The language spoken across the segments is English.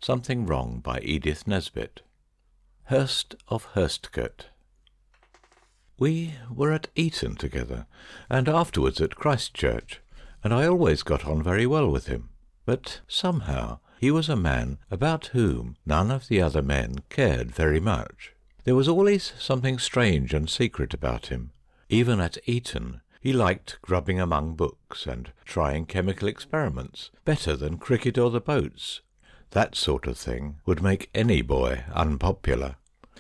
Something Wrong by Edith Nesbit. Hurst of Hurstcote. We were at Eton together, and afterwards at Christ Church, and I always got on very well with him. But somehow he was a man about whom none of the other men cared very much. There was always something strange and secret about him. Even at Eton he liked grubbing among books and trying chemical experiments better than cricket or the boats. That sort of thing would make any boy unpopular.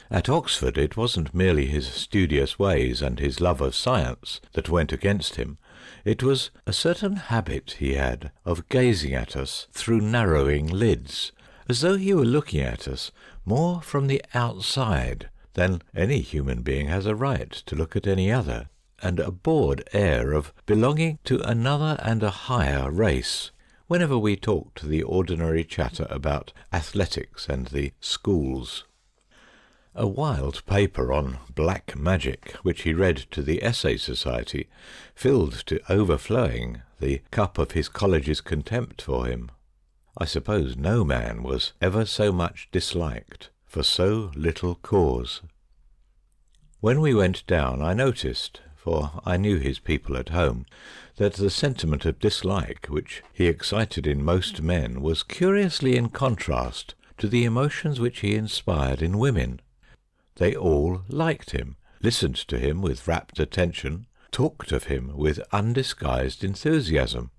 At Oxford it wasn't merely his studious ways and his love of science that went against him. It was a certain habit he had of gazing at us through narrowing lids, as though he were looking at us more from the outside than any human being has a right to look at any other, and a bored air of belonging to another and a higher race. Whenever we talked the ordinary chatter about athletics and the schools. A wild paper on black magic, which he read to the Essay Society, filled to overflowing the cup of his college's contempt for him. I suppose no man was ever so much disliked for so little cause. When we went down, I noticed, for I knew his people at home, that the sentiment of dislike which he excited in most men was curiously in contrast to the emotions which he inspired in women. They all liked him, listened to him with rapt attention, talked of him with undisguised enthusiasm.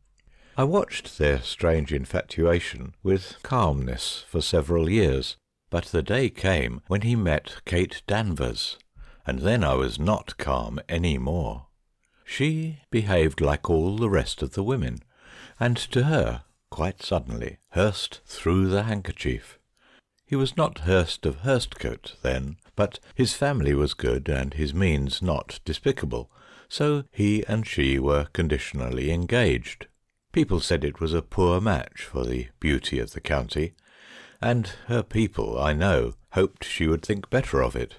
I watched their strange infatuation with calmness for several years, but the day came when he met Kate Danvers, and then I was not calm any more. She behaved like all the rest of the women, and to her, quite suddenly, Hurst threw the handkerchief. He was not Hurst of Hurstcote then, but his family was good and his means not despicable, so he and she were conditionally engaged. People said it was a poor match for the beauty of the county, and her people, I know, hoped she would think better of it.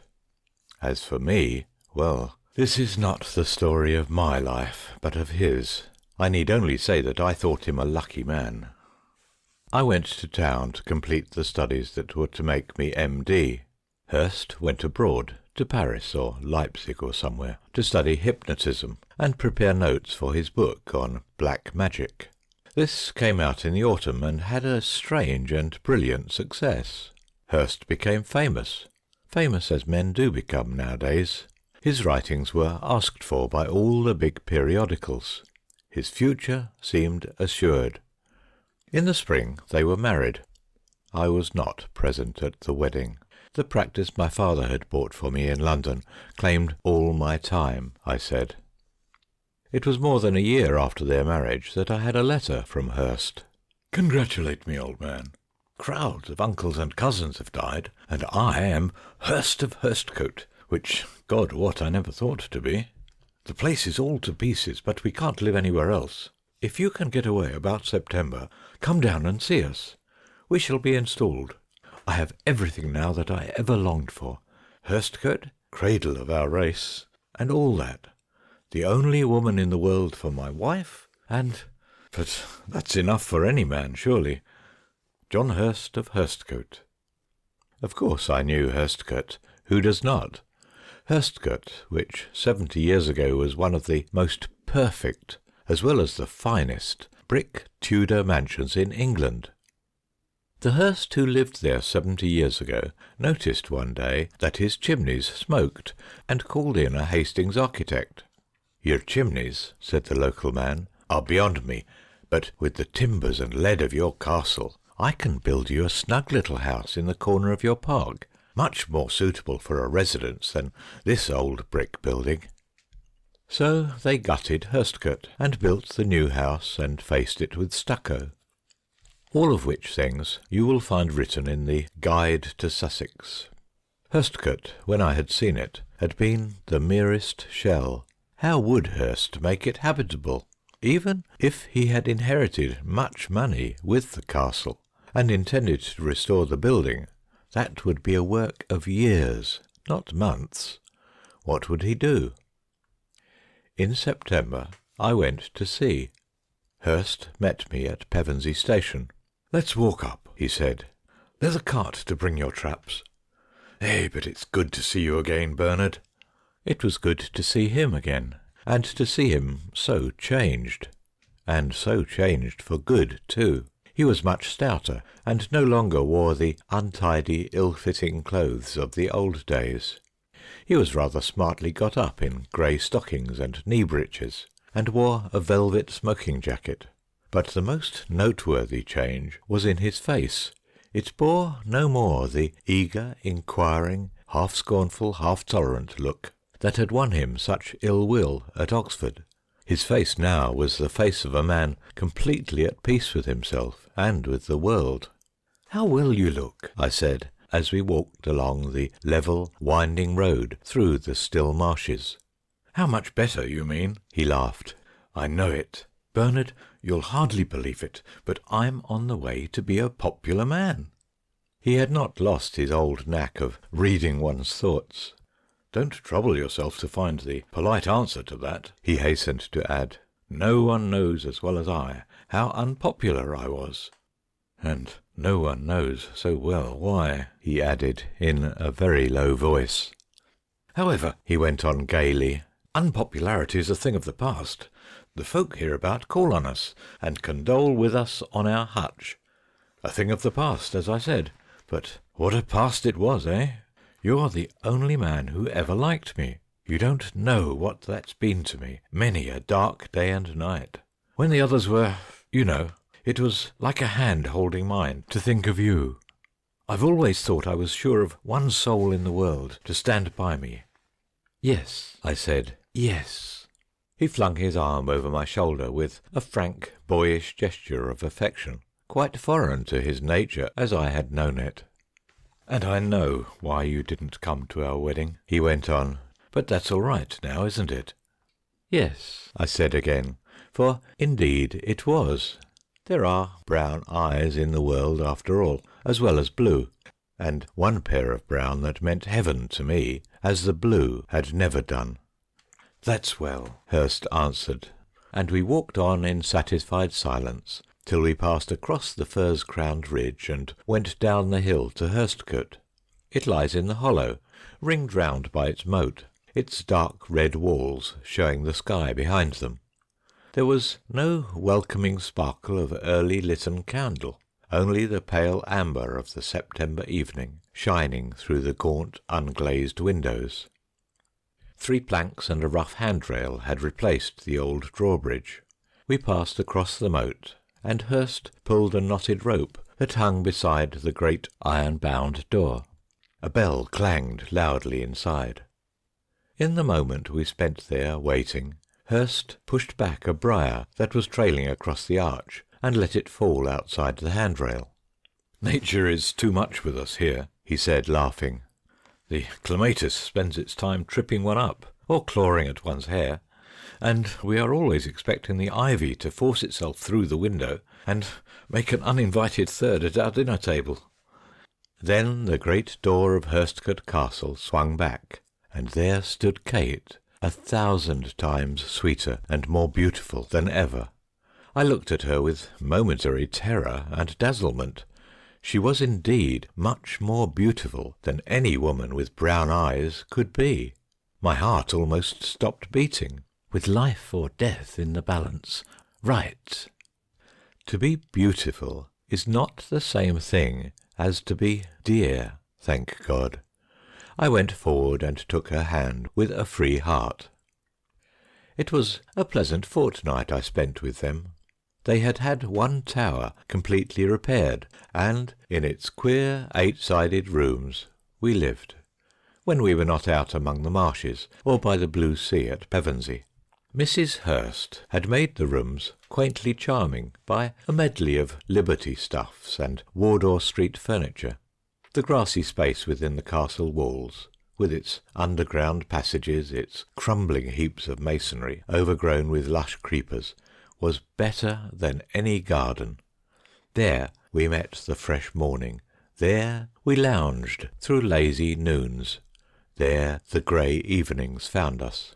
As for me, well, this is not the story of my life, but of his. I need only say that I thought him a lucky man. I went to town to complete the studies that were to make me M.D. Hurst went abroad, to Paris or Leipzig or somewhere, to study hypnotism and prepare notes for his book on black magic. This came out in the autumn and had a strange and brilliant success. Hurst became famous as men do become nowadays. His writings were asked for by all the big periodicals. His future seemed assured. In the spring they were married. I was not present at the wedding. The practice my father had bought for me in London claimed all my time, I said. It was more than a year after their marriage that I had a letter from Hurst. "Congratulate me, old man. Crowds of uncles and cousins have died, and I am Hurst of Hurstcote, which, God wot, I never thought to be. The place is all to pieces, but we can't live anywhere else. If you can get away about September, come down and see us. We shall be installed. I have everything now that I ever longed for. Hurstcote, cradle of our race, and all that. The only woman in the world for my wife, but that's enough for any man, surely. John Hurst of Hurstcote." Of course I knew Hurstcote. Who does not? Hurstcote, which 70 years ago was one of the most perfect, as well as the finest, brick Tudor mansions in England. The Hurst who lived there 70 years ago noticed one day that his chimneys smoked, and called in a Hastings architect. "Your chimneys," said the local man, "are beyond me, but with the timbers and lead of your castle, I can build you a snug little house in the corner of your park, much more suitable for a residence than this old brick building." So they gutted Hurstcote and built the new house and faced it with stucco. All of which things you will find written in the Guide to Sussex. Hurstcote, when I had seen it, had been the merest shell. How would Hurst make it habitable? Even if he had inherited much money with the castle, and intended to restore the building, that would be a work of years, not months. What would he do? In September I went to see. Hurst met me at Pevensey Station. "Let's walk up," he said. There's a cart to bring your traps. But it's good to see you again, Bernard." It was good to see him again, and to see him so changed. And so changed for good, too. He was much stouter, and no longer wore the untidy, ill-fitting clothes of the old days. He was rather smartly got up in grey stockings and knee-breeches, and wore a velvet smoking jacket. But the most noteworthy change was in his face. It bore no more the eager, inquiring, half-scornful, half-tolerant look that had won him such ill-will at Oxford. His face now was the face of a man completely at peace with himself and with the world. "How well you look," I said, as we walked along the level, winding road through the still marshes. "How much better, you mean," he laughed. "I know it. Bernard, you'll hardly believe it, but I'm on the way to be a popular man." He had not lost his old knack of reading one's thoughts. "Don't trouble yourself to find the polite answer to that," he hastened to add. "No one knows as well as I how unpopular I was. And no one knows so well why," he added in a very low voice. "However," he went on gaily, "unpopularity is a thing of the past. The folk hereabout call on us, and condole with us on our hutch. A thing of the past, as I said. But what a past it was, eh? You're the only man who ever liked me. You don't know what that's been to me, many a dark day and night. When the others were, you know, it was like a hand holding mine to think of you. I've always thought I was sure of one soul in the world to stand by me." "Yes," I said, "yes." He flung his arm over my shoulder with a frank, boyish gesture of affection, quite foreign to his nature as I had known it. "And I know why you didn't come to our wedding," he went on, "but that's all right now, isn't it?" "Yes," I said again, for indeed it was. There are brown eyes in the world after all, as well as blue, and one pair of brown that meant heaven to me, as the blue had never done. "That's well," Hurst answered, and we walked on in satisfied silence till we passed across the furze-crowned ridge and went down the hill to Hurstcote. It lies in the hollow, ringed round by its moat, its dark red walls showing the sky behind them. There was no welcoming sparkle of early litten candle, only the pale amber of the September evening shining through the gaunt unglazed windows. 3 planks and a rough handrail had replaced the old drawbridge. We passed across the moat, and Hurst pulled a knotted rope that hung beside the great iron-bound door. A bell clanged loudly inside. In the moment we spent there waiting, Hurst pushed back a briar that was trailing across the arch and let it fall outside the handrail. "Nature is too much with us here," he said, laughing. "The clematis spends its time tripping one up, or clawing at one's hair, and we are always expecting the ivy to force itself through the window and make an uninvited third at our dinner table." Then the great door of Hurstcote Castle swung back, and there stood Kate, 1,000 times sweeter and more beautiful than ever. I looked at her with momentary terror and dazzlement. She was indeed much more beautiful than any woman with brown eyes could be. My heart almost stopped beating. With life or death in the balance. Right. To be beautiful is not the same thing as to be dear, thank God. I went forward and took her hand with a free heart. It was a pleasant fortnight I spent with them. They had had one tower completely repaired, and in its queer 8-sided rooms we lived, when we were not out among the marshes or by the blue sea at Pevensey. Mrs. Hurst had made the rooms quaintly charming by a medley of Liberty stuffs and Wardour Street furniture. The grassy space within the castle walls, with its underground passages, its crumbling heaps of masonry overgrown with lush creepers, was better than any garden. There we met the fresh morning. There we lounged through lazy noons. There the grey evenings found us.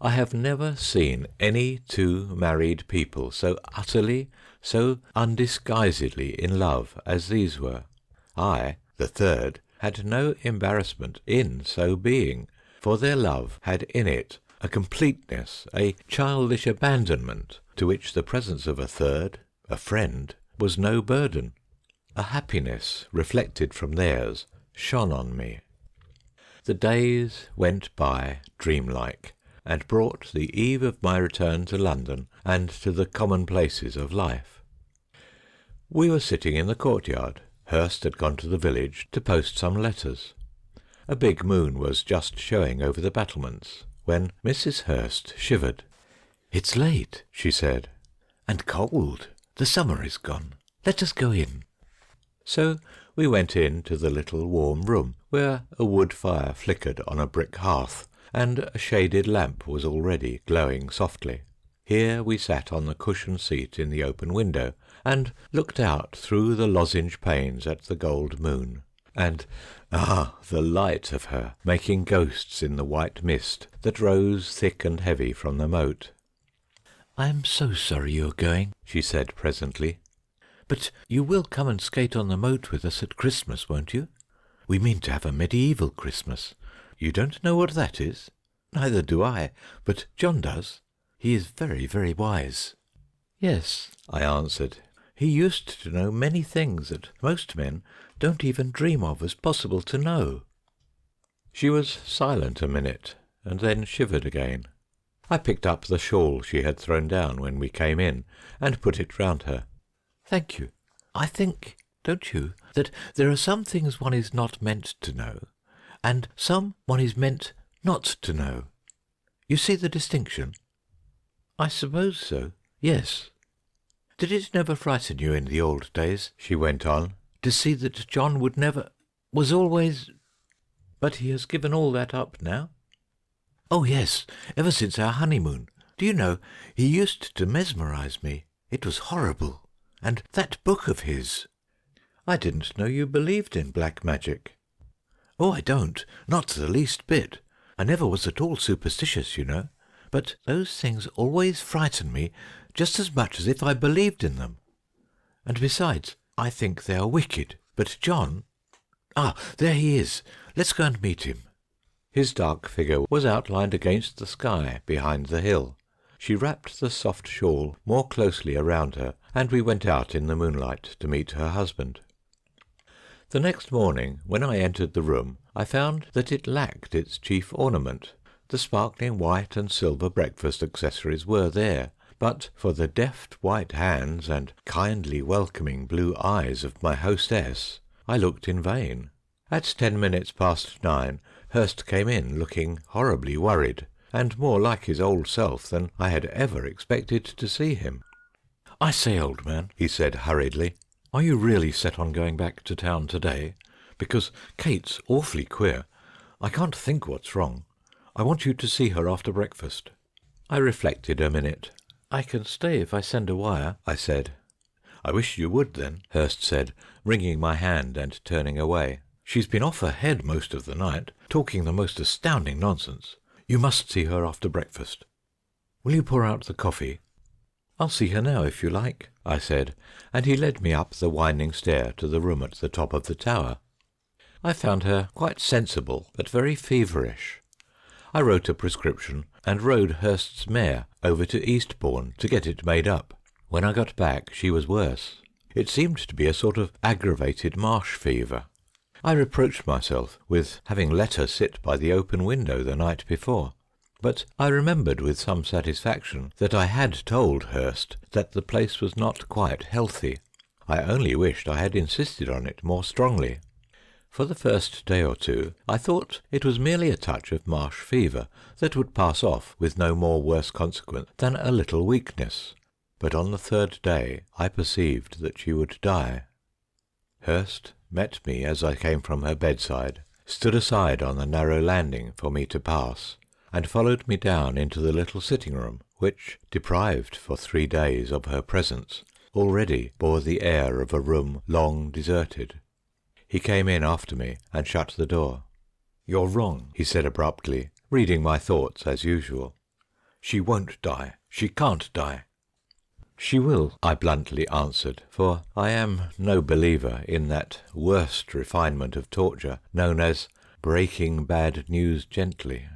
I have never seen any 2 married people so utterly, so undisguisedly in love as these were. I, the third, had no embarrassment in so being, for their love had in it a completeness, a childish abandonment, to which the presence of a third, a friend, was no burden. A happiness reflected from theirs shone on me. The days went by dreamlike, and brought the eve of my return to London and to the commonplaces of life. We were sitting in the courtyard. Hurst had gone to the village to post some letters. A big moon was just showing over the battlements, when Mrs. Hurst shivered. "It's late," she said, "and cold. The summer is gone. Let us go in." So we went in to the little warm room, where a wood fire flickered on a brick hearth, and a shaded lamp was already glowing softly. Here we sat on the cushioned seat in the open window, and looked out through the lozenge panes at the gold moon. And, the light of her, making ghosts in the white mist that rose thick and heavy from the moat. "I am so sorry you are going," she said presently. "But you will come and skate on the moat with us at Christmas, won't you? We mean to have a medieval Christmas. You don't know what that is? Neither do I, but John does. He is very, very wise." "Yes," I answered. "He used to know many things that most men don't even dream of as possible to know." She was silent a minute, and then shivered again. I picked up the shawl she had thrown down when we came in, and put it round her. "Thank you. I think, don't you, that there are some things one is not meant to know, and some one is meant not to know. You see the distinction?" "I suppose so, yes." "Did it never frighten you in the old days," she went on, "to see that John was always... But he has given all that up now?" "Oh, yes, ever since our honeymoon. Do you know, he used to mesmerize me. It was horrible. And that book of his." "I didn't know you believed in black magic." "Oh, I don't, not the least bit. I never was at all superstitious, you know. But those things always frighten me just as much as if I believed in them. And besides, I think they are wicked. But John... there he is. Let's go and meet him." His dark figure was outlined against the sky behind the hill. She wrapped the soft shawl more closely around her, and we went out in the moonlight to meet her husband. The next morning, when I entered the room, I found that it lacked its chief ornament. The sparkling white and silver breakfast accessories were there, but for the deft white hands and kindly welcoming blue eyes of my hostess, I looked in vain. At 9:10, Hurst came in looking horribly worried, and more like his old self than I had ever expected to see him. "I say, old man," he said hurriedly, "are you really set on going back to town today? Because Kate's awfully queer. I can't think what's wrong. I want you to see her after breakfast." I reflected a minute. "I can stay if I send a wire," I said. "I wish you would then," Hurst said, wringing my hand and turning away. "She's been off her head most of the night, talking the most astounding nonsense. You must see her after breakfast. Will you pour out the coffee?" "I'll see her now, if you like," I said, and he led me up the winding stair to the room at the top of the tower. I found her quite sensible, but very feverish. I wrote a prescription, and rode Hurst's mare over to Eastbourne to get it made up. When I got back, she was worse. It seemed to be a sort of aggravated marsh fever. I reproached myself with having let her sit by the open window the night before, but I remembered with some satisfaction that I had told Hurst that the place was not quite healthy. I only wished I had insisted on it more strongly. For the first day or two I thought it was merely a touch of marsh fever that would pass off with no more worse consequence than a little weakness, but on the third day I perceived that she would die. Hurst met me as I came from her bedside, stood aside on the narrow landing for me to pass, and followed me down into the little sitting-room, which, deprived for 3 days of her presence, already bore the air of a room long deserted. He came in after me and shut the door. "You're wrong," he said abruptly, reading my thoughts as usual. "She won't die. She can't die." She will, I bluntly answered, for I am no believer in that worst refinement of torture known as breaking bad news gently.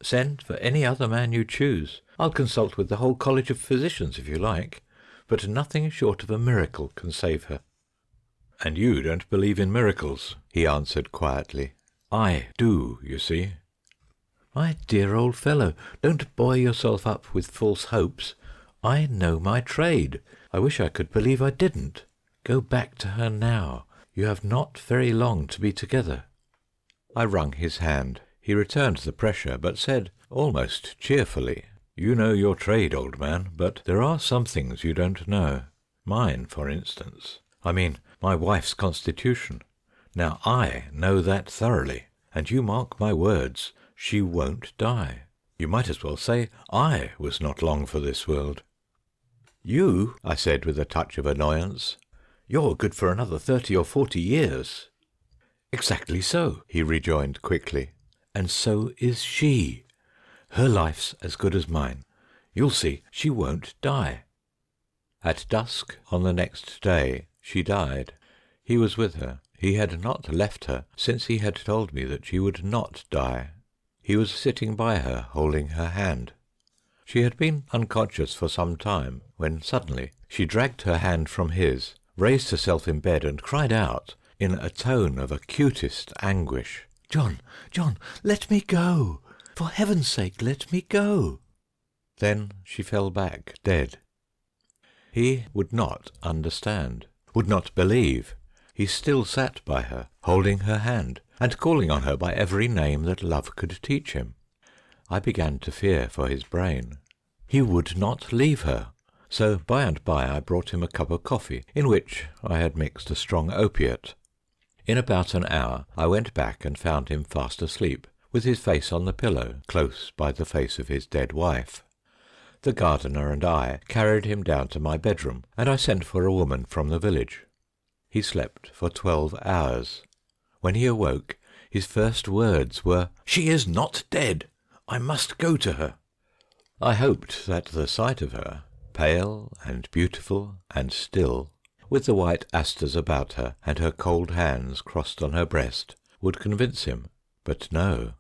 Send for any other man you choose. I'll consult with the whole College of Physicians if you like, but nothing short of a miracle can save her. And you don't believe in miracles, he answered quietly. I do, you see. My dear old fellow, don't buoy yourself up with false hopes. I know my trade. I wish I could believe I didn't. Go back to her now. You have not very long to be together. I wrung his hand. He returned the pressure, but said, almost cheerfully, You know your trade, old man, but there are some things you don't know. Mine, for instance. I mean, my wife's constitution. Now I know that thoroughly, and you mark my words, she won't die. You might as well say I was not long for this world. You, I said with a touch of annoyance, you're good for another 30 or 40 years. Exactly so, he rejoined quickly, and so is she. Her life's as good as mine. You'll see, she won't die. At dusk on the next day she died. He was with her. He had not left her since he had told me that she would not die. He was sitting by her, holding her hand. She had been unconscious for some time, when suddenly she dragged her hand from his, raised herself in bed, and cried out, in a tone of acutest anguish, John, John, let me go! For heaven's sake, let me go! Then she fell back, dead. He would not understand, would not believe. He still sat by her, holding her hand, and calling on her by every name that love could teach him. I began to fear for his brain. He would not leave her, so by and by I brought him a cup of coffee, in which I had mixed a strong opiate. In about an hour I went back and found him fast asleep, with his face on the pillow, close by the face of his dead wife. The gardener and I carried him down to my bedroom, and I sent for a woman from the village. He slept for 12 hours. When he awoke, his first words were, She is not dead! I must go to her. I hoped that the sight of her, pale and beautiful and still, with the white asters about her and her cold hands crossed on her breast, would convince him. But no.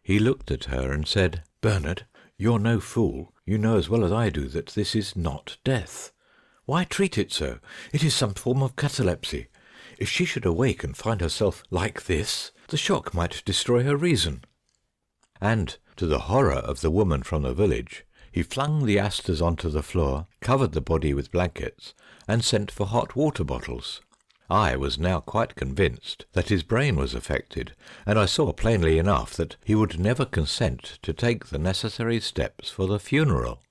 He looked at her and said, Bernard, you're no fool. You know as well as I do that this is not death. Why treat it so? It is some form of catalepsy. If she should awake and find herself like this, the shock might destroy her reason. And, to the horror of the woman from the village, he flung the asters onto the floor, covered the body with blankets, and sent for hot water bottles. I was now quite convinced that his brain was affected, and I saw plainly enough that he would never consent to take the necessary steps for the funeral.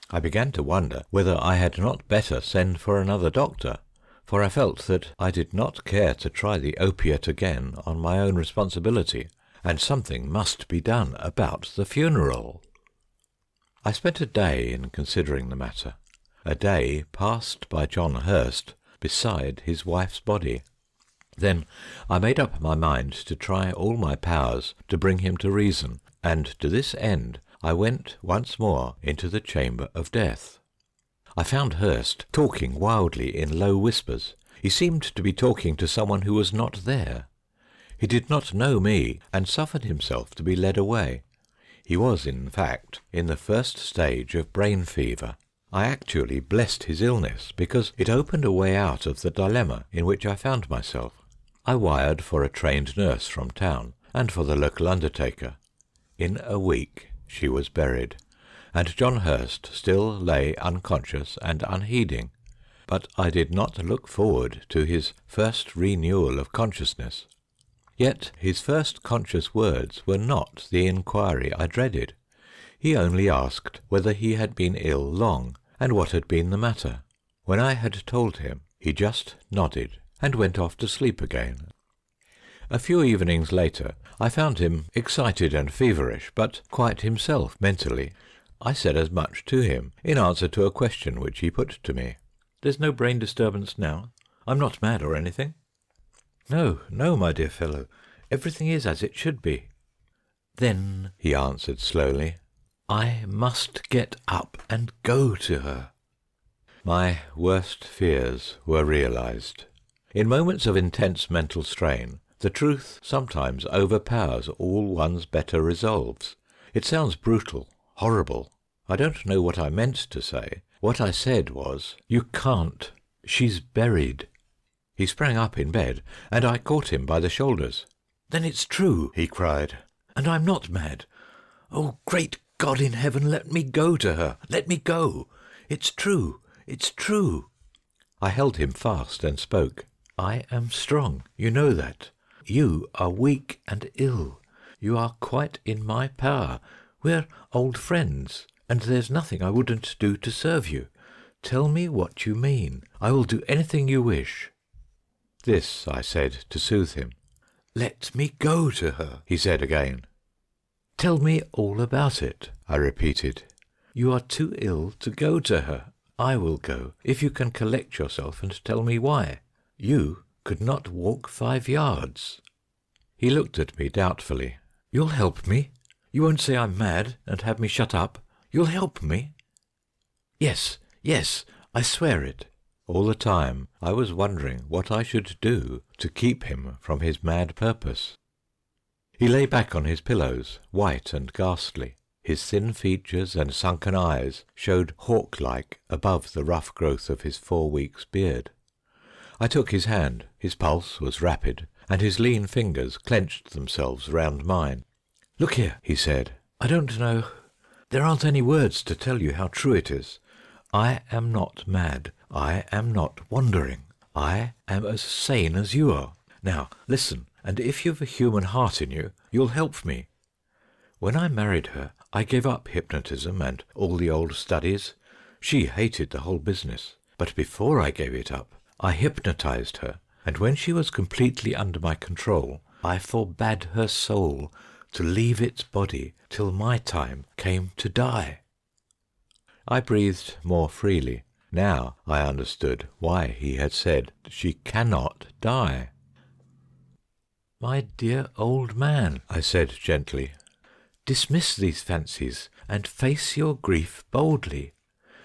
I began to wonder whether I had not better send for another doctor, for I felt that I did not care to try the opiate again on my own responsibility, and something must be done about the funeral. I spent a day in considering the matter, a day passed by John Hurst beside his wife's body. Then I made up my mind to try all my powers to bring him to reason, and to this end I went once more into the chamber of death. I found Hurst talking wildly in low whispers. He seemed to be talking to someone who was not there. He did not know me, and suffered himself to be led away. He was, in fact, in the first stage of brain fever. I actually blessed his illness, because it opened a way out of the dilemma in which I found myself. I wired for a trained nurse from town, and for the local undertaker. In a week she was buried, and John Hurst still lay unconscious and unheeding. But I did not look forward to his first renewal of consciousness. Yet his first conscious words were not the inquiry I dreaded. He only asked whether he had been ill long, and what had been the matter. When I had told him, he just nodded, and went off to sleep again. A few evenings later, I found him excited and feverish, but quite himself mentally. I said as much to him, in answer to a question which he put to me. There's no brain disturbance now? I'm not mad or anything? No, no, my dear fellow. Everything is as it should be. Then, he answered slowly, I must get up and go to her. My worst fears were realized. In moments of intense mental strain, the truth sometimes overpowers all one's better resolves. It sounds brutal, horrible. I don't know what I meant to say. What I said was, "You can't. She's buried." He sprang up in bed, and I caught him by the shoulders. "Then it's true," he cried, "and I'm not mad. Oh, great God in heaven, let me go to her. Let me go. It's true. It's true." I held him fast and spoke. "I am strong. You know that. You are weak and ill. You are quite in my power. We're old friends, and there's nothing I wouldn't do to serve you. Tell me what you mean. I will do anything you wish." This I said to soothe him. "Let me go to her," he said again. "Tell me all about it," I repeated. "You are too ill to go to her. I will go, if you can collect yourself and tell me why. You could not walk 5 yards." He looked at me doubtfully. "You'll help me? You won't say I'm mad and have me shut up? You'll help me?" "Yes, yes, I swear it." All the time I was wondering what I should do to keep him from his mad purpose. He lay back on his pillows, white and ghastly. His thin features and sunken eyes showed hawk-like above the rough growth of his 4 weeks' beard. I took his hand. His pulse was rapid, and his lean fingers clenched themselves round mine. "Look here," he said. "I don't know. There aren't any words to tell you how true it is. I am not mad. I am not wandering. I am as sane as you are. Now, listen, and if you've a human heart in you, you'll help me. When I married her, I gave up hypnotism and all the old studies. She hated the whole business. But before I gave it up, I hypnotized her, and when she was completely under my control, I forbade her soul to leave its body till my time came to die." I breathed more freely. Now I understood why he had said she cannot die. "My dear old man," I said gently, "dismiss these fancies and face your grief boldly.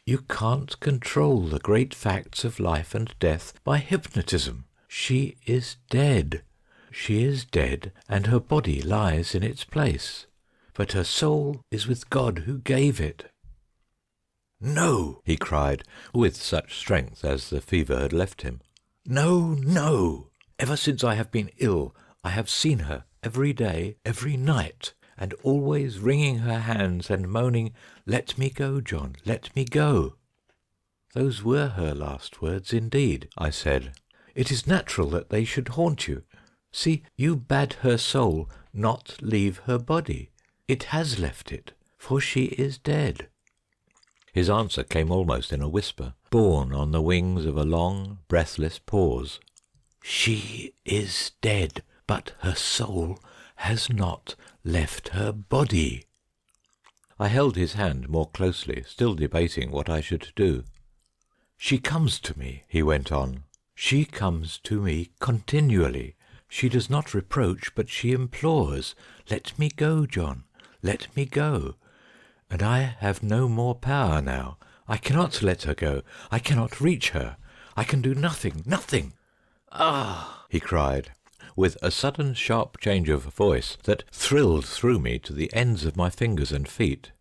You can't control the great facts of life and death by hypnotism. She is dead. She is dead, and her body lies in its place. But her soul is with God who gave it." "No!" he cried, with such strength as the fever had left him. "No, no! Ever since I have been ill, I have seen her every day, every night, and always wringing her hands and moaning, 'Let me go, John, let me go.'" "Those were her last words indeed," I said. "It is natural that they should haunt you. See, you bade her soul not leave her body. It has left it, for she is dead." His answer came almost in a whisper, borne on the wings of a long, breathless pause. "She is dead, but her soul has not left her body." I held his hand more closely, still debating what I should do. "She comes to me," he went on. "She comes to me continually. She does not reproach, but she implores. 'Let me go, John, let me go.' And I have no more power now. I cannot let her go. I cannot reach her. I can do nothing, nothing." "Ah!" he cried, with a sudden sharp change of voice that thrilled through me to the ends of my fingers and feet.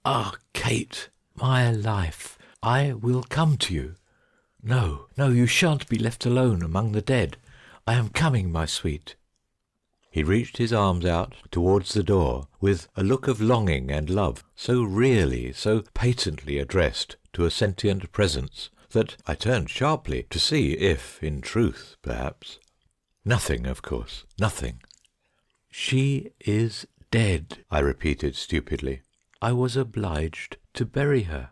"Ah, Kate, my life, I will come to you. No, no, you shan't be left alone among the dead. I am coming, my sweet." He reached his arms out towards the door with a look of longing and love so really, so patently addressed to a sentient presence that I turned sharply to see if, in truth, perhaps. Nothing, of course, nothing. "She is dead," I repeated stupidly. "I was obliged to bury her."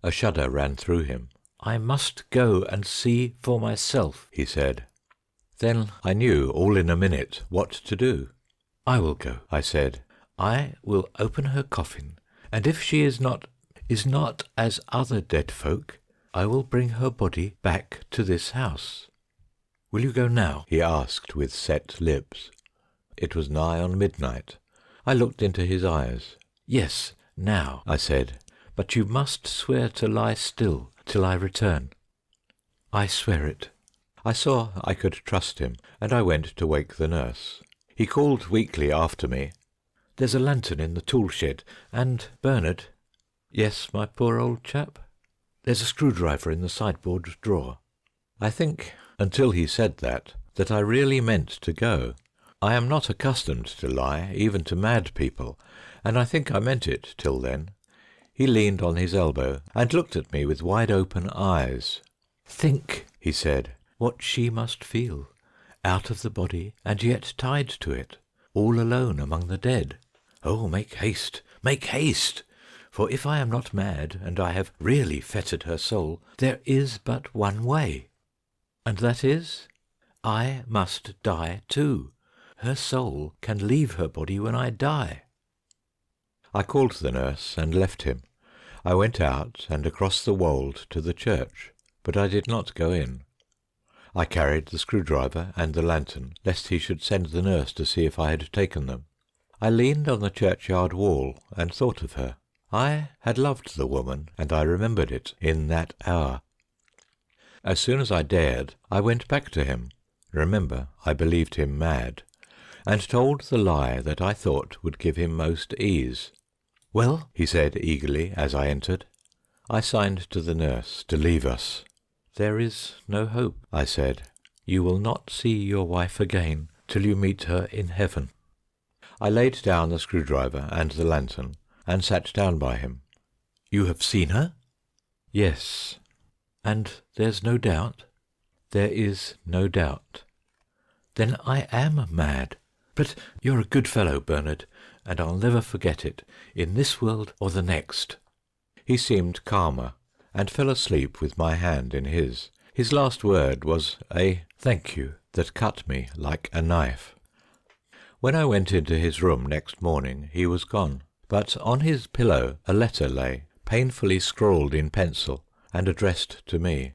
A shudder ran through him. "I must go and see for myself," he said. Then I knew all in a minute what to do. "I will go," I said. "I will open her coffin, and if she is not as other dead folk, I will bring her body back to this house." "Will you go now?" he asked with set lips. It was nigh on midnight. I looked into his eyes. "Yes, now," I said, but you must swear to lie still till I return." "I swear it." I saw I could trust him, and I went to wake the nurse. He called weakly after me, "There's a lantern in the tool shed, and, Bernard—" "Yes, my poor old chap?" "There's a screwdriver in the sideboard drawer." I think, until he said that I really meant to go. I am not accustomed to lie, even to mad people, and I think I meant it till then. He leaned on his elbow and looked at me with wide open eyes. "Think," he said, "what she must feel, out of the body and yet tied to it, all alone among the dead. Oh, make haste, make haste! For if I am not mad, and I have really fettered her soul, there is but one way. And that is, I must die too. Her soul can leave her body when I die." I called the nurse and left him. I went out and across the wold to the church, but I did not go in. I carried the screwdriver and the lantern, lest he should send the nurse to see if I had taken them. I leaned on the churchyard wall and thought of her. I had loved the woman, and I remembered it in that hour. As soon as I dared, I went back to him. Remember, I believed him mad, and told the lie that I thought would give him most ease. "Well?" he said eagerly as I entered. I signed to the nurse to leave us. "There is no hope," I said. "You will not see your wife again till you meet her in heaven." I laid down the screwdriver and the lantern, and sat down by him. "You have seen her?" "Yes." "And there's no doubt?" "There is no doubt." "Then I am mad. But you're a good fellow, Bernard, and I'll never forget it, in this world or the next." He seemed calmer, and fell asleep with my hand in his. His last word was a "thank you" that cut me like a knife. When I went into his room next morning he was gone, but on his pillow a letter lay, painfully scrawled in pencil, and addressed to me.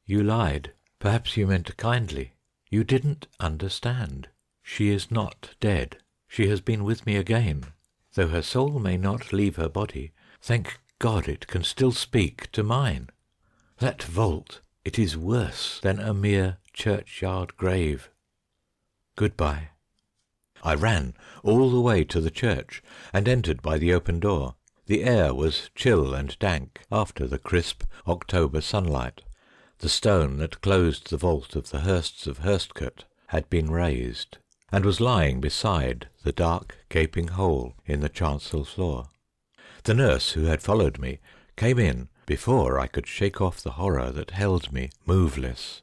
"You lied. Perhaps you meant kindly. You didn't understand. She is not dead. She has been with me again. Though her soul may not leave her body, thank God it can still speak to mine. That vault, it is worse than a mere churchyard grave. Goodbye." I ran all the way to the church, and entered by the open door. The air was chill and dank after the crisp October sunlight. The stone that closed the vault of the Hursts of Hurstcote had been raised, and was lying beside the dark gaping hole in the chancel floor. The nurse who had followed me came in before I could shake off the horror that held me moveless.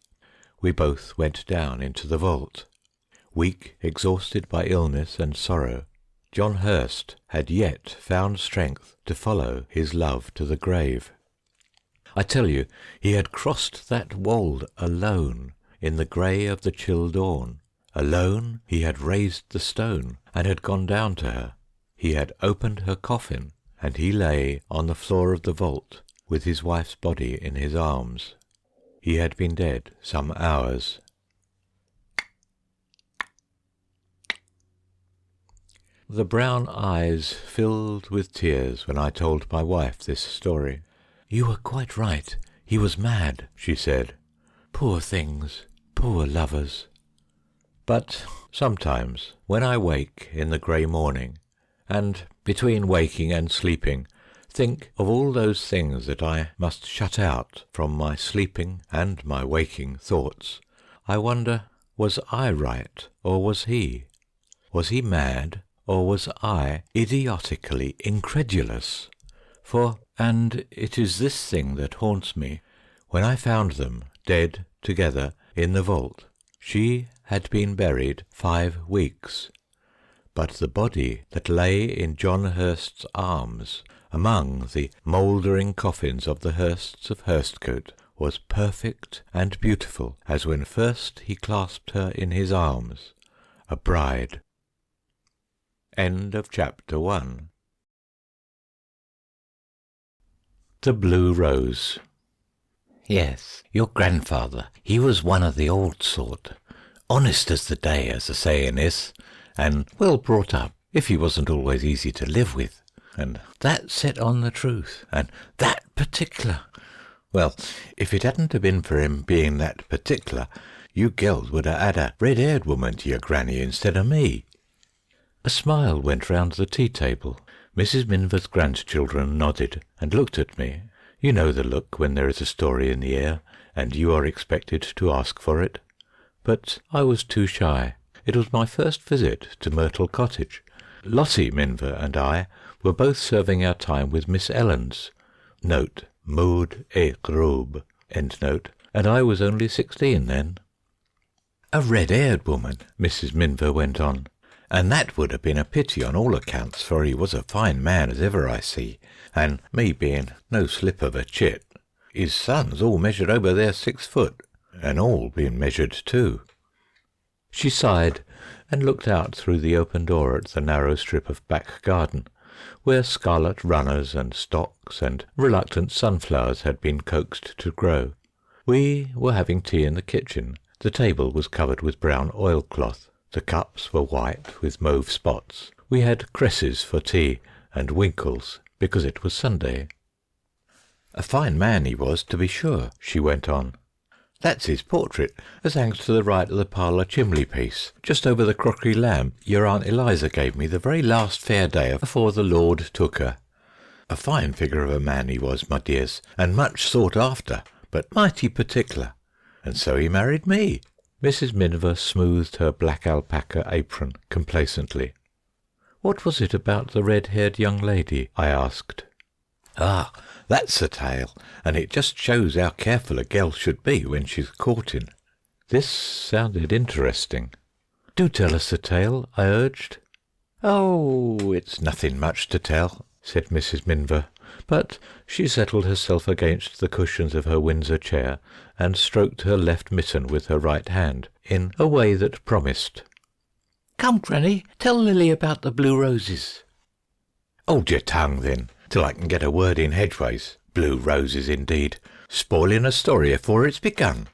We both went down into the vault. Weak, exhausted by illness and sorrow, John Hurst had yet found strength to follow his love to the grave. I tell you, he had crossed that wold alone in the grey of the chill dawn. Alone he had raised the stone and had gone down to her. He had opened her coffin, and he lay on the floor of the vault with his wife's body in his arms. He had been dead some hours. The brown eyes filled with tears when I told my wife this story. "You were quite right. He was mad," she said. "Poor things, poor lovers." But sometimes, when I wake in the grey morning, and between waking and sleeping, think of all those things that I must shut out from my sleeping and my waking thoughts, I wonder, was I right or was he? Was he mad? Or was I idiotically incredulous? And it is this thing that haunts me. When I found them dead together in the vault, she had been buried 5 weeks, but the body that lay in John Hurst's arms among the mouldering coffins of the Hursts of Hurstcote was perfect and beautiful as when first he clasped her in his arms, a bride. End of chapter 1. The Blue Rose. Yes, your grandfather, he was one of the old sort, honest as the day, as the saying is, and well brought up, if he wasn't always easy to live with. and that set on the truth, and that particular. Well, if it hadn't have been for him being that particular, you girls would have had a red-haired woman to your granny instead of me." A smile went round the tea-table. Mrs. Minver's grandchildren nodded and looked at me. You know the look when there is a story in the air, and you are expected to ask for it. But I was too shy. It was my first visit to Myrtle Cottage. Lottie Minver and I were both serving our time with Miss Ellens, note, Maud et Robe, end note, and I was only 16 then. "A red-haired woman," Mrs. Minver went on, "and that would have been a pity on all accounts, for he was a fine man as ever I see, and me being no slip of a chit. His sons all measured over their 6 foot, and all been measured too." She sighed and looked out through the open door at the narrow strip of back garden, where scarlet runners and stocks and reluctant sunflowers had been coaxed to grow. We were having tea in the kitchen. The table was covered with brown oilcloth. The cups were white with mauve spots. We had cresses for tea and winkles, because it was Sunday. "A fine man he was, to be sure," she went on. "That's his portrait, as hangs to the right of the parlour chimney-piece, just over the crockery lamp your Aunt Eliza gave me the very last fair day afore the Lord took her. A fine figure of a man he was, my dears, and much sought after, but mighty particular. And so he married me." Mrs. Minver smoothed her black alpaca apron complacently. "What was it about the red-haired young lady?" I asked. "Ah, that's the tale, and it just shows how careful a girl should be when she's courting." This sounded interesting. "Do tell us the tale," I urged. "Oh, it's nothing much to tell," said Mrs. Minver, but she settled herself against the cushions of her Windsor chair and stroked her left mitten with her right hand in a way that promised. "Come, Granny, tell Lily about the blue roses." "Hold your tongue, then, till I can get a word in hedgeways. Blue roses, indeed. Spoiling a story afore it's begun.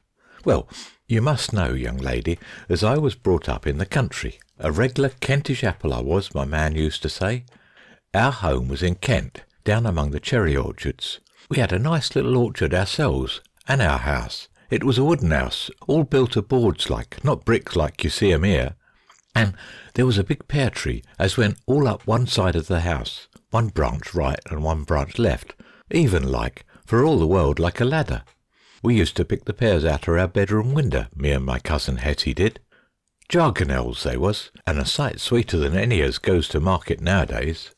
Well, you must know, young lady, as I was brought up in the country. A reg'lar Kentish apple I was, my man used to say. Our home was in Kent, down among the cherry orchards. We had a nice little orchard ourselves, and our house. It was a wooden house, all built of boards like, not bricks like you see 'em here. And there was a big pear tree as went all up one side of the house, one branch right and one branch left, even like, for all the world like a ladder. We used to pick the pears out of our bedroom window, me and my cousin Hetty did. Jargonelles they was, and a sight sweeter than any as goes to market nowadays.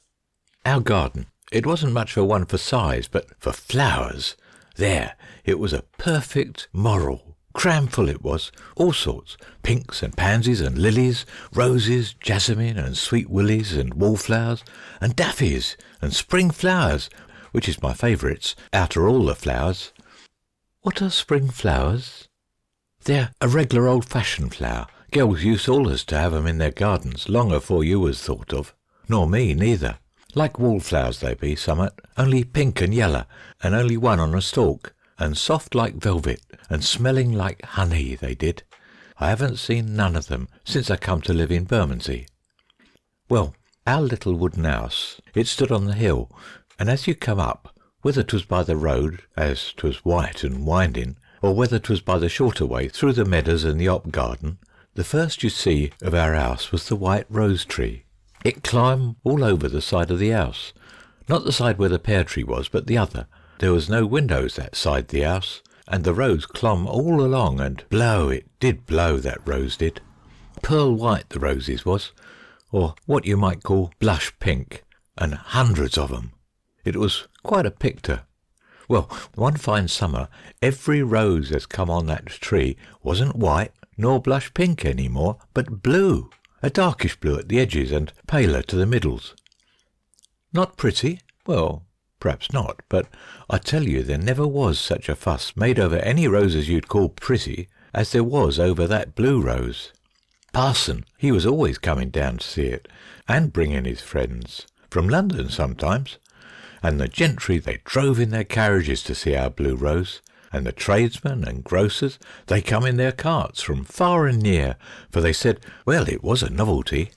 Our garden, it wasn't much of one for size, but for flowers, there, it was a perfect moral. Cram full it was, all sorts, pinks and pansies and lilies, roses, jasmine and sweet willies and wallflowers, and daffies and spring flowers, which is my favourites, outer all the flowers." "What are spring flowers?" "They're a reg'lar old-fashioned flower. Girls used allers to have 'em in their gardens long afore you was thought of, nor me neither. Like wallflowers they be, summat, only pink and yeller, and only one on a stalk, and soft like velvet, and smelling like honey, they did. I haven't seen none of them since I come to live in Bermondsey. Well, our little wooden house, it stood on the hill, and as you come up, whether 'twas by the road, as 'twas white and winding, or whether 'twas by the shorter way through the meadows and the hop garden, the first you see of our house was the white rose tree. It climbed all over the side of the house, not the side where the pear tree was, but the other. There was no windows that side the house, and the rose clomb all along, and blow, it did blow, that rose did. Pearl white the roses was, or what you might call blush pink, and hundreds of 'em. It was quite a picter. Well, one fine summer, every rose as come on that tree wasn't white nor blush pink any more, but blue, a darkish blue at the edges and paler to the middles. Not pretty? Well, perhaps not, but I tell you there never was such a fuss made over any roses you'd call pretty as there was over that blue rose. Parson, he was always coming down to see it, and bringing his friends, from London sometimes, and the gentry they drove in their carriages to see our blue rose, and the tradesmen and grocers they come in their carts from far and near, for they said, well, it was a novelty,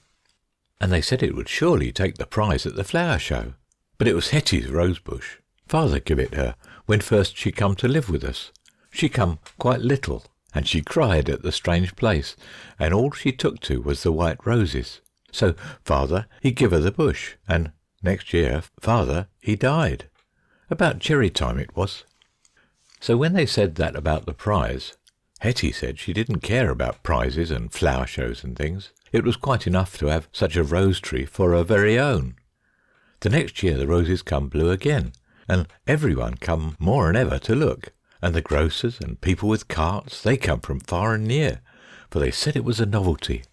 and they said it would surely take the prize at the flower show. But it was Hetty's rose bush. Father give it her when first she come to live with us. She come quite little, and she cried at the strange place, and all she took to was the white roses. So father, he give her the bush, and next year father, he died. About cherry time it was. So when they said that about the prize, Hetty said she didn't care about prizes and flower shows and things. It was quite enough to have such a rose tree for her very own. The next year the roses come blue again, and everyone come more than ever to look, and the grocers and people with carts, they come from far and near, for they said it was a novelty.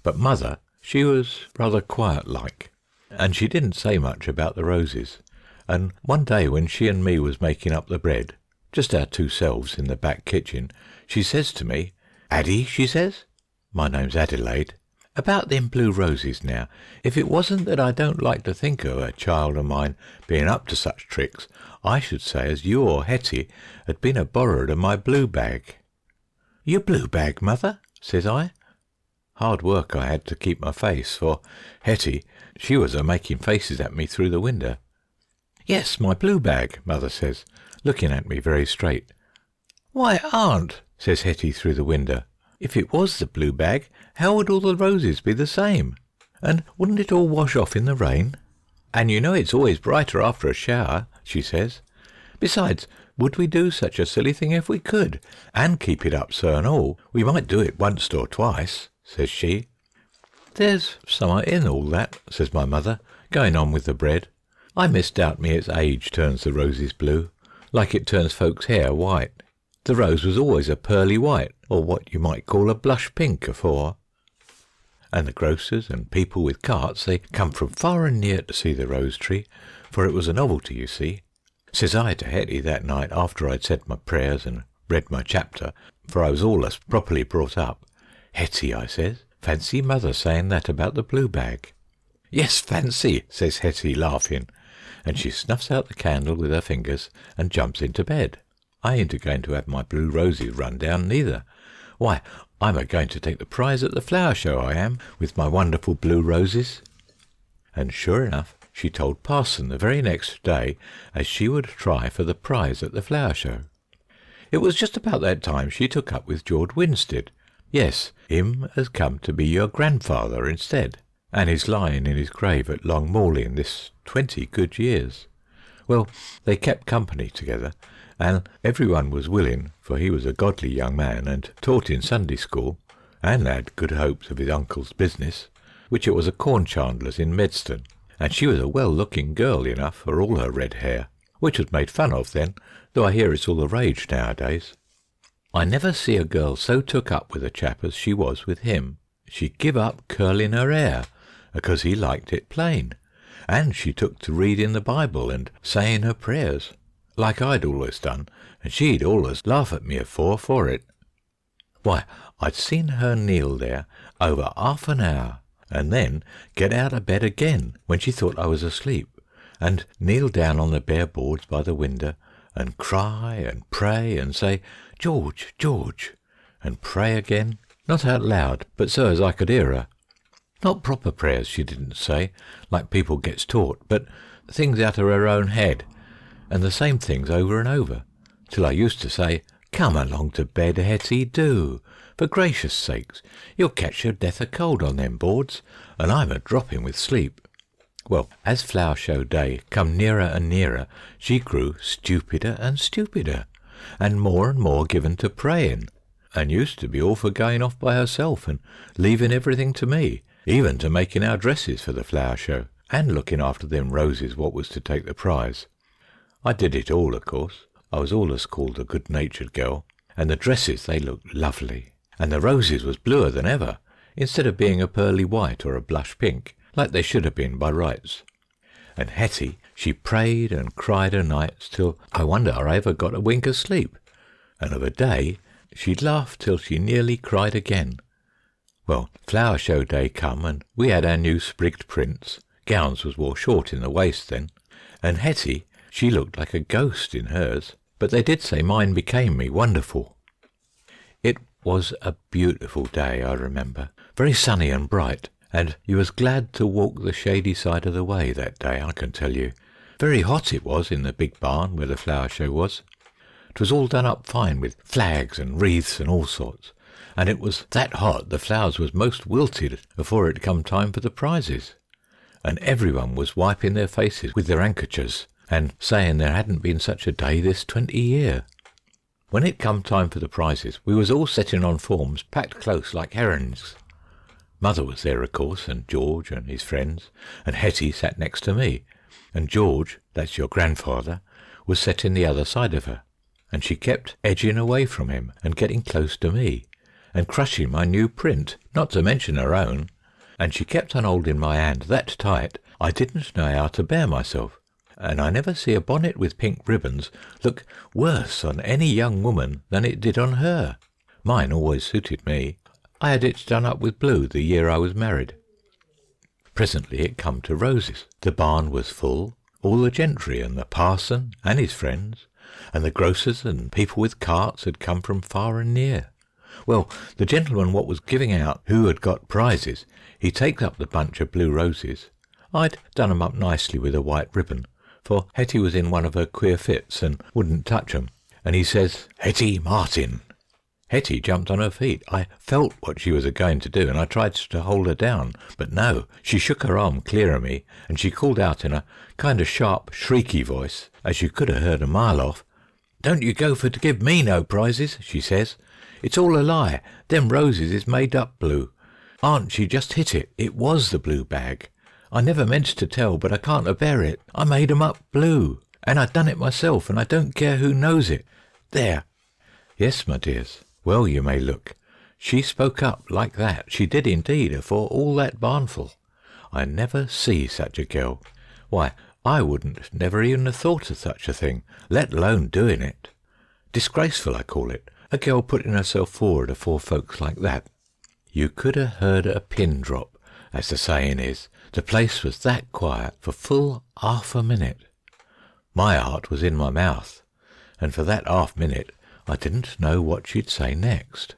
But mother, she was rather quiet-like, and she didn't say much about the roses. And one day when she and me was making up the bread, just our two selves in the back kitchen, she says to me, "Addie," she says, my name's Adelaide, "about them blue roses now, if it wasn't that I don't like to think of a child of mine being up to such tricks, I should say as you or Hetty had been a borrowed of my blue bag." "Your blue bag, mother?" says I. Hard work I had to keep my face, for Hetty, she was a-making faces at me through the window. "Yes, my blue bag," mother says, looking at me very straight. "Why, aunt," says Hetty through the window, "if it was the blue bag, how would all the roses be the same? And wouldn't it all wash off in the rain? And you know it's always brighter after a shower," she says. "Besides, would we do such a silly thing if we could, and keep it up so and all? We might do it once or twice," says she. "There's summat in all that," says my mother, going on with the bread. "I misdoubt me it's age turns the roses blue, like it turns folks' hair white. The rose was always a pearly white, or what you might call a blush pink afore." And the grocers and people with carts, they come from far and near to see the rose tree, for it was a novelty, you see. Says I to Hetty that night after I'd said my prayers and read my chapter, for I was allus properly brought up, "Hetty," I says, "fancy mother saying that about the blue bag." "Yes, fancy," says Hetty, laughing, and she snuffs out the candle with her fingers and jumps into bed. I ain't a-going to have my blue roses run down neither. Why, I'm a-going to take the prize at the flower show, I am, with my wonderful blue roses. And sure enough, she told parson the very next day as she would try for the prize at the flower show. It was just about that time she took up with George Winstead. Yes, him has come to be your grandfather instead, and is lying in his grave at Long Malling this 20 good years. Well, they kept company together, and everyone was willing, for he was a godly young man and taught in Sunday school, and had good hopes of his uncle's business, which it was a corn chandler's in Medstone, and she was a well-looking girl enough for all her red hair, which was made fun of then, though I hear it's all the rage nowadays. I never see a girl so took up with a chap as she was with him. She'd give up curling her hair, because he liked it plain, and she took to reading the Bible and saying her prayers, like I'd always done, and she'd always laugh at me for it. Why, I'd seen her kneel there over half an hour, and then get out of bed again when she thought I was asleep, and kneel down on the bare boards by the window, and cry and pray and say, "George, George," and pray again, not out loud, but so as I could hear her. Not proper prayers, she didn't say, like people gets taught, but things out of her own head, and the same things over and over, till I used to say, "Come along to bed, Hetty, do. For gracious sakes, you'll catch your death of cold on them boards, and I'm a-dropping with sleep." Well, as flower show day come nearer and nearer, she grew stupider and stupider, and more given to praying, and used to be all for going off by herself and leaving everything to me, even to making our dresses for the flower show, and looking after them roses what was to take the prize. I did it all, of course. I was allus called a good-natured girl, and the dresses they looked lovely, and the roses was bluer than ever, instead of being a pearly white or a blush pink, like they should have been by rights. And Hetty, she prayed and cried o' nights till I wonder I ever got a wink of sleep, and of a day she'd laugh till she nearly cried again. Well, flower show day come, and we had our new sprigged prints. Gowns was wore short in the waist then, and Hetty, she looked like a ghost in hers, but they did say mine became me wonderful. It was a beautiful day, I remember, very sunny and bright, and you was glad to walk the shady side of the way that day, I can tell you, Very hot it was in the big barn where the flower show was. 'Twas all done up fine with flags and wreaths and all sorts, and it was that hot the flowers was most wilted afore it come time for the prizes, and everyone was wiping their faces with their handkerchers and saying there hadn't been such a day this 20 year. When it come time for the prizes, we was all setting on forms packed close like herons. Mother was there, of course, and George and his friends, and Hetty sat next to me, and George, that's your grandfather, was setting the other side of her, and she kept edging away from him and getting close to me, and crushing my new print, not to mention her own, and she kept on holding my hand that tight I didn't know how to bear myself, and I never see a bonnet with pink ribbons look worse on any young woman than it did on her. Mine always suited me. I had it done up with blue the year I was married. Presently it come to roses. The barn was full, all the gentry and the parson and his friends, and the grocers and people with carts had come from far and near. Well, the gentleman what was giving out who had got prizes, he takes up the bunch of blue roses. I'd done 'em up nicely with a white ribbon, for Hetty was in one of her queer fits and wouldn't touch 'em, and he says, "Hetty Martin." Hetty jumped on her feet. I felt what she was a-going to do, and I tried to hold her down, but no, she shook her arm clear of me, and she called out in a kind of sharp, shrieky voice, as you could have heard a mile off, "Don't you go for to give me no prizes," she says. "It's all a lie. Them roses is made up blue. Aunt, she just hit it. It was the blue bag. I never meant to tell, but I can't a-bear it. I made 'em up blue, and I done it myself, and I don't care who knows it. There." Yes, my dears. Well, you may look. She spoke up like that. She did indeed, afore all that barnful. I never see such a girl. Why, I wouldn't never even have thought of such a thing, let alone doing it. Disgraceful, I call it, a girl putting herself forward afore folks like that. You could have heard a pin drop, as the saying is. The place was that quiet for full half a minute. My heart was in my mouth, and for that half minute I didn't know what she'd say next.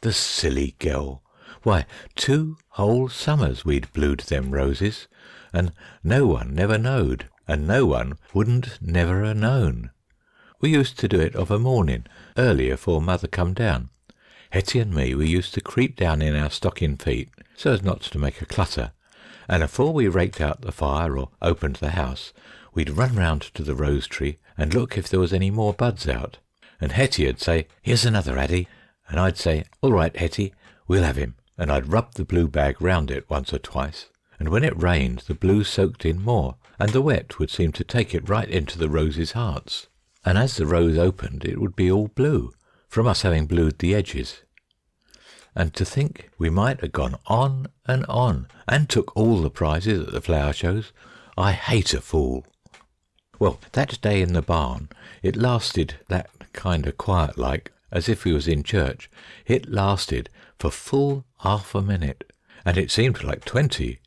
The silly girl! Why, 2 whole summers we'd blued them roses, and no one never knowed, and no one wouldn't never ha' known. We used to do it of a morning, early afore mother come down. Hetty and me, we used to creep down in our stocking feet, so as not to make a clutter, and afore we raked out the fire or opened the house, we'd run round to the rose tree and look if there was any more buds out. And Hetty'd say, "Here's another, Addy," and I'd say, "All right, Hetty, we'll have him," and I'd rub the blue bag round it once or twice, and when it rained the blue soaked in more, and the wet would seem to take it right into the roses' hearts, and as the rose opened it would be all blue, from us having blued the edges. And to think we might have gone on, and took all the prizes at the flower shows. I hate a fool. Well, that day in the barn, it lasted that kind of quiet like, as if we was in church. It lasted for full half a minute, and it seemed like 20.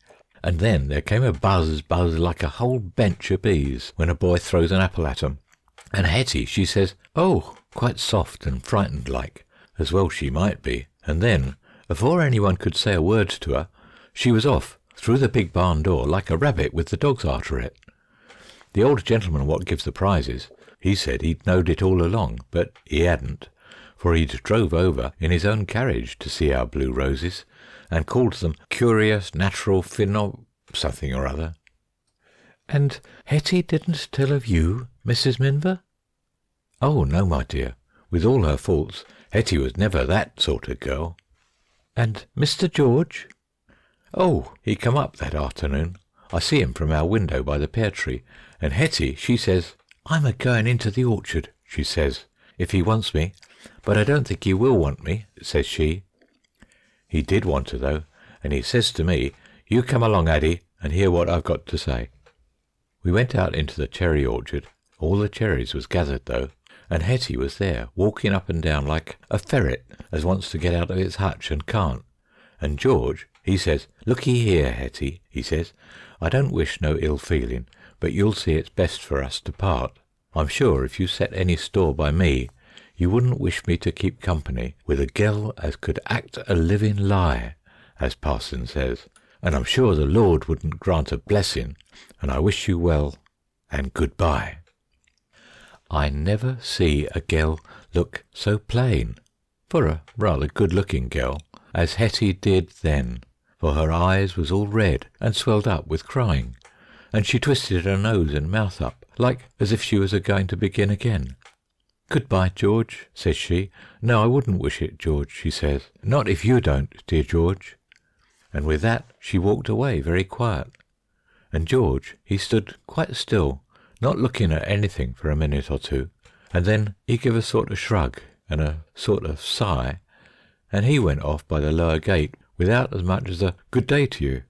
And then there came a buzz like a whole bench of bees when a boy throws an apple at 'em. And Hetty, she says, "Oh," quite soft and frightened like, as well she might be. And then, afore anyone could say a word to her, she was off through the big barn door like a rabbit with the dogs arter it. The old gentleman what gives the prizes, he said he'd knowed it all along, but he hadn't, for he'd drove over in his own carriage to see our blue roses, and called them curious natural something or other. And Hetty didn't tell of you, Mrs. Minver? Oh, no, my dear. With all her faults, Hetty was never that sort of girl. And Mr. George? Oh, he come up that afternoon. I see him from our window by the pear tree, and Hetty, she says, "I'm a-going into the orchard," she says, "if he wants me, but I don't think he will want me," says she. He did want her, though, and he says to me, "You come along, Addy, and hear what I've got to say." We went out into the cherry orchard. All the cherries was gathered, though, and Hetty was there, walking up and down like a ferret as wants to get out of its hutch and can't. And George, he says, "Look'ee here, Hetty," he says, "I don't wish no ill feeling, but you'll see it's best for us to part. I'm sure if you set any store by me, you wouldn't wish me to keep company with a girl as could act a living lie, as parson says, and I'm sure the Lord wouldn't grant a blessing, and I wish you well." and goodbye. I never see a girl look so plain, for a rather good-looking girl, as Hetty did then, for her eyes was all red and swelled up with crying, and she twisted her nose and mouth up, like as if she was a-going to begin again. "Goodbye, George," says she. "No, I wouldn't wish it, George," she says. "Not if you don't, dear George." And with that she walked away very quiet. And George, he stood quite still, not looking at anything for a minute or two, and then he gave a sort of shrug and a sort of sigh, and he went off by the lower gate without as much as a "good day to you."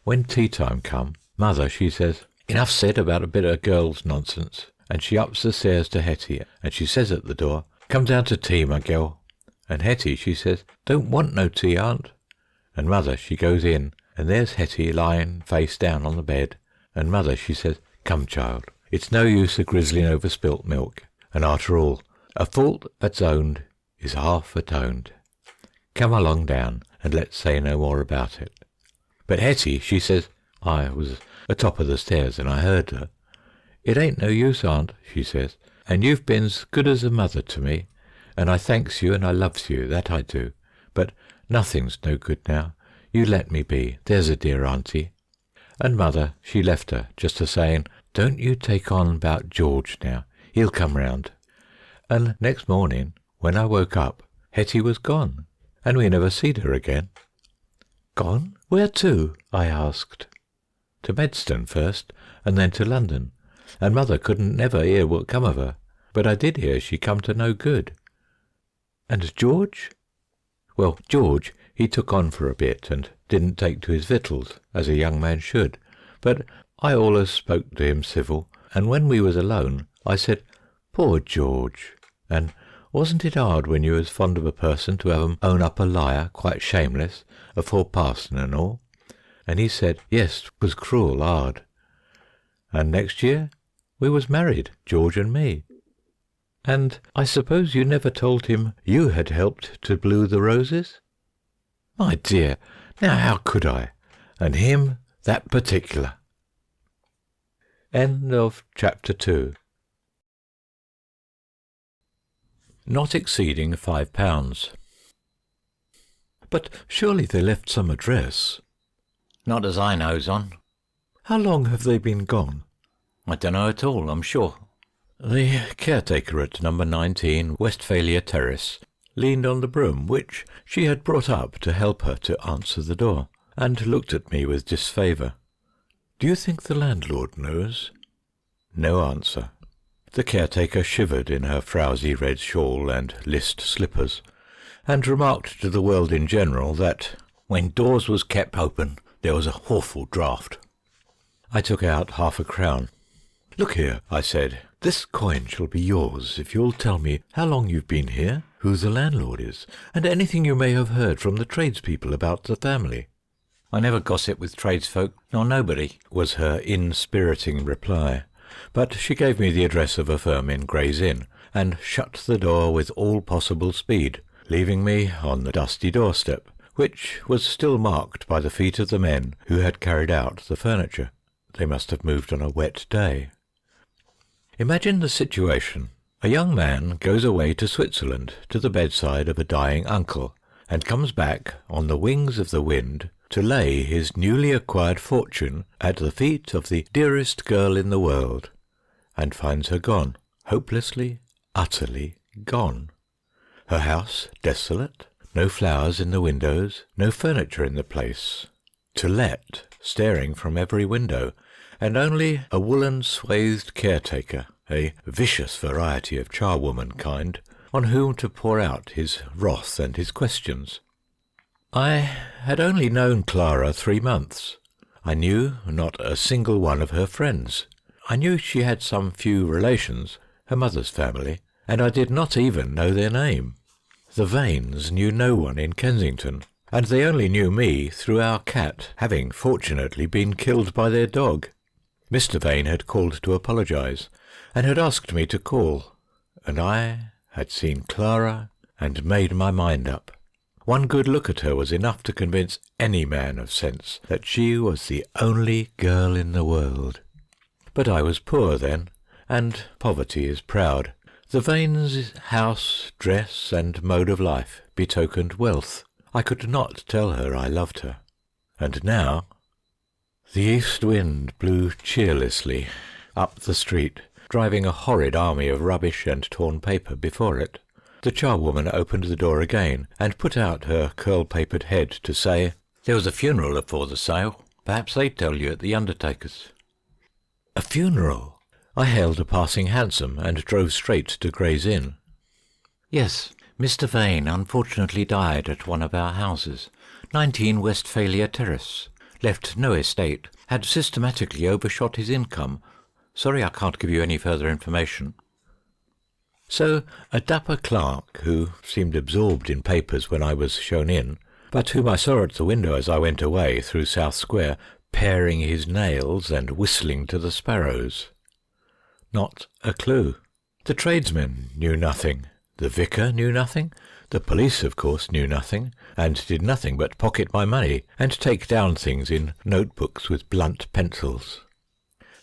When tea time come, Mother, she says, "Enough said about a bit of girls' nonsense," and she ups the stairs to Hetty, and she says at the door, "Come down to tea, my girl." And Hetty, she says, "Don't want no tea, aunt." And Mother, she goes in, and there's Hetty lying face down on the bed, and Mother, she says, "Come, child, it's no use a grizzling over spilt milk, and after all, a fault that's owned is half atoned. Come along down, and let's say no more about it." But Hetty, she says, I was atop of the stairs, and I heard her, "It ain't no use, aunt," she says, "and you've been as good as a mother to me, and I thanks you and I loves you, that I do, but nothing's no good now. You let me be, there's a dear auntie." And Mother, she left her, just a-saying, "Don't you take on about George now, he'll come round." And next morning, when I woke up, Hetty was gone, and we never seed her again. "Gone? Where to?" I asked. "To Medstone first, and then to London, and Mother couldn't never hear what come of her, but I did hear she come to no good." "And George?" "Well, George, he took on for a bit, and didn't take to his victuals, as a young man should, but I allers spoke to him civil, and when we was alone, I said, 'Poor George,' and wasn't it hard when you was fond of a person to have 'em own up a liar quite shameless, afore parson and all?' And he said, yes, 'twas cruel hard. And next year we was married, George and me. And I suppose you never told him you had helped to blue the roses?" "My dear, now how could I? And him that particular." End of chapter 2. Not exceeding £5. "But surely they left some address?" Not as I knows on. "How long have they been gone?" I dunno at all, I'm sure. The caretaker at number 19 Westphalia Terrace leaned on the broom which she had brought up to help her to answer the door, and looked at me with disfavour. "Do you think the landlord knows?" No answer. The caretaker shivered in her frowsy red shawl and list slippers, and remarked to the world in general that when doors was kept open there was a awful draught. I took out £half-a-crown. "Look here," I said, "this coin shall be yours if you'll tell me how long you've been here, who the landlord is, and anything you may have heard from the tradespeople about the family." I never gossip with tradesfolk, nor nobody, was her inspiriting reply, but she gave me the address of a firm in Gray's Inn, and shut the door with all possible speed, leaving me on the dusty doorstep, which was still marked by the feet of the men who had carried out the furniture. They must have moved on a wet day. Imagine the situation. A young man goes away to Switzerland to the bedside of a dying uncle, and comes back on the wings of the wind to lay his newly acquired fortune at the feet of the dearest girl in the world, and finds her gone, hopelessly, utterly gone. Her house desolate, no flowers in the windows, no furniture in the place, to let, staring from every window, and only a woollen swathed caretaker, a vicious variety of charwoman kind, on whom to pour out his wrath and his questions. I had only known Clara 3 months. I knew not a single one of her friends. I knew she had some few relations, her mother's family, and I did not even know their name. The Vanes knew no one in Kensington, and they only knew me through our cat having fortunately been killed by their dog. Mr. Vane had called to apologise, and had asked me to call, and I had seen Clara and made my mind up. One good look at her was enough to convince any man of sense that she was the only girl in the world. But I was poor then, and poverty is proud. The Vanes' house, dress, and mode of life betokened wealth. I could not tell her I loved her. And now the east wind blew cheerlessly up the street, driving a horrid army of rubbish and torn paper before it. The charwoman opened the door again and put out her curl-papered head to say, There was a funeral afore the sale. Perhaps they'd tell you at the undertaker's. "A funeral?" I hailed a passing hansom and drove straight to Gray's Inn. Yes, Mr. Vane unfortunately died at one of our houses, 19 Westphalia Terrace. Left no estate, had systematically overshot his income. Sorry I can't give you any further information. So a dapper clerk, who seemed absorbed in papers when I was shown in, but whom I saw at the window as I went away through South Square, paring his nails and whistling to the sparrows. Not a clue. The tradesmen knew nothing. The vicar knew nothing. The police, of course, knew nothing, and did nothing but pocket my money and take down things in notebooks with blunt pencils.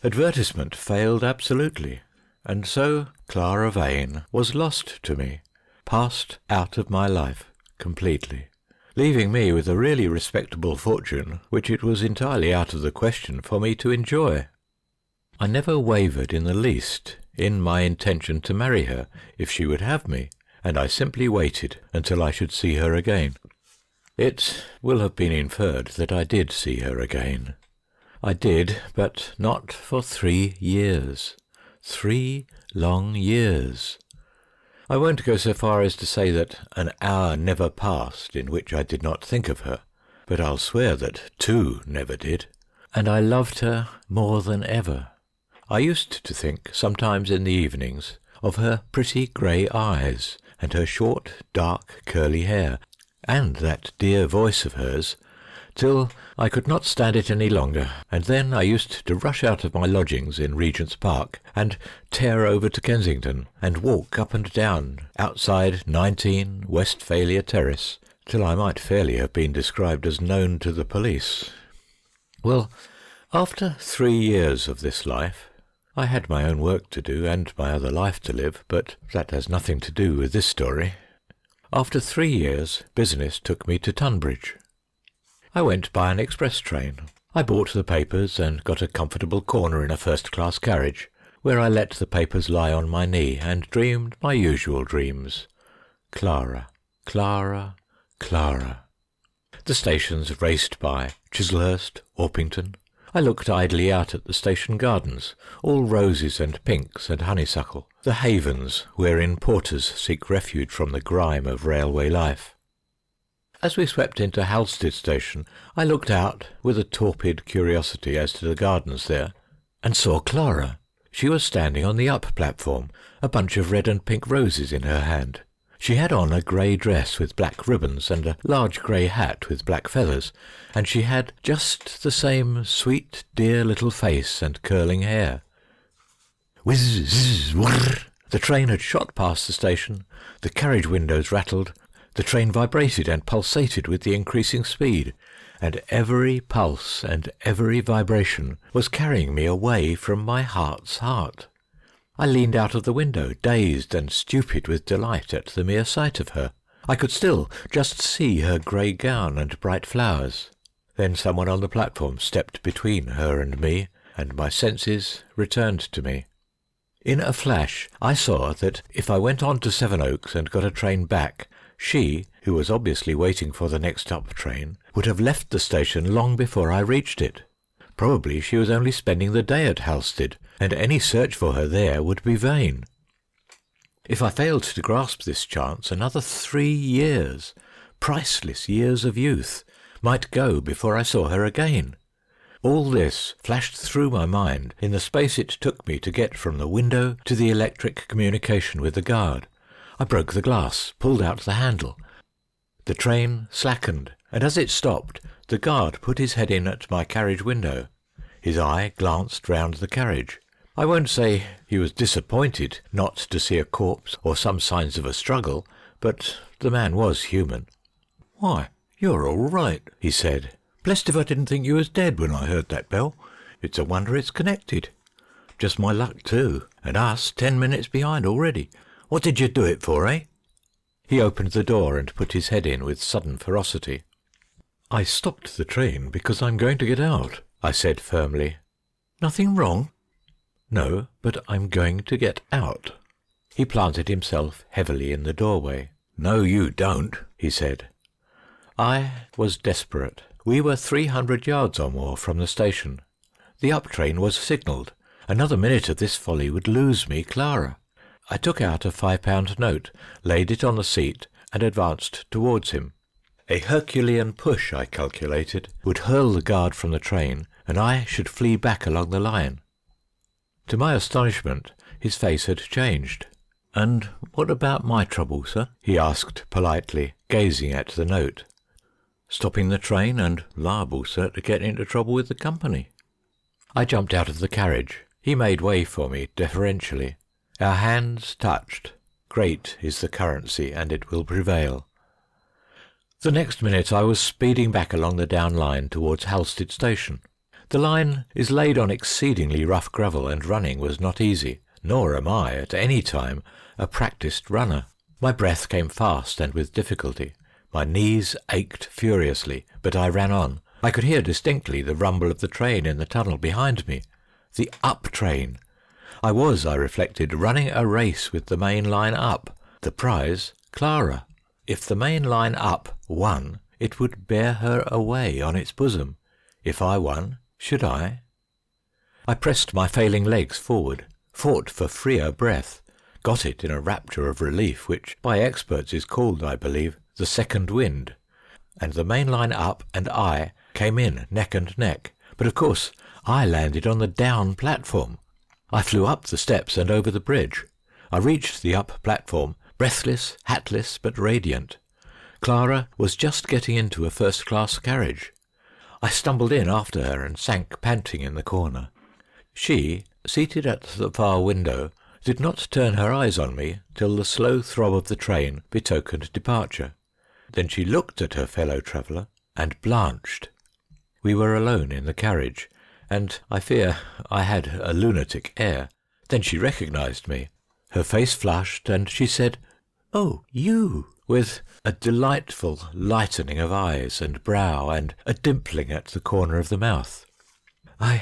Advertisement failed absolutely, and so Clara Vane was lost to me, passed out of my life completely, leaving me with a really respectable fortune which it was entirely out of the question for me to enjoy. I never wavered in the least in my intention to marry her if she would have me, and I simply waited until I should see her again. It will have been inferred that I did see her again. I did, but not for 3 years. 3 long years. I won't go so far as to say that an hour never passed in which I did not think of her, but I'll swear that 2 never did, and I loved her more than ever. I used to think, sometimes in the evenings, of her pretty grey eyes, and her short, dark, curly hair, and that dear voice of hers, till I could not stand it any longer, and then I used to rush out of my lodgings in Regent's Park, and tear over to Kensington, and walk up and down outside 19 Westphalia Terrace, till I might fairly have been described as known to the police. Well, after 3 years of this life, I had my own work to do and my other life to live, but that has nothing to do with this story. After 3 years, business took me to Tunbridge. I went by an express train. I bought the papers and got a comfortable corner in a first-class carriage, where I let the papers lie on my knee and dreamed my usual dreams. Clara, Clara, Clara. The stations raced by, Chislehurst, Orpington. I looked idly out at the station gardens, all roses and pinks and honeysuckle, the havens wherein porters seek refuge from the grime of railway life. As we swept into Halstead Station, I looked out with a torpid curiosity as to the gardens there, and saw Clara. She was standing on the up platform, a bunch of red and pink roses in her hand. She had on a grey dress with black ribbons and a large grey hat with black feathers, and she had just the same sweet, dear little face and curling hair. Whizz, zzz, whirr! The train had shot past the station, the carriage windows rattled, the train vibrated and pulsated with the increasing speed, and every pulse and every vibration was carrying me away from my heart's heart. I leaned out of the window, dazed and stupid with delight at the mere sight of her. I could still just see her grey gown and bright flowers. Then someone on the platform stepped between her and me, and my senses returned to me. In a flash I saw that if I went on to Sevenoaks and got a train back, she, who was obviously waiting for the next up train, would have left the station long before I reached it. Probably she was only spending the day at Halstead, and any search for her there would be vain. If I failed to grasp this chance, another 3 years, priceless years of youth, might go before I saw her again. All this flashed through my mind in the space it took me to get from the window to the electric communication with the guard. I broke the glass, pulled out the handle. The train slackened, and as it stopped, the guard put his head in at my carriage window. His eye glanced round the carriage. I won't say he was disappointed not to see a corpse or some signs of a struggle, but the man was human. "Why, you're all right," he said. "Blest if I didn't think you was dead when I heard that bell. It's a wonder it's connected. just my luck too, and us 10 minutes behind already. What did you do it for, eh?" He opened the door and put his head in with sudden ferocity. "I stopped the train because I'm going to get out," I said firmly. "Nothing wrong?" "No, but I'm going to get out." He planted himself heavily in the doorway. "No, you don't," he said. I was desperate. We were 300 yards or more from the station. The up train was signalled. Another minute of this folly would lose me Clara. I took out a £5 note, laid it on the seat, and advanced towards him. A Herculean push, I calculated, would hurl the guard from the train, and I should flee back along the line. To my astonishment, his face had changed. "And what about my trouble, sir?" he asked politely, gazing at the note. "Stopping the train and liable, sir, to get into trouble with the company." I jumped out of the carriage. He made way for me deferentially. Our hands touched. Great is the currency, and it will prevail. The next minute I was speeding back along the down line towards Halstead Station. The line is laid on exceedingly rough gravel, and running was not easy, nor am I, at any time, a practised runner. My breath came fast and with difficulty. My knees ached furiously, but I ran on. I could hear distinctly the rumble of the train in the tunnel behind me. The up train! I was, I reflected, running a race with the main line up. The prize, Clara. If the main line up won, it would bear her away on its bosom. If I won, should I? I pressed my failing legs forward, fought for freer breath, got it in a rapture of relief which by experts is called, I believe, the second wind, and the main line up and I came in neck and neck, but of course I landed on the down platform. I flew up the steps and over the bridge. I reached the up platform, breathless, hatless, but radiant. Clara was just getting into a first-class carriage. I stumbled in after her and sank panting in the corner. She, seated at the far window, did not turn her eyes on me till the slow throb of the train betokened departure. Then she looked at her fellow traveller and blanched. We were alone in the carriage, and I fear I had a lunatic air. Then she recognised me. Her face flushed, and she said, "Oh, you!" with a delightful lightening of eyes and brow, and a dimpling at the corner of the mouth. I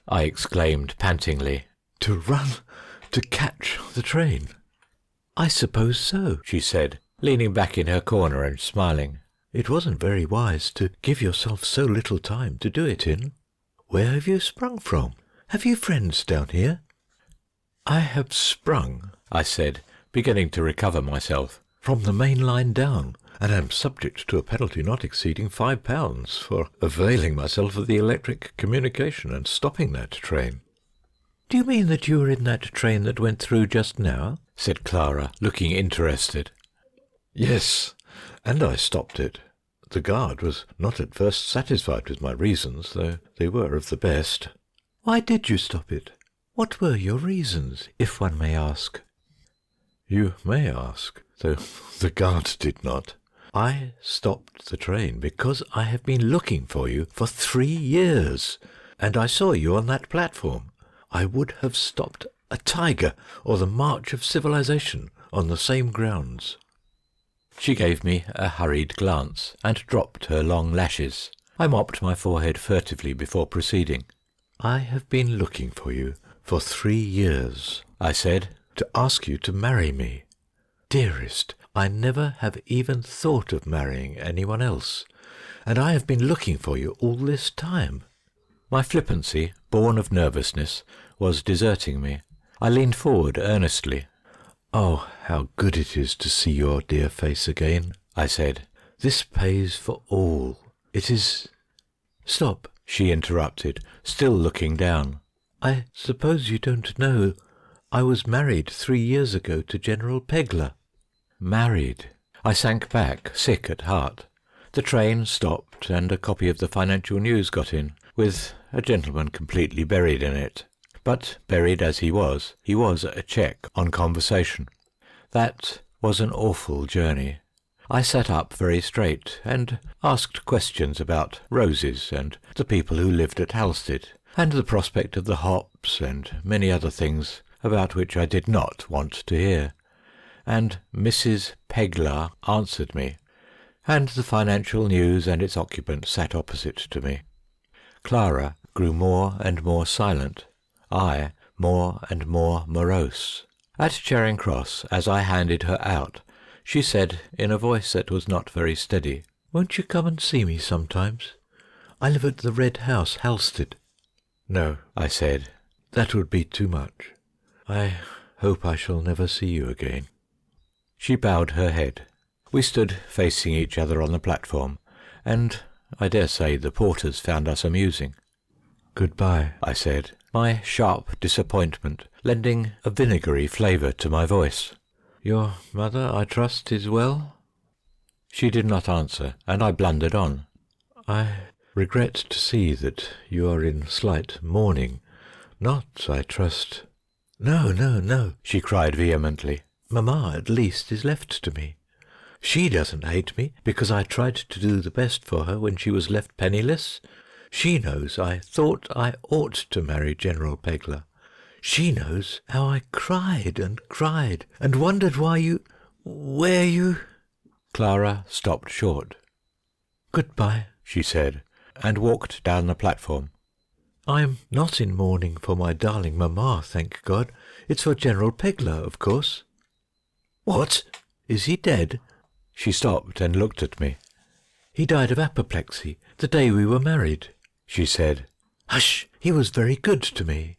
exclaimed pantingly, "to run to catch the train." "I suppose so," she said, leaning back in her corner and smiling. "It wasn't very wise to give yourself so little time to do it in. Where have you sprung from? Have you friends down here?" "I have sprung," I said, beginning to recover myself, "from the main line down, and am subject to a penalty not exceeding £5 for availing myself of the electric communication and stopping that train." "Do you mean that you were in that train that went through just now?" said Clara, looking interested. "Yes, and I stopped it. The guard was not at first satisfied with my reasons, though they were of the best." "Why did you stop it? What were your reasons, if one may ask?" "You may ask, though the guard did not. I stopped the train because I have been looking for you for 3 years, and I saw you on that platform. I would have stopped a tiger or the march of civilization on the same grounds." She gave me a hurried glance and dropped her long lashes. I mopped my forehead furtively before proceeding. "I have been looking for you for 3 years," I said, "to ask you to marry me. Dearest, I never have even thought of marrying anyone else, and I have been looking for you all this time." My flippancy, born of nervousness, was deserting me. I leaned forward earnestly. "Oh, how good it is to see your dear face again," I said. "This pays for all. It is—" "Stop," she interrupted, still looking down. "I suppose you don't know I was married 3 years ago to General Pegler." Married! I sank back, sick at heart. The train stopped, and a copy of the Financial News got in, with a gentleman completely buried in it. But buried as he was a check on conversation. That was an awful journey. I sat up very straight and asked questions about roses and the people who lived at Halstead, and the prospect of the hops and many other things about which I did not want to hear. And Mrs. Pegler answered me, and the financial news and its occupant sat opposite to me. Clara grew more and more silent, I more and more morose. At Charing Cross, as I handed her out, she said in a voice that was not very steady, "Won't you come and see me sometimes? I live at the Red House, Halstead." "No," I said, "that would be too much. I hope I shall never see you again." She bowed her head. We stood facing each other on the platform, and I dare say the porters found us amusing. "Goodbye," I said, my sharp disappointment lending a vinegary flavour to my voice. "Your mother, I trust, is well?" She did not answer, and I blundered on. "I regret to see that you are in slight mourning. Not, I trust—" "No, no, no," she cried vehemently. "Mamma, at least, is left to me. She doesn't hate me because I tried to do the best for her when she was left penniless. She knows I thought I ought to marry General Pegler. She knows how I cried and wondered where you—" Clara stopped short. "Goodbye," she said, and walked down the platform. "I'm not in mourning for my darling mamma, thank God. It's for General Pegler, of course." "What? Is he dead?" She stopped and looked at me. "He died of apoplexy the day we were married," she said. "Hush! He was very good to me."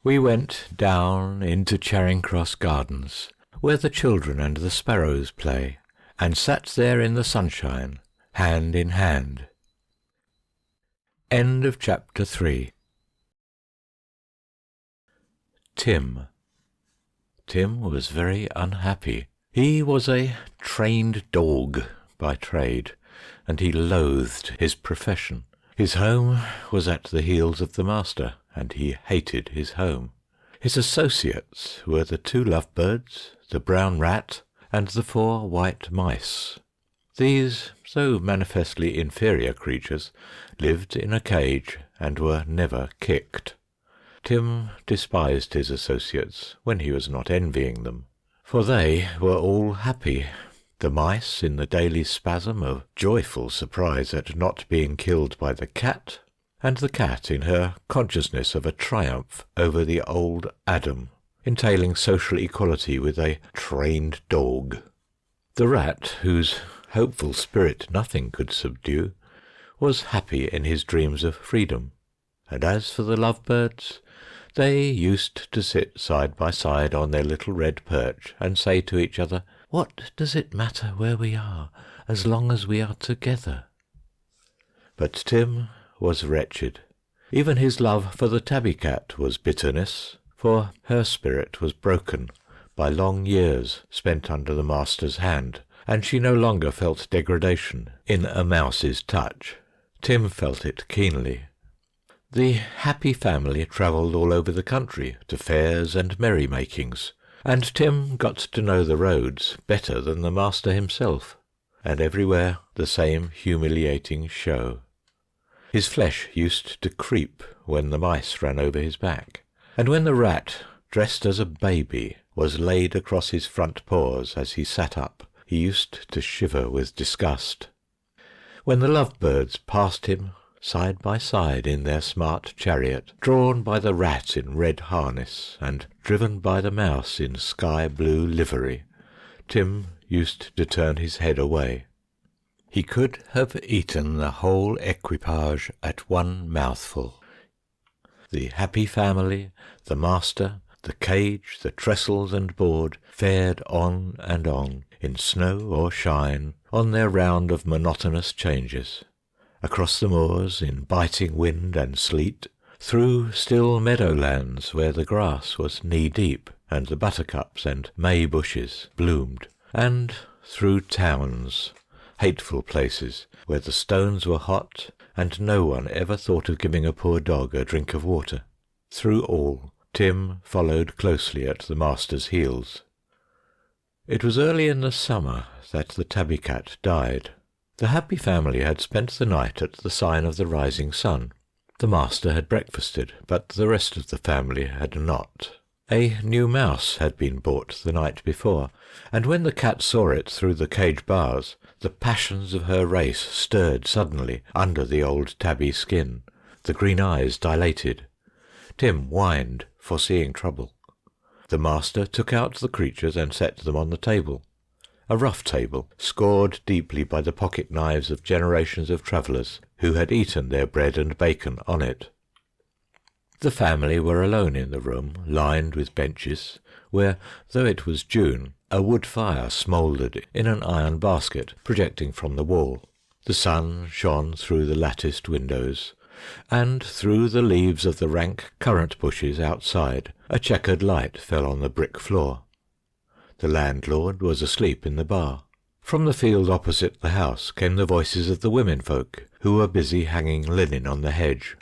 We went down into Charing Cross Gardens, where the children and the sparrows play, and sat there in the sunshine, hand in hand. End of chapter 3. Tim. Tim was very unhappy. He was a trained dog by trade, and he loathed his profession. His home was at the heels of the master, and he hated his home. His associates were the 2 lovebirds, the brown rat, and the 4 white mice. These, though manifestly inferior creatures, lived in a cage and were never kicked. Tim despised his associates when he was not envying them, for they were all happy. The mice in the daily spasm of joyful surprise at not being killed by the cat, and the cat in her consciousness of a triumph over the old Adam, entailing social equality with a trained dog. The rat, whose hopeful spirit nothing could subdue, was happy in his dreams of freedom, and as for the lovebirds, they used to sit side by side on their little red perch and say to each other, "What does it matter where we are, as long as we are together?" But Tim was wretched. Even his love for the tabby cat was bitterness, for her spirit was broken by long years spent under the master's hand, and she no longer felt degradation in a mouse's touch. Tim felt it keenly. The happy family travelled all over the country to fairs and merry-makings, and Tim got to know the roads better than the master himself, and everywhere the same humiliating show. His flesh used to creep when the mice ran over his back, and when the rat, dressed as a baby, was laid across his front paws as he sat up, he used to shiver with disgust. When the lovebirds passed him side by side in their smart chariot, drawn by the rat in red harness and driven by the mouse in sky-blue livery, Tim used to turn his head away. He could have eaten the whole equipage at one mouthful. The happy family, the master, the cage, the trestles and board, fared on and on, in snow or shine, on their round of monotonous changes. Across the moors in biting wind and sleet, through still meadowlands where the grass was knee-deep and the buttercups and may bushes bloomed, and through towns, hateful places where the stones were hot and no one ever thought of giving a poor dog a drink of water. Through all, Tim followed closely at the master's heels. It was early in the summer that the tabby cat died. The happy family had spent the night at the sign of the Rising Sun. The master had breakfasted, but the rest of the family had not. A new mouse had been bought the night before, and when the cat saw it through the cage bars, the passions of her race stirred suddenly under the old tabby skin. The green eyes dilated. Tim whined, foreseeing trouble. The master took out the creatures and set them on the table. A rough table, scored deeply by the pocket knives of generations of travellers who had eaten their bread and bacon on it. The family were alone in the room, lined with benches, where, though it was June, a wood fire smouldered in an iron basket projecting from the wall. The sun shone through the latticed windows, and through the leaves of the rank currant bushes outside a checkered light fell on the brick floor. The landlord was asleep in the bar. From the field opposite the house came the voices of the womenfolk, who were busy hanging linen on the hedge.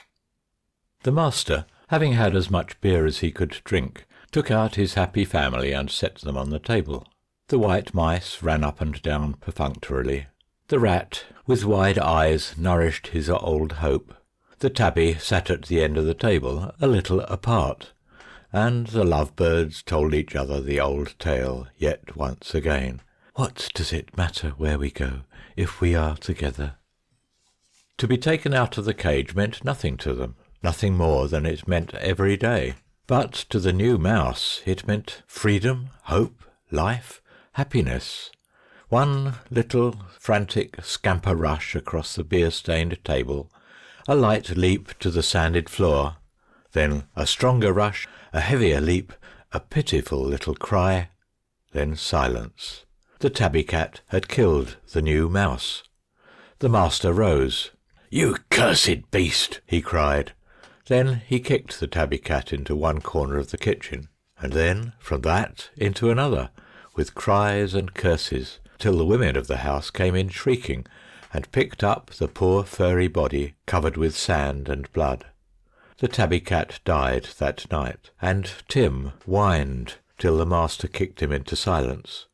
The master, having had as much beer as he could drink, took out his happy family and set them on the table. The white mice ran up and down perfunctorily. The rat, with wide eyes, nourished his old hope. The tabby sat at the end of the table, a little apart, and the lovebirds told each other the old tale yet once again. What does it matter where we go, if we are together? To be taken out of the cage meant nothing to them, nothing more than it meant every day. But to the new mouse it meant freedom, hope, life, happiness. One little frantic scamper rush across the beer-stained table, a light leap to the sanded floor, then a stronger rush, a heavier leap, a pitiful little cry, then silence. The tabby cat had killed the new mouse. The master rose. "You cursed beast!" he cried. Then he kicked the tabby cat into one corner of the kitchen, and then from that into another, with cries and curses, till the women of the house came in shrieking, and picked up the poor furry body covered with sand and blood. The tabby cat died that night, and Tim whined till the master kicked him into silence.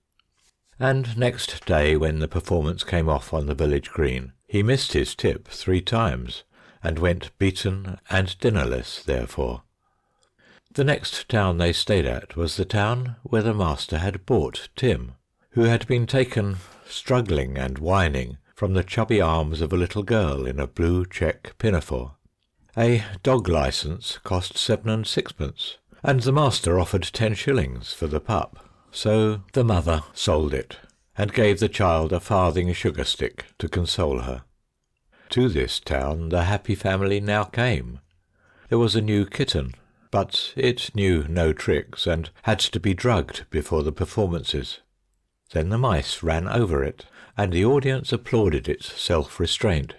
And next day, when the performance came off on the village green, he missed his tip 3 times, and went beaten and dinnerless therefore. The next town they stayed at was the town where the master had bought Tim, who had been taken struggling and whining from the chubby arms of a little girl in a blue check pinafore. A dog licence cost 7 6pence, and the master offered 10 shillings for the pup, so the mother sold it, and gave the child a farthing sugar stick to console her. To this town the happy family now came. There was a new kitten, but it knew no tricks, and had to be drugged before the performances. Then the mice ran over it, and the audience applauded its self-restraint.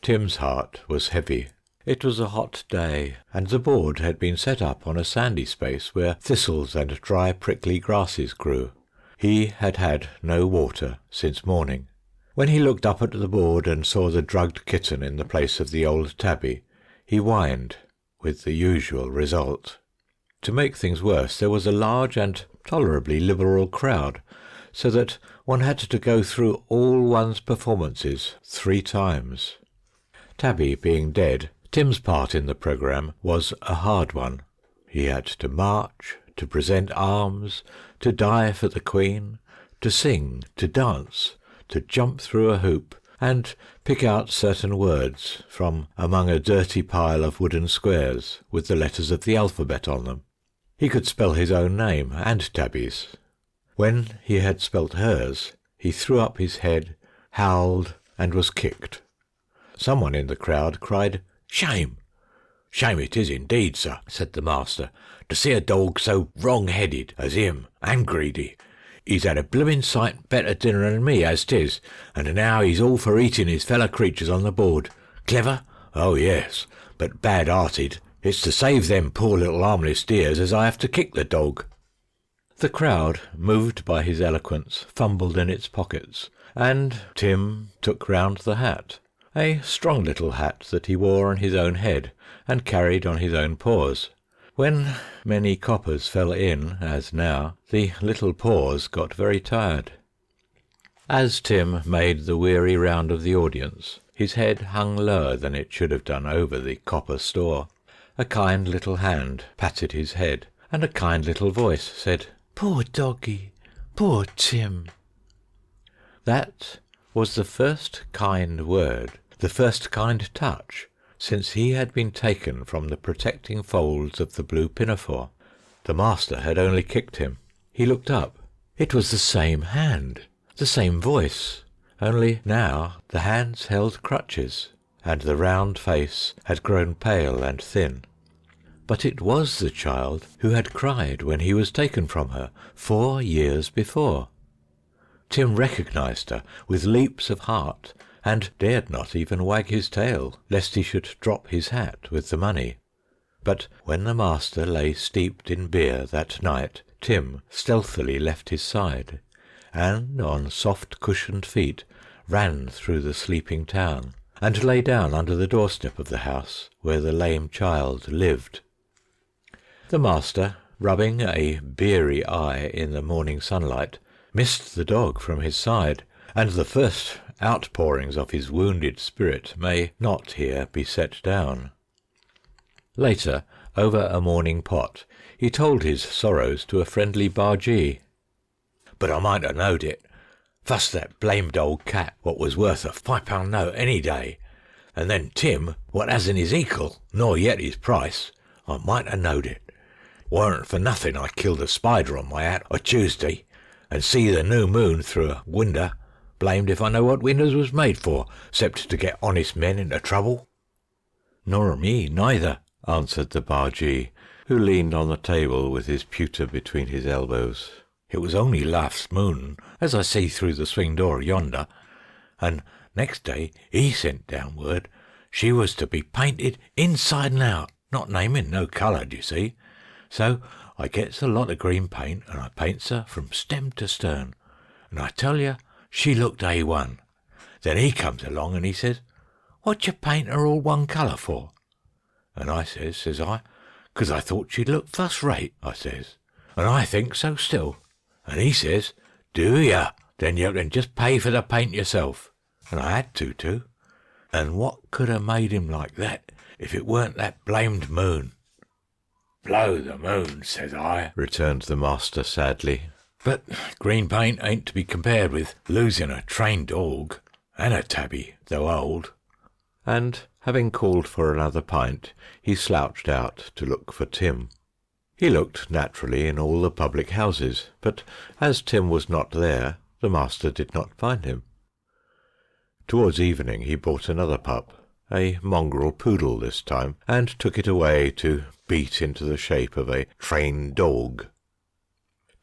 Tim's heart was heavy. It was a hot day, and the board had been set up on a sandy space where thistles and dry prickly grasses grew. He had had no water since morning. When he looked up at the board and saw the drugged kitten in the place of the old tabby, he whined, with the usual result. To make things worse, there was a large and tolerably liberal crowd, so that one had to go through all one's performances 3 times. Tabby being dead, Tim's part in the programme was a hard one. He had to march, to present arms, to die for the Queen, to sing, to dance, to jump through a hoop, and pick out certain words from among a dirty pile of wooden squares with the letters of the alphabet on them. He could spell his own name and Tabby's. When he had spelt hers, he threw up his head, howled, and was kicked. Someone in the crowd cried, "Shame!" "Shame it is indeed, sir," said the master, "to see a dog so wrong-headed as him, and greedy. He's had a bloomin' sight better dinner than me, as 'tis, and now he's all for eating his fellow creatures on the board. Clever? Oh, yes, but bad-hearted. It's to save them poor little harmless dears as I have to kick the dog." The crowd, moved by his eloquence, fumbled in its pockets, and Tim took round the hat, a strong little hat that he wore on his own head and carried on his own paws. When many coppers fell in, as now, the little paws got very tired. As Tim made the weary round of the audience, His head hung lower than it should have done over the copper store. A kind little hand patted his head, and a kind little voice said, "Poor doggy, poor Tim." That was the first kind word, the first kind touch, since he had been taken from the protecting folds of the blue pinafore. The master had only kicked him. He looked up. It was the same hand, the same voice, only now the hands held crutches, and the round face had grown pale and thin. But it was the child who had cried when he was taken from her 4 years before. Tim recognized her with leaps of heart, and dared not even wag his tail, lest he should drop his hat with the money. But when the master lay steeped in beer that night, Tim stealthily left his side, and on soft cushioned feet ran through the sleeping town, and lay down under the doorstep of the house where the lame child lived. The master, rubbing a beery eye in the morning sunlight, missed the dog from his side, and the first outpourings of his wounded spirit may not here be set down. Later, over a morning pot, he told his sorrows to a friendly bargee. "But I might have knowed it. Fuss that blamed old cat what was worth a £5 note any day, and then Tim what hasn't his equal, nor yet his price. I might have knowed it. Warn't for nothing I killed a spider on my hat o' Tuesday, and see the new moon through a winder. Blamed if I know what windows was made for, 'cept to get honest men into trouble." "Nor me neither," answered the bargee, who leaned on the table with his pewter between his elbows. "It was only last moon, as I see through the swing door yonder, and next day he sent down word she was to be painted inside and out, not naming no colour, d'ye see. So I gets a lot of green paint, and I paints her from stem to stern, and I tell you, she looked A1. Then he comes along and he says, 'What you paint her all one colour for?' And I says I, ''Cause I thought she'd look first rate,' I says, 'and I think so still.' And he says, 'Do ya? Then you can just pay for the paint yourself.' And I had to too. And what could have made him like that if it weren't that blamed moon?" "Blow the moon," says I, returned the master sadly. "But green paint ain't to be compared with losing a trained dog, and a tabby, though old." And, having called for another pint, he slouched out to look for Tim. He looked naturally in all the public houses, but as Tim was not there, the master did not find him. Towards evening he bought another pup, a mongrel poodle this time, and took it away to beat into the shape of a trained dog.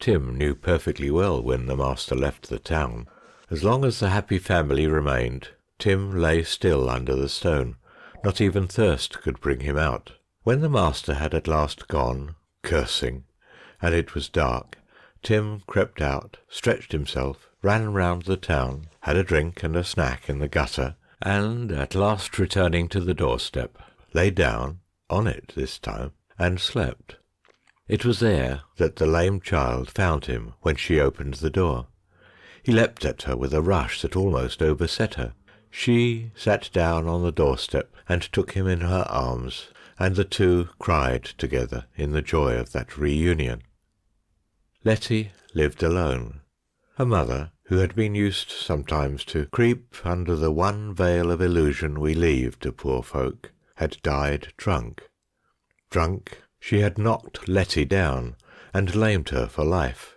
Tim knew perfectly well when the master left the town. As long as the happy family remained, Tim lay still under the stone. Not even thirst could bring him out. When the master had at last gone, cursing, and it was dark, Tim crept out, stretched himself, ran round the town, had a drink and a snack in the gutter, and at last returning to the doorstep, lay down, on it this time, and slept. It was there that the lame child found him when she opened the door. He leapt at her with a rush that almost overset her. She sat down on the doorstep and took him in her arms, and the two cried together in the joy of that reunion. Letty lived alone. Her mother, who had been used sometimes to creep under the one veil of illusion we leave to poor folk, had died drunk. Drunk, she had knocked Letty down and lamed her for life.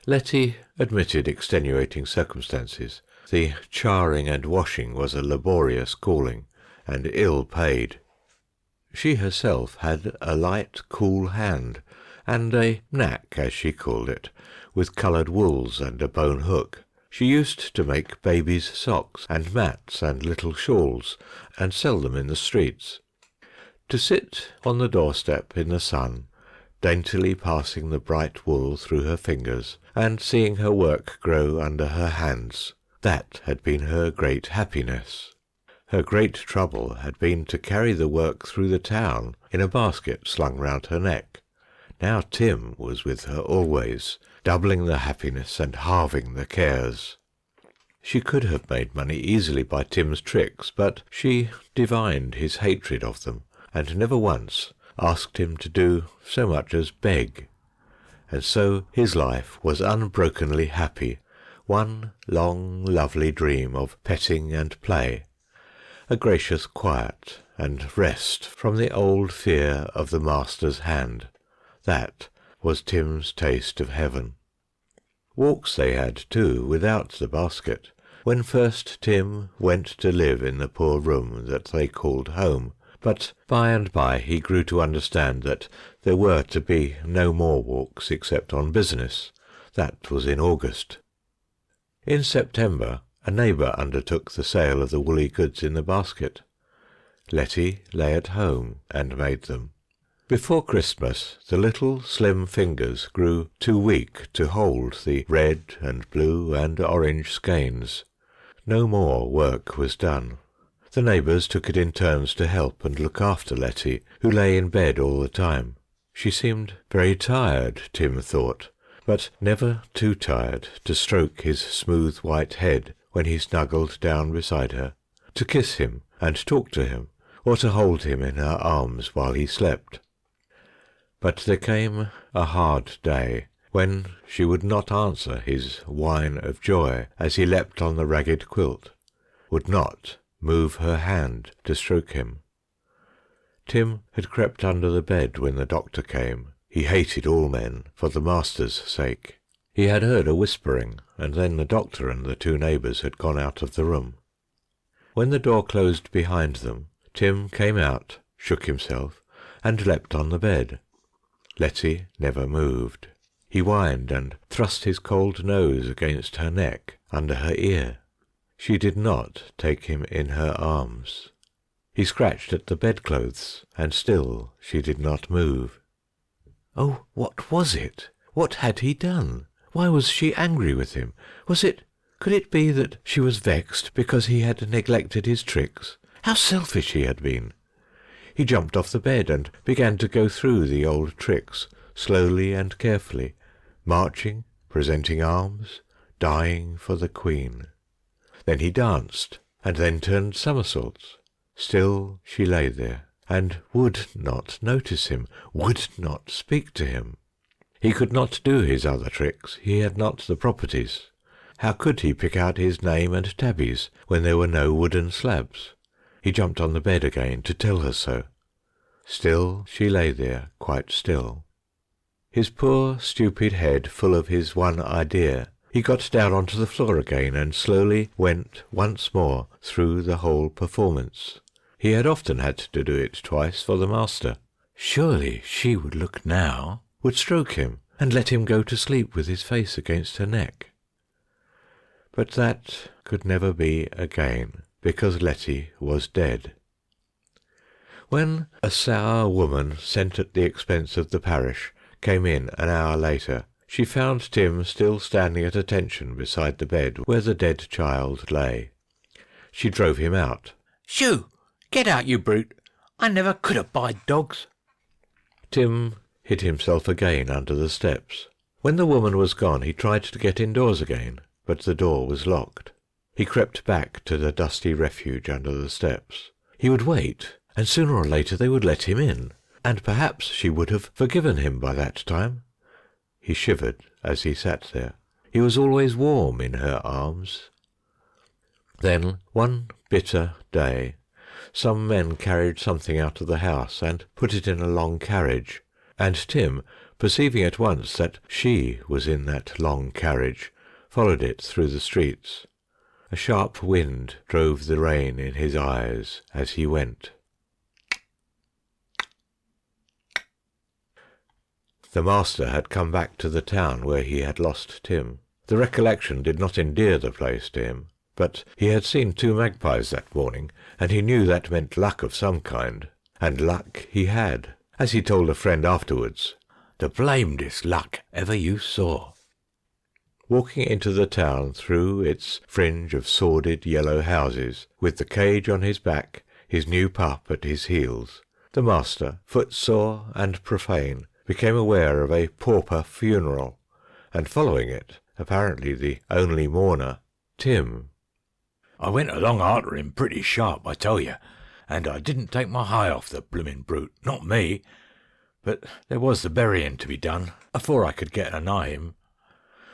Letty admitted extenuating circumstances. The charring and washing was a laborious calling, and ill paid. She herself had a light, cool hand, and a knack, as she called it, with coloured wools and a bone hook. She used to make babies' socks and mats and little shawls, and sell them in the streets. To sit on the doorstep in the sun, daintily passing the bright wool through her fingers, and seeing her work grow under her hands, that had been her great happiness. Her great trouble had been to carry the work through the town in a basket slung round her neck. Now Tim was with her always, doubling the happiness and halving the cares. She could have made money easily by Tim's tricks, but she divined his hatred of them, and never once asked him to do so much as beg. And so his life was unbrokenly happy, one long, lovely dream of petting and play, a gracious quiet and rest from the old fear of the master's hand. That was Tim's taste of heaven. Walks they had, too, without the basket, when first Tim went to live in the poor room that they called home, but by and by he grew to understand that there were to be no more walks except on business. That was in August. In September a neighbour undertook the sale of the woolly goods in the basket. Letty lay at home and made them. Before Christmas the little slim fingers grew too weak to hold the red and blue and orange skeins. No more work was done. The neighbours took it in turns to help and look after Letty, who lay in bed all the time. She seemed very tired, Tim thought, but never too tired to stroke his smooth white head when he snuggled down beside her, to kiss him and talk to him, or to hold him in her arms while he slept. But there came a hard day, when she would not answer his whine of joy as he leapt on the ragged quilt, would not move her hand to stroke him. Tim had crept under the bed when the doctor came. He hated all men, for the master's sake. He had heard a whispering, and then the doctor and the two neighbours had gone out of the room. When the door closed behind them, Tim came out, shook himself, and leapt on the bed. Letty never moved. He whined and thrust his cold nose against her neck, under her ear. She did not take him in her arms. He scratched at the bedclothes, and still she did not move. Oh, what was it? What had he done? Why was she angry with him? Could it be that she was vexed because he had neglected his tricks? How selfish he had been! He jumped off the bed and began to go through the old tricks, slowly and carefully, marching, presenting arms, dying for the Queen. Then he danced, and then turned somersaults. Still she lay there, and would not notice him, would not speak to him. He could not do his other tricks, he had not the properties. How could he pick out his name and tabbies when there were no wooden slabs? He jumped on the bed again to tell her so. Still she lay there, quite still. His poor stupid head full of his one idea, he got down onto the floor again and slowly went once more through the whole performance. He had often had to do it twice for the master. Surely she would look now, would stroke him, and let him go to sleep with his face against her neck. But that could never be again, because Letty was dead. When a sour woman sent at the expense of the parish came in an hour later, she found Tim still standing at attention beside the bed where the dead child lay. She drove him out. "Shoo! Get out, you brute! I never could abide dogs." Tim hid himself again under the steps. When the woman was gone, he tried to get indoors again, but the door was locked. He crept back to the dusty refuge under the steps. He would wait, and sooner or later they would let him in, and perhaps she would have forgiven him by that time. He shivered as he sat there. He was always warm in her arms. Then, one bitter day, some men carried something out of the house and put it in a long carriage, and Tim, perceiving at once that she was in that long carriage, followed it through the streets. A sharp wind drove the rain in his eyes as he went. The master had come back to the town where he had lost Tim. The recollection did not endear the place to him, but he had seen 2 magpies that morning, and he knew that meant luck of some kind. And luck he had, as he told a friend afterwards, "The blamedest luck ever you saw." Walking into the town through its fringe of sordid yellow houses, with the cage on his back, his new pup at his heels, the master, footsore and profane, became aware of a pauper funeral, and following it, apparently the only mourner, Tim. I went along arter him pretty sharp, I tell you, and I didn't take my eye off the bloomin' brute, not me. But there was the burying to be done, afore I could get anigh him.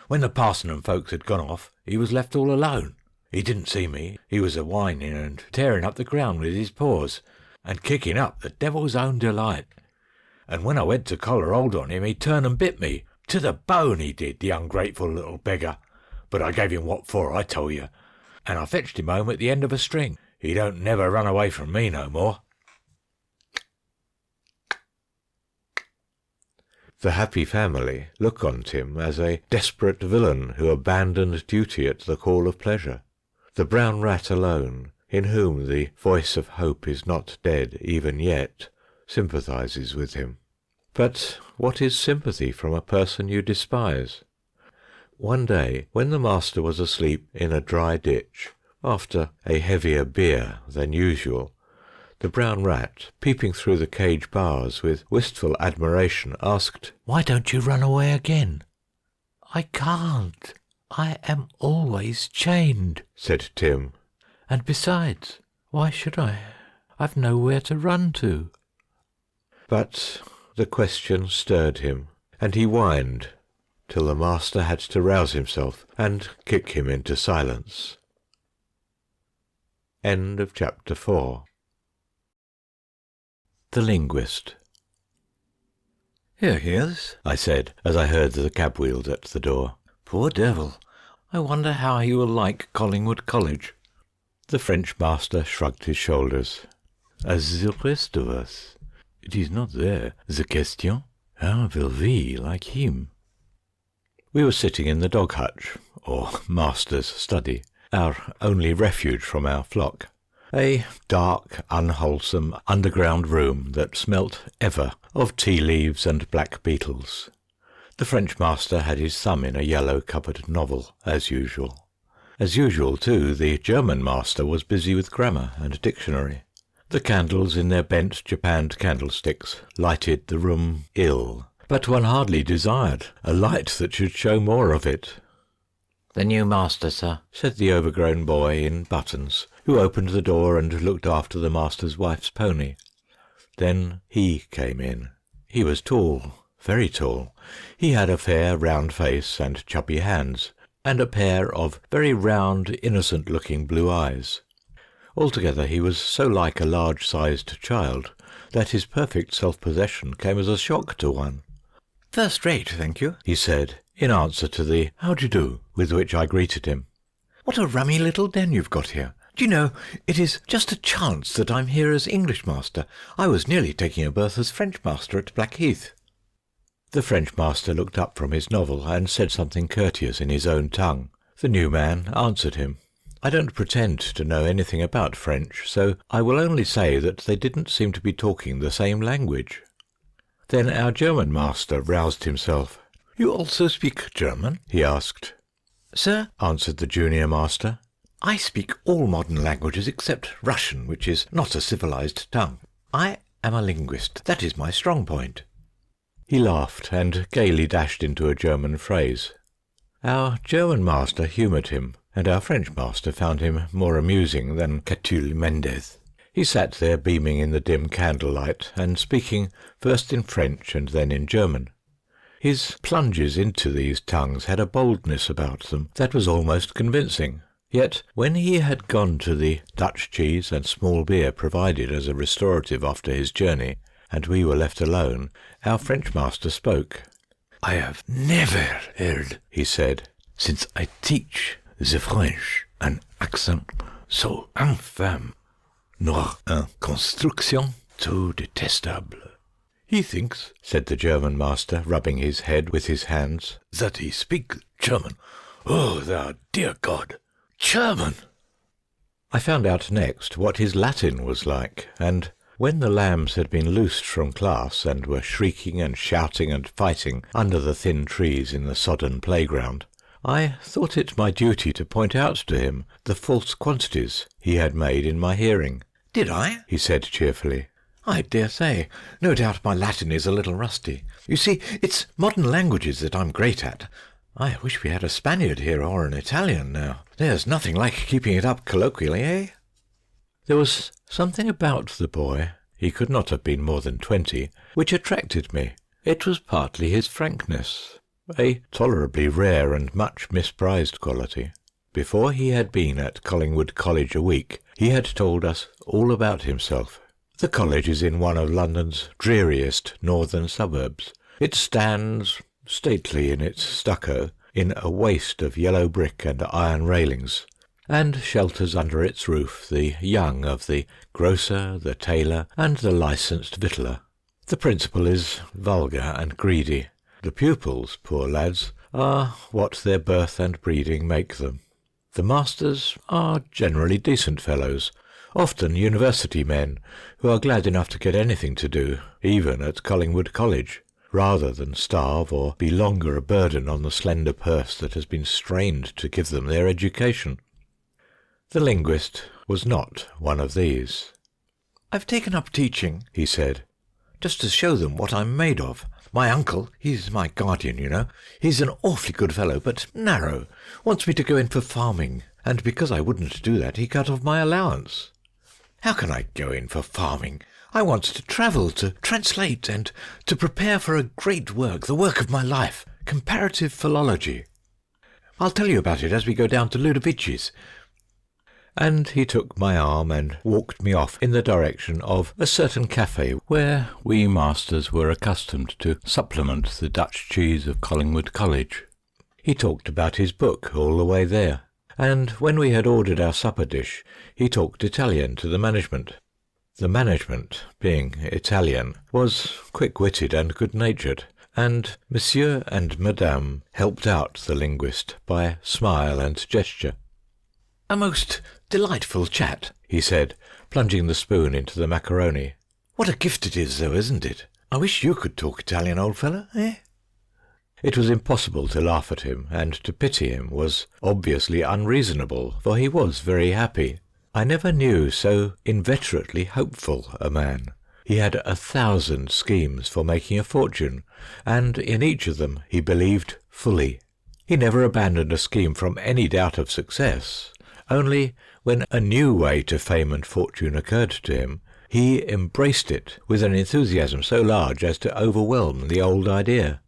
When the parson and folks had gone off, he was left all alone. He didn't see me. He was a-whining and tearing up the ground with his paws, and kicking up the devil's own delight. And when I went to collar hold on him, he turned and bit me, to the bone he did, the ungrateful little beggar. But I gave him what for, I tell you, and I fetched him home at the end of a string. He don't never run away from me no more. The happy family look on Tim as a desperate villain who abandoned duty at the call of pleasure. The brown rat alone, in whom the voice of hope is not dead even yet, sympathizes with him. But what is sympathy from a person you despise? One day, when the master was asleep in a dry ditch, after a heavier beer than usual, the brown rat, peeping through the cage bars with wistful admiration, asked, "Why don't you run away again?" "I can't. I am always chained," said Tim. "And besides, why should I? I've nowhere to run to." But the question stirred him, and he whined till the master had to rouse himself and kick him into silence. End of chapter 4. The Linguist. "Here he is," I said, as I heard the cab wheels at the door. "Poor devil! I wonder how he will like Collingwood College." The French master shrugged his shoulders. "As the rest of us. It is not there, the question. How will we like him?" We were sitting in the dog hutch, or master's study, our only refuge from our flock. A dark, unwholesome, underground room that smelt ever of tea leaves and black beetles. The French master had his thumb in a yellow-covered novel, as usual. As usual, too, the German master was busy with grammar and dictionary. The candles in their bent japanned candlesticks lighted the room ill, but one hardly desired a light that should show more of it. "The new master, sir," said the overgrown boy in buttons, who opened the door and looked after the master's wife's pony. Then he came in. He was tall, very tall. He had a fair round face and chubby hands, and a pair of very round, innocent-looking blue eyes. Altogether he was so like a large-sized child that his perfect self-possession came as a shock to one. "First rate, thank you," he said, in answer to the "How d'ye do?" with which I greeted him. "What a rummy little den you've got here. Do you know, it is just a chance that I'm here as English master. I was nearly taking a berth as French master at Blackheath." The French master looked up from his novel and said something courteous in his own tongue. The new man answered him. I don't pretend to know anything about French, so I will only say that they didn't seem to be talking the same language. Then our German master roused himself. "You also speak German?" he asked. "Sir," answered the junior master, "I speak all modern languages except Russian, which is not a civilized tongue. I am a linguist. That is my strong point." He laughed and gaily dashed into a German phrase. Our German master humoured him, and our French master found him more amusing than Catulle Mendez. He sat there beaming in the dim candlelight and speaking first in French and then in German. His plunges into these tongues had a boldness about them that was almost convincing. Yet when he had gone to the Dutch cheese and small beer provided as a restorative after his journey, and we were left alone, our French master spoke. "I have never heard," he said, "since I teach the French, an accent so infâme, nor une construction so détestable." "He thinks," said the German master, rubbing his head with his hands, "that he speak German. Oh, thou dear God! German!" I found out next what his Latin was like, and when the lambs had been loosed from class and were shrieking and shouting and fighting under the thin trees in the sodden playground, I thought it my duty to point out to him the false quantities he had made in my hearing. "Did I?" he said cheerfully. "I dare say. No doubt my Latin is a little rusty. You see, it's modern languages that I'm great at. I wish we had a Spaniard here or an Italian now. There's nothing like keeping it up colloquially, eh? There was something about the boy, he could not have been more than 20, which attracted me. It was partly his frankness, a tolerably rare and much misprized quality. Before he had been at Collingwood College a week, he had told us all about himself. The college is in one of London's dreariest northern suburbs. It stands, stately in its stucco, in a waste of yellow brick and iron railings, and shelters under its roof the young of the grocer, the tailor, and the licensed victualler. The principal is vulgar and greedy. The pupils, poor lads, are what their birth and breeding make them. The masters are generally decent fellows, often university men, who are glad enough to get anything to do, even at Collingwood College, rather than starve or be longer a burden on the slender purse that has been strained to give them their education. The linguist was not one of these. "I've taken up teaching," he said, "just to show them what I'm made of. My uncle, he's my guardian, you know, he's an awfully good fellow, but narrow, wants me to go in for farming, and because I wouldn't do that, he cut off my allowance. How can I go in for farming? I want to travel, to translate, and to prepare for a great work, the work of my life, comparative philology. I'll tell you about it as we go down to Ludovic's." And he took my arm and walked me off in the direction of a certain café where we masters were accustomed to supplement the Dutch cheese of Collingwood College. He talked about his book all the way there, and when we had ordered our supper dish, he talked Italian to the management. The management, being Italian, was quick-witted and good-natured, and Monsieur and Madame helped out the linguist by smile and gesture. "A most delightful chat," he said, plunging the spoon into the macaroni. "What a gift it is, though, isn't it? I wish you could talk Italian, old fellow, eh?" It was impossible to laugh at him, and to pity him was obviously unreasonable, for he was very happy. I never knew so inveterately hopeful a man. He had 1,000 schemes for making a fortune, and in each of them he believed fully. He never abandoned a scheme from any doubt of success. Only when a new way to fame and fortune occurred to him, he embraced it with an enthusiasm so large as to overwhelm the old idea.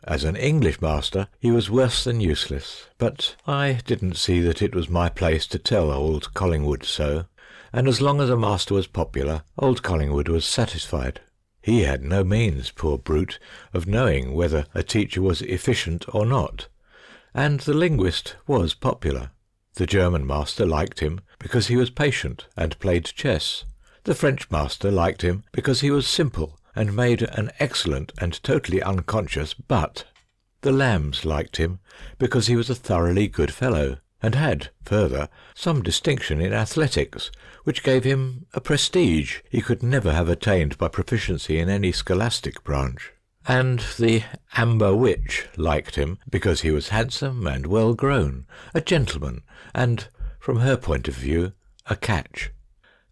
As an English master, he was worse than useless, but I didn't see that it was my place to tell old Collingwood so, and as long as a master was popular, old Collingwood was satisfied. He had no means, poor brute, of knowing whether a teacher was efficient or not, and the linguist was popular. The German master liked him because he was patient and played chess. The French master liked him because he was simple and made an excellent and totally unconscious butt. The Lambs liked him because he was a thoroughly good fellow, and had, further, some distinction in athletics, which gave him a prestige he could never have attained by proficiency in any scholastic branch. And the Amber Witch liked him because he was handsome and well grown, a gentleman, and, from her point of view, a catch.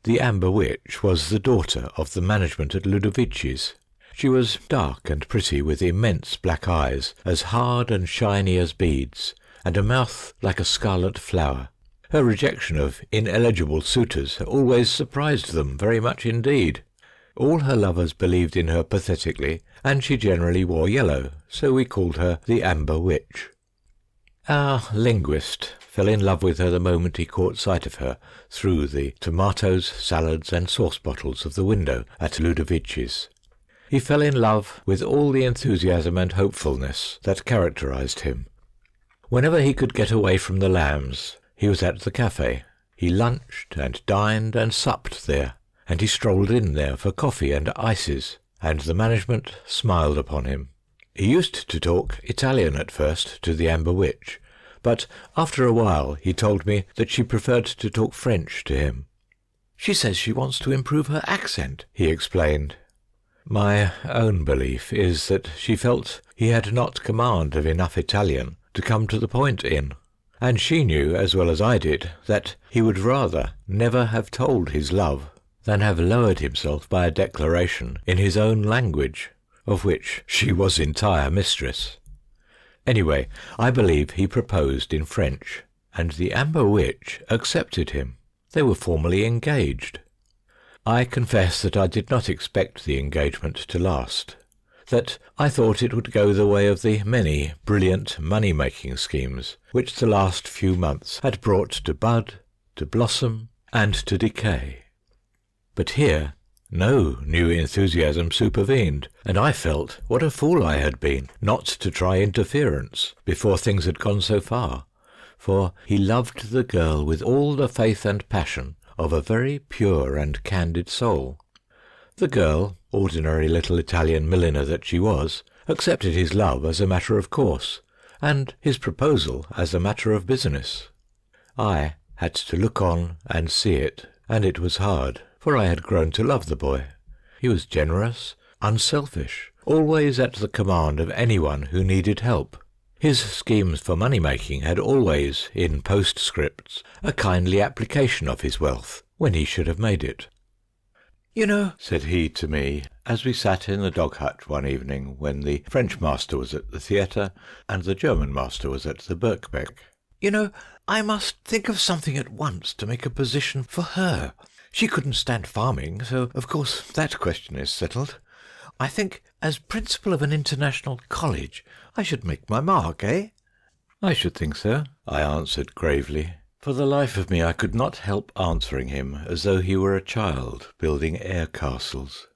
The Amber Witch was the daughter of the management at Ludovic's. She was dark and pretty, with immense black eyes, as hard and shiny as beads, and a mouth like a scarlet flower. Her rejection of ineligible suitors always surprised them very much indeed. All her lovers believed in her pathetically, and she generally wore yellow, so we called her the Amber Witch. Our linguist fell in love with her the moment he caught sight of her through the tomatoes, salads, and sauce bottles of the window at Ludovic's. He fell in love with all the enthusiasm and hopefulness that characterized him. Whenever he could get away from the Lambs, he was at the café. He lunched and dined and supped there, and he strolled in there for coffee and ices, and the management smiled upon him. He used to talk Italian at first to the Amber Witch, but after a while he told me that she preferred to talk French to him. "She says she wants to improve her accent," he explained. My own belief is that she felt he had not command of enough Italian to come to the point in, and she knew as well as I did that he would rather never have told his love than have lowered himself by a declaration in his own language, of which she was entire mistress. Anyway, I believe he proposed in French, and the Amber Witch accepted him. They were formally engaged. I confess that I did not expect the engagement to last, that I thought it would go the way of the many brilliant money-making schemes which the last few months had brought to bud, to blossom, and to decay. But here no new enthusiasm supervened, and I felt what a fool I had been not to try interference before things had gone so far, for he loved the girl with all the faith and passion of a very pure and candid soul. The girl, ordinary little Italian milliner that she was, accepted his love as a matter of course, and his proposal as a matter of business. I had to look on and see it, and it was hard, for I had grown to love the boy. He was generous, unselfish, always at the command of anyone who needed help. His schemes for money-making had always, in postscripts, a kindly application of his wealth, when he should have made it. "You know," said he to me, as we sat in the dog hutch one evening when the French master was at the theatre and the German master was at the Birkbeck, "you know, I must think of something at once to make a position for her. She couldn't stand farming, so of course that question is settled. I think, as principal of an international college, I should make my mark, eh?" "I should think so," I answered gravely. For the life of me I could not help answering him as though he were a child building air castles.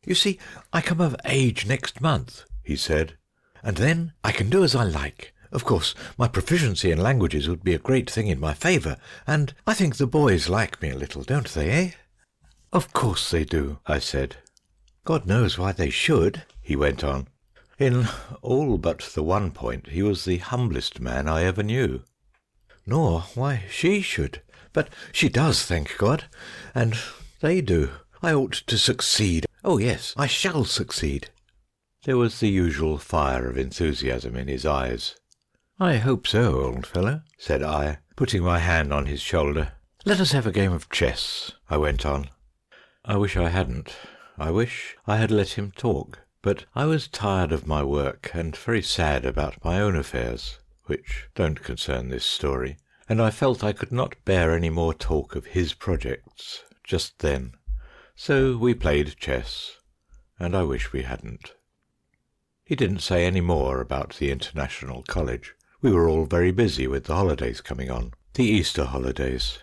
"You see, I come of age next month," he said, "and then I can do as I like. Of course, my proficiency in languages would be a great thing in my favour, and I think the boys like me a little, don't they, eh?" "Of course they do," I said. "God knows why they should," he went on. In all but the one point he was the humblest man I ever knew. "Nor why she should. But she does, thank God. And they do. I ought to succeed. Oh yes, I shall succeed." There was the usual fire of enthusiasm in his eyes. "I hope so, old fellow," said I, putting my hand on his shoulder. "Let us have a game of chess," I went on. I wish I hadn't. I wish I had let him talk. But I was tired of my work and very sad about my own affairs, which don't concern this story, and I felt I could not bear any more talk of his projects just then. So we played chess, and I wish we hadn't. He didn't say any more about the International College. We were all very busy with the holidays coming on, the Easter holidays.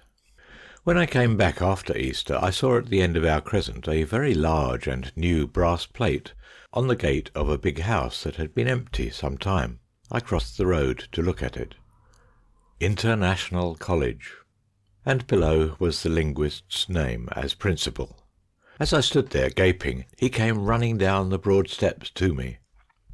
When I came back after Easter, I saw at the end of our crescent a very large and new brass plate on the gate of a big house that had been empty some time. I crossed the road to look at it. International College. And below was the linguist's name as principal. As I stood there gaping, he came running down the broad steps to me.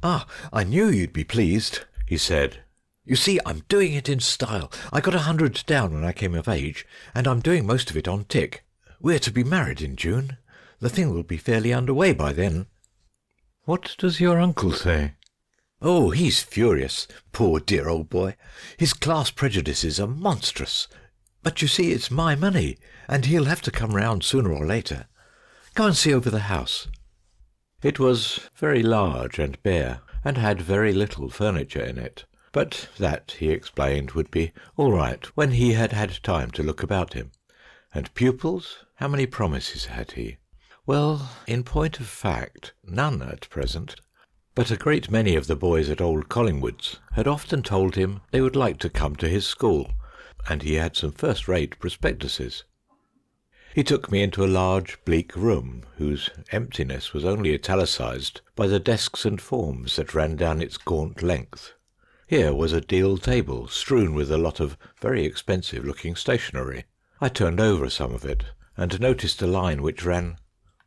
"Ah, I knew you'd be pleased," he said. "You see, I'm doing it in style. I got 100 down when I came of age, and I'm doing most of it on tick. We're to be married in June. The thing will be fairly under way by then." "What does your uncle say?" "Oh, he's furious, poor dear old boy. His class prejudices are monstrous. But you see, it's my money, and he'll have to come round sooner or later. Go and see over the house." It was very large and bare, and had very little furniture in it, but that, he explained, would be all right when he had had time to look about him. And pupils? How many promises had he? Well, in point of fact, none at present. But a great many of the boys at Old Collingwood's had often told him they would like to come to his school, and he had some first-rate prospectuses. He took me into a large, bleak room, whose emptiness was only italicised by the desks and forms that ran down its gaunt length. Here was a deal table strewn with a lot of very expensive-looking stationery. I turned over some of it, and noticed a line which ran,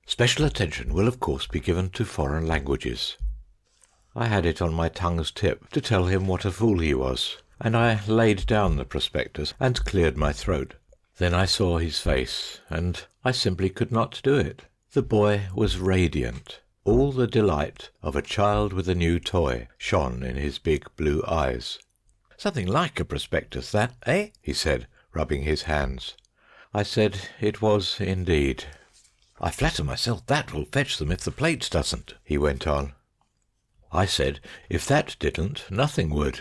"Special attention will of course be given to foreign languages." I had it on my tongue's tip to tell him what a fool he was, and I laid down the prospectus and cleared my throat. Then I saw his face, and I simply could not do it. The boy was radiant. All the delight of a child with a new toy shone in his big blue eyes. "Something like a prospectus, that, eh?" he said, rubbing his hands. I said it was indeed. "I flatter myself that will fetch them if the plate doesn't," he went on. I said if that didn't, nothing would.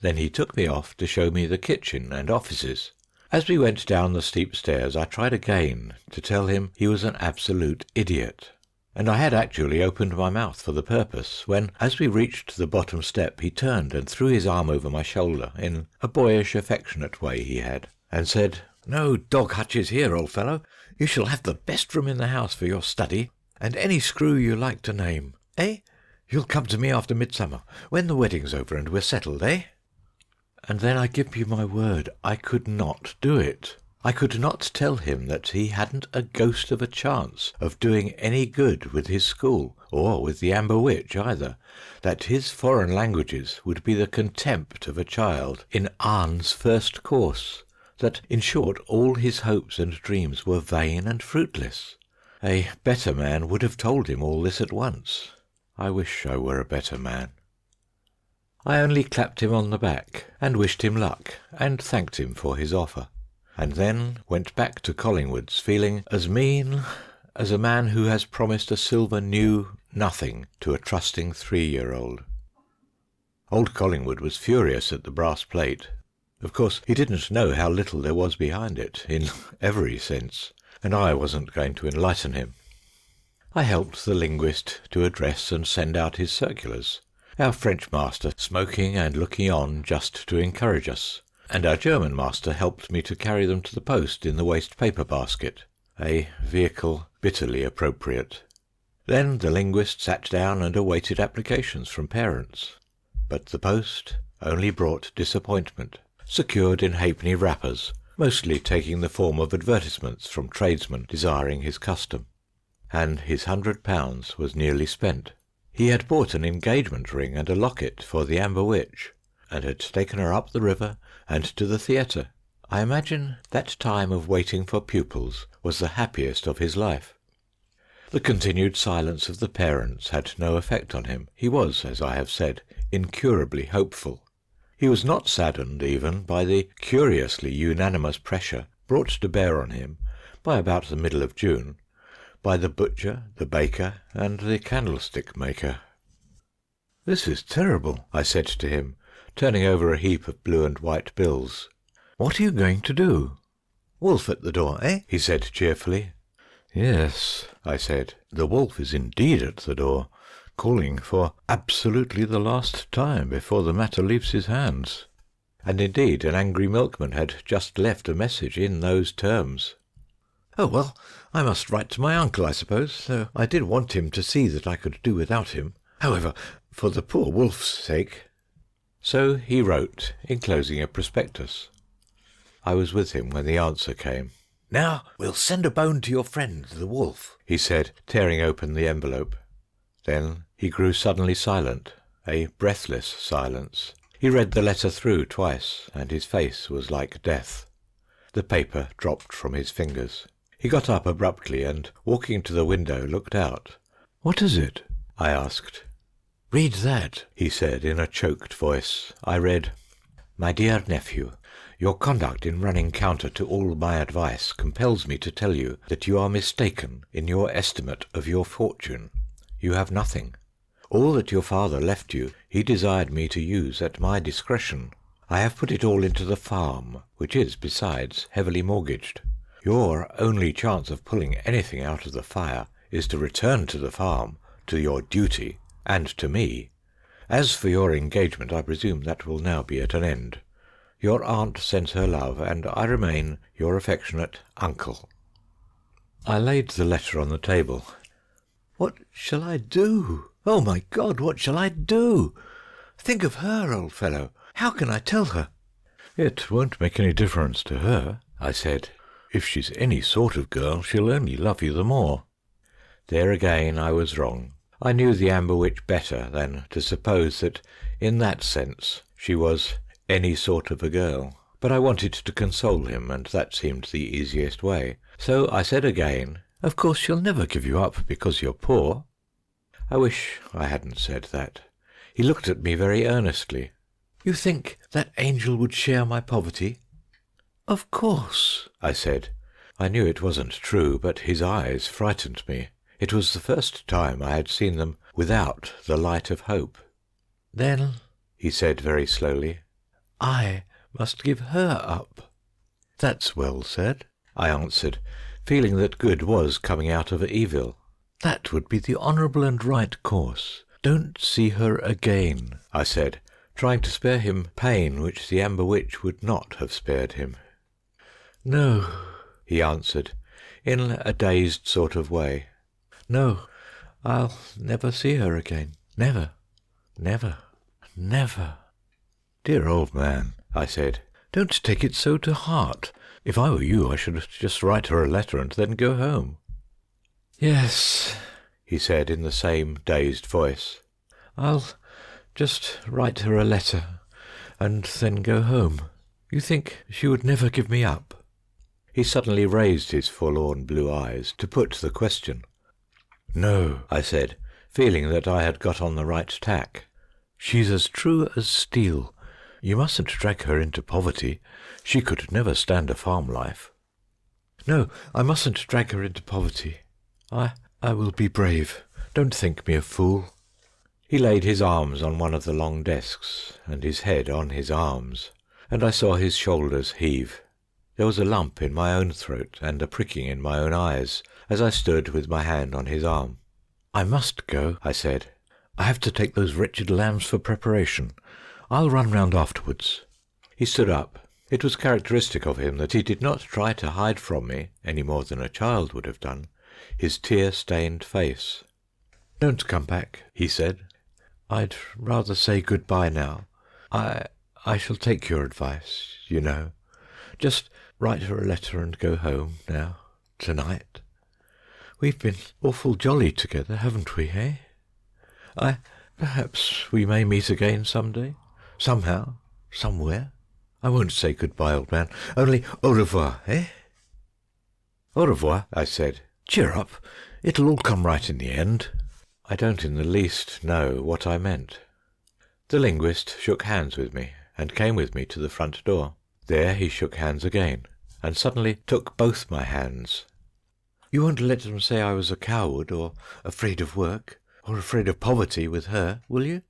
Then he took me off to show me the kitchen and offices. As we went down the steep stairs, I tried again to tell him he was an absolute idiot. And I had actually opened my mouth for the purpose, when, as we reached the bottom step, he turned and threw his arm over my shoulder in a boyish, affectionate way he had, and said, "No dog hutches here, old fellow. You shall have the best room in the house for your study, and any screw you like to name. Eh? You'll come to me after midsummer, when the wedding's over and we're settled, eh?" And then I give you my word, I could not do it. I could not tell him that he hadn't a ghost of a chance of doing any good with his school, or with the Amber Witch either, that his foreign languages would be the contempt of a child in Arne's first course, that, in short, all his hopes and dreams were vain and fruitless. A better man would have told him all this at once. I wish I were a better man. I only clapped him on the back, and wished him luck, and thanked him for his offer, and then went back to Collingwood's feeling as mean as a man who has promised a silver new nothing to a trusting 3-year-old. Old Collingwood was furious at the brass plate. Of course, he didn't know how little there was behind it, in every sense, and I wasn't going to enlighten him. I helped the linguist to address and send out his circulars, our French master smoking and looking on just to encourage us, and our German master helped me to carry them to the post in the waste paper basket, a vehicle bitterly appropriate. Then the linguist sat down and awaited applications from parents. But the post only brought disappointment, secured in halfpenny wrappers, mostly taking the form of advertisements from tradesmen desiring his custom. And his £100 was nearly spent. He had bought an engagement ring and a locket for the Amber Witch, and had taken her up the river and to the theatre. I imagine that time of waiting for pupils was the happiest of his life. The continued silence of the parents had no effect on him. He was, as I have said, incurably hopeful. He was not saddened even by the curiously unanimous pressure brought to bear on him, by about the middle of June, by the butcher, the baker, and the candlestick maker. "This is terrible," I said to him, turning over a heap of blue and white bills. "What are you going to do?" "Wolf at the door, eh?" he said cheerfully. "Yes," I said, "the wolf is indeed at the door, calling for absolutely the last time before the matter leaves his hands." And indeed an angry milkman had just left a message in those terms. "Oh, well, I must write to my uncle, I suppose, though I did want him to see that I could do without him. However, for the poor wolf's sake." So he wrote, enclosing a prospectus. I was with him when the answer came. "Now we'll send a bone to your friend, the wolf," he said, tearing open the envelope. Then he grew suddenly silent, a breathless silence. He read the letter through twice, and his face was like death. The paper dropped from his fingers. He got up abruptly and, walking to the window, looked out. "What is it?" I asked. "Read that," he said in a choked voice. I read, "My dear nephew, your conduct in running counter to all my advice compels me to tell you that you are mistaken in your estimate of your fortune. You have nothing. All that your father left you he desired me to use at my discretion. I have put it all into the farm, which is, besides, heavily mortgaged. Your only chance of pulling anything out of the fire is to return to the farm, to your duty, and to me. As for your engagement, I presume that will now be at an end. Your aunt sends her love, and I remain your affectionate uncle." I laid the letter on the table. "What shall I do? Oh, my God, what shall I do? Think of her, old fellow. How can I tell her?" "It won't make any difference to her," I said. "If she's any sort of girl, she'll only love you the more." There again I was wrong. I knew the Amber Witch better than to suppose that, in that sense, she was any sort of a girl. But I wanted to console him, and that seemed the easiest way. So I said again, "Of course she'll never give you up because you're poor." I wish I hadn't said that. He looked at me very earnestly. "You think that angel would share my poverty?" "Of course," I said. I knew it wasn't true, but his eyes frightened me. It was the first time I had seen them without the light of hope. "Then," he said very slowly, "I must give her up." "That's well said," I answered, feeling that good was coming out of evil. "That would be the honourable and right course. Don't see her again," I said, trying to spare him pain which the Amber Witch would not have spared him. "No," he answered, in a dazed sort of way. "No, I'll never see her again. Never, never, never." "Dear old man," I said, "don't take it so to heart. If I were you, I should just write her a letter and then go home." "Yes," he said in the same dazed voice, "I'll just write her a letter and then go home. You think she would never give me up?" He suddenly raised his forlorn blue eyes to put the question. "No," I said, feeling that I had got on the right tack. "She's as true as steel. You mustn't drag her into poverty. She could never stand a farm life." "No, I mustn't drag her into poverty. I will be brave. Don't think me a fool." He laid his arms on one of the long desks, and his head on his arms, and I saw his shoulders heave. There was a lump in my own throat and a pricking in my own eyes as I stood with my hand on his arm. "I must go," I said. "I have to take those wretched lambs for preparation. I'll run round afterwards." He stood up. It was characteristic of him that he did not try to hide from me, any more than a child would have done, his tear-stained face. "Don't come back," he said. "I'd rather say good-bye now. I shall take your advice, you know. Just write her a letter and go home now, tonight. We've been awful jolly together, haven't we, eh? Perhaps we may meet again some day, somehow, somewhere. I won't say good-bye, old man, only au revoir, eh?" "Au revoir," I said. "Cheer up, it'll all come right in the end." I don't in the least know what I meant. The linguist shook hands with me, and came with me to the front door. There he shook hands again, and suddenly took both my hands. "You won't let them say I was a coward, or afraid of work, or afraid of poverty with her, will you?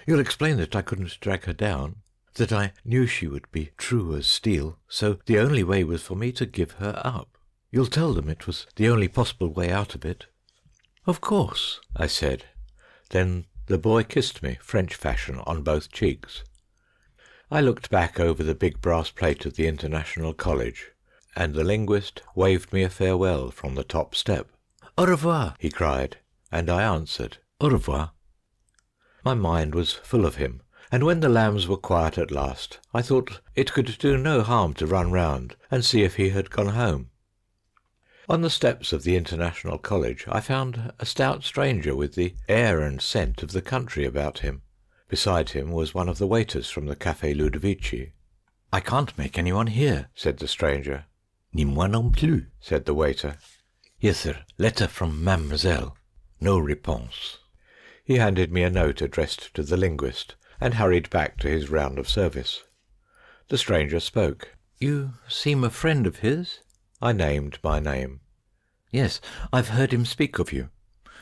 You'll explain that I couldn't drag her down, that I knew she would be true as steel, so the only way was for me to give her up. You'll tell them it was the only possible way out of it." "Of course," I said. Then the boy kissed me, French fashion, on both cheeks. I looked back over the big brass plate of the International College, and the linguist waved me a farewell from the top step. "Au revoir," he cried, and I answered, "Au revoir." My mind was full of him, and when the lambs were quiet at last, I thought it could do no harm to run round and see if he had gone home. On the steps of the International College I found a stout stranger with the air and scent of the country about him. Beside him was one of the waiters from the Café Ludovici. "I can't make anyone hear," said the stranger. "Ni moi non plus," said the waiter. "Yes, sir. Letter from mademoiselle. No réponse." He handed me a note addressed to the linguist, and hurried back to his round of service. The stranger spoke. "You seem a friend of his?" I named my name. "Yes, I've heard him speak of you.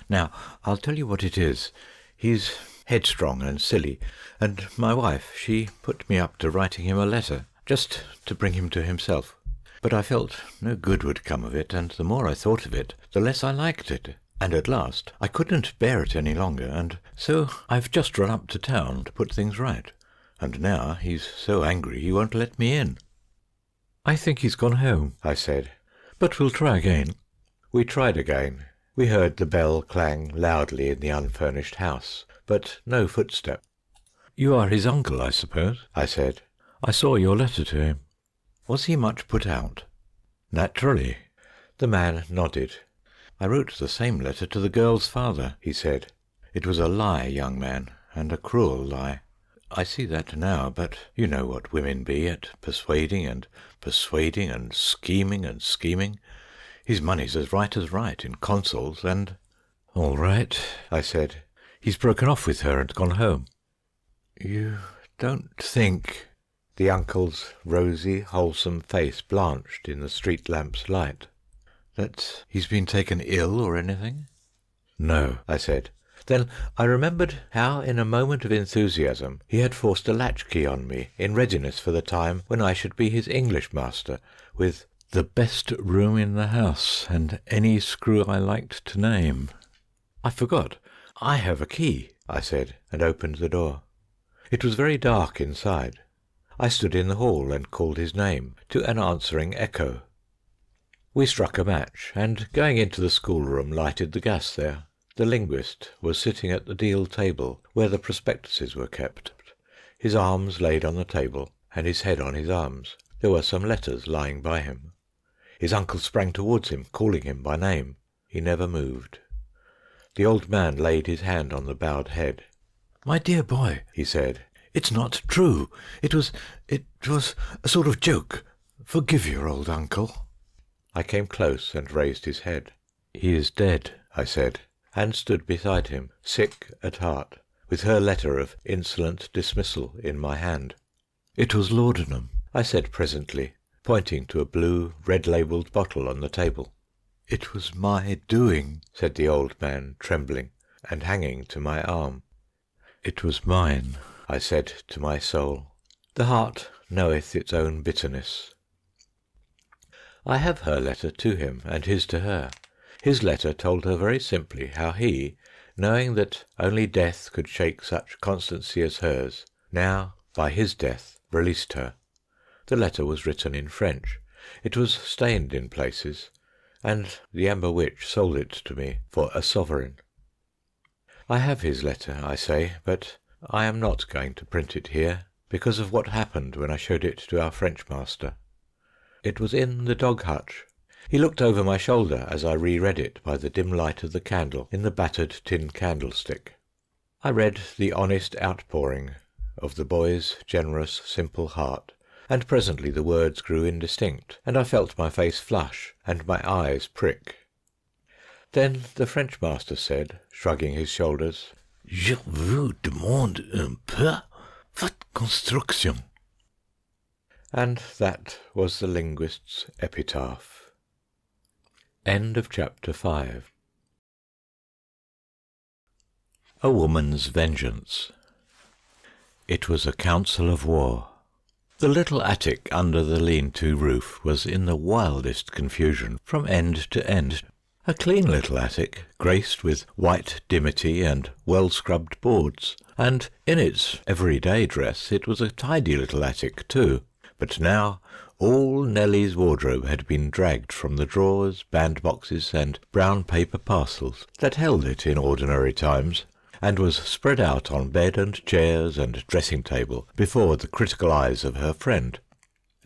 Now, I'll tell you what it is. He's headstrong and silly, and my wife, she put me up to writing him a letter, just to bring him to himself. But I felt no good would come of it, and the more I thought of it, the less I liked it. And at last I couldn't bear it any longer, and so I've just run up to town to put things right. And now he's so angry he won't let me in." "I think he's gone home," I said. "But we'll try again." We tried again. We heard the bell clang loudly in the unfurnished house, but no footstep. "You are his uncle, I suppose?" I said. "I saw your letter to him." "Was he much put out?" "Naturally." The man nodded. "I wrote the same letter to the girl's father," he said. "It was a lie, young man, and a cruel lie. I see that now, but you know what women be at persuading and scheming and scheming. His money's as right in consols, and—" "All right," I said. "He's broken off with her and gone home." "You don't think—" The uncle's rosy, wholesome face blanched in the street lamp's light. "That he's been taken ill or anything?" "No," I said. Then I remembered how in a moment of enthusiasm he had forced a latchkey on me in readiness for the time when I should be his English master, with the best room in the house and any screw I liked to name. I forgot. I have a key, I said, and opened the door. It was very dark inside. I stood in the hall and called his name to an answering echo. We struck a match, and going into the schoolroom lighted the gas there. The linguist was sitting at the deal table where the prospectuses were kept, his arms laid on the table and his head on his arms. There were some letters lying by him. His uncle sprang towards him, calling him by name. He never moved. The old man laid his hand on the bowed head. "My dear boy," he said, "it's not true. It was a sort of joke. Forgive your old uncle." I came close and raised his head. "He is dead," I said, and stood beside him, sick at heart, with her letter of insolent dismissal in my hand. "It was laudanum," I said presently, pointing to a blue, red-labelled bottle on the table. "It was my doing," said the old man, trembling, and hanging to my arm. "It was mine," I said to my soul. The heart knoweth its own bitterness. I have her letter to him, and his to her. His letter told her very simply how he, knowing that only death could shake such constancy as hers, now, by his death, released her. The letter was written in French. It was stained in places, and the Amber Witch sold it to me for a sovereign. I have his letter, I say, but I am not going to print it here, because of what happened when I showed it to our French master. It was in the dog hutch. He looked over my shoulder as I reread it by the dim light of the candle in the battered tin candlestick. I read the honest outpouring of the boy's generous, simple heart, and presently the words grew indistinct, and I felt my face flush and my eyes prick. Then the French master said, shrugging his shoulders, "Je vous demande un peu votre construction." And that was the linguist's epitaph. End of chapter 5. A woman's vengeance. It was a council of war. The little attic under the lean-to roof was in the wildest confusion from end to end. A clean little attic, graced with white dimity and well-scrubbed boards, and in its everyday dress it was a tidy little attic too. But now all Nellie's wardrobe had been dragged from the drawers, bandboxes, and brown paper parcels that held it in ordinary times, and was spread out on bed and chairs and dressing-table before the critical eyes of her friend.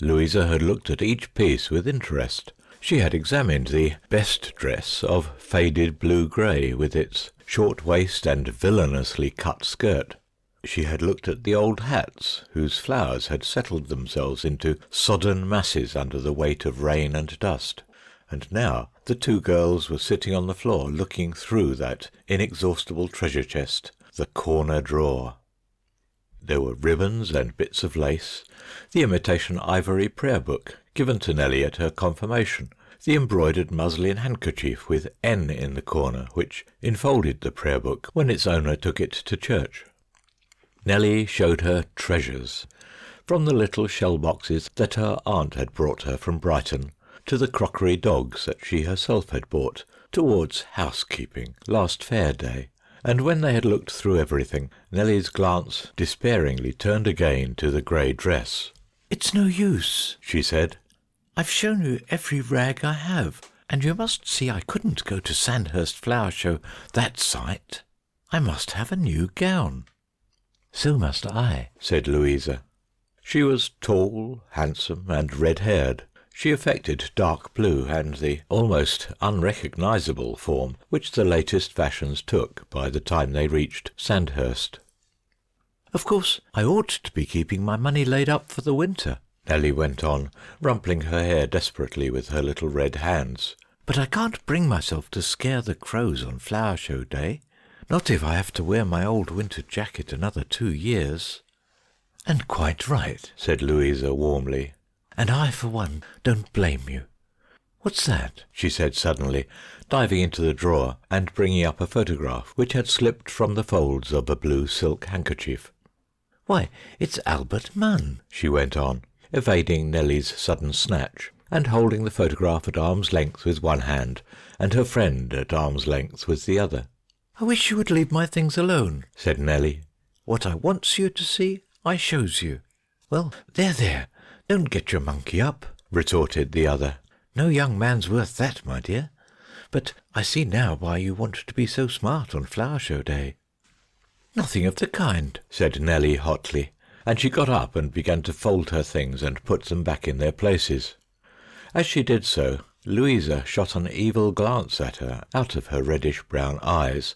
Louisa had looked at each piece with interest. She had examined the best dress of faded blue-grey, with its short waist and villainously cut skirt. She had looked at the old hats, whose flowers had settled themselves into sodden masses under the weight of rain and dust. And now the two girls were sitting on the floor looking through that inexhaustible treasure chest, the corner drawer. There were ribbons and bits of lace, the imitation ivory prayer book given to Nellie at her confirmation, the embroidered muslin handkerchief with N in the corner, which enfolded the prayer book when its owner took it to church. Nellie showed her treasures, from the little shell boxes that her aunt had brought her from Brighton, to the crockery dogs that she herself had bought towards housekeeping last fair day. And when they had looked through everything, Nellie's glance despairingly turned again to the grey dress. "It's no use," she said. "I've shown you every rag I have, and you must see I couldn't go to Sandhurst Flower Show that sight. I must have a new gown." "So must I," said Louisa. She was tall, handsome, and red-haired. She affected dark blue and the almost unrecognisable form which the latest fashions took by the time they reached Sandhurst. "Of course, I ought to be keeping my money laid up for the winter," Nellie went on, rumpling her hair desperately with her little red hands. "But I can't bring myself to scare the crows on Flower Show Day. Not if I have to wear my old winter jacket another 2 years." "And quite right," said Louisa warmly. "And I, for one, don't blame you. "What's that?" she said suddenly, diving into the drawer and bringing up a photograph which had slipped from the folds of a blue silk handkerchief. "Why, it's Albert Munn," she went on, evading Nellie's sudden snatch, and holding the photograph at arm's length with one hand, and her friend at arm's length with the other. "I wish you would leave my things alone," said Nellie. "What I wants you to see, I shows you." "Well, there, don't get your monkey up," retorted the other. "No young man's worth that, my dear. But I see now why you want to be so smart on Flower Show Day." "Nothing of the kind," said Nellie hotly, and she got up and began to fold her things and put them back in their places. As she did so, Louisa shot an evil glance at her out of her reddish-brown eyes,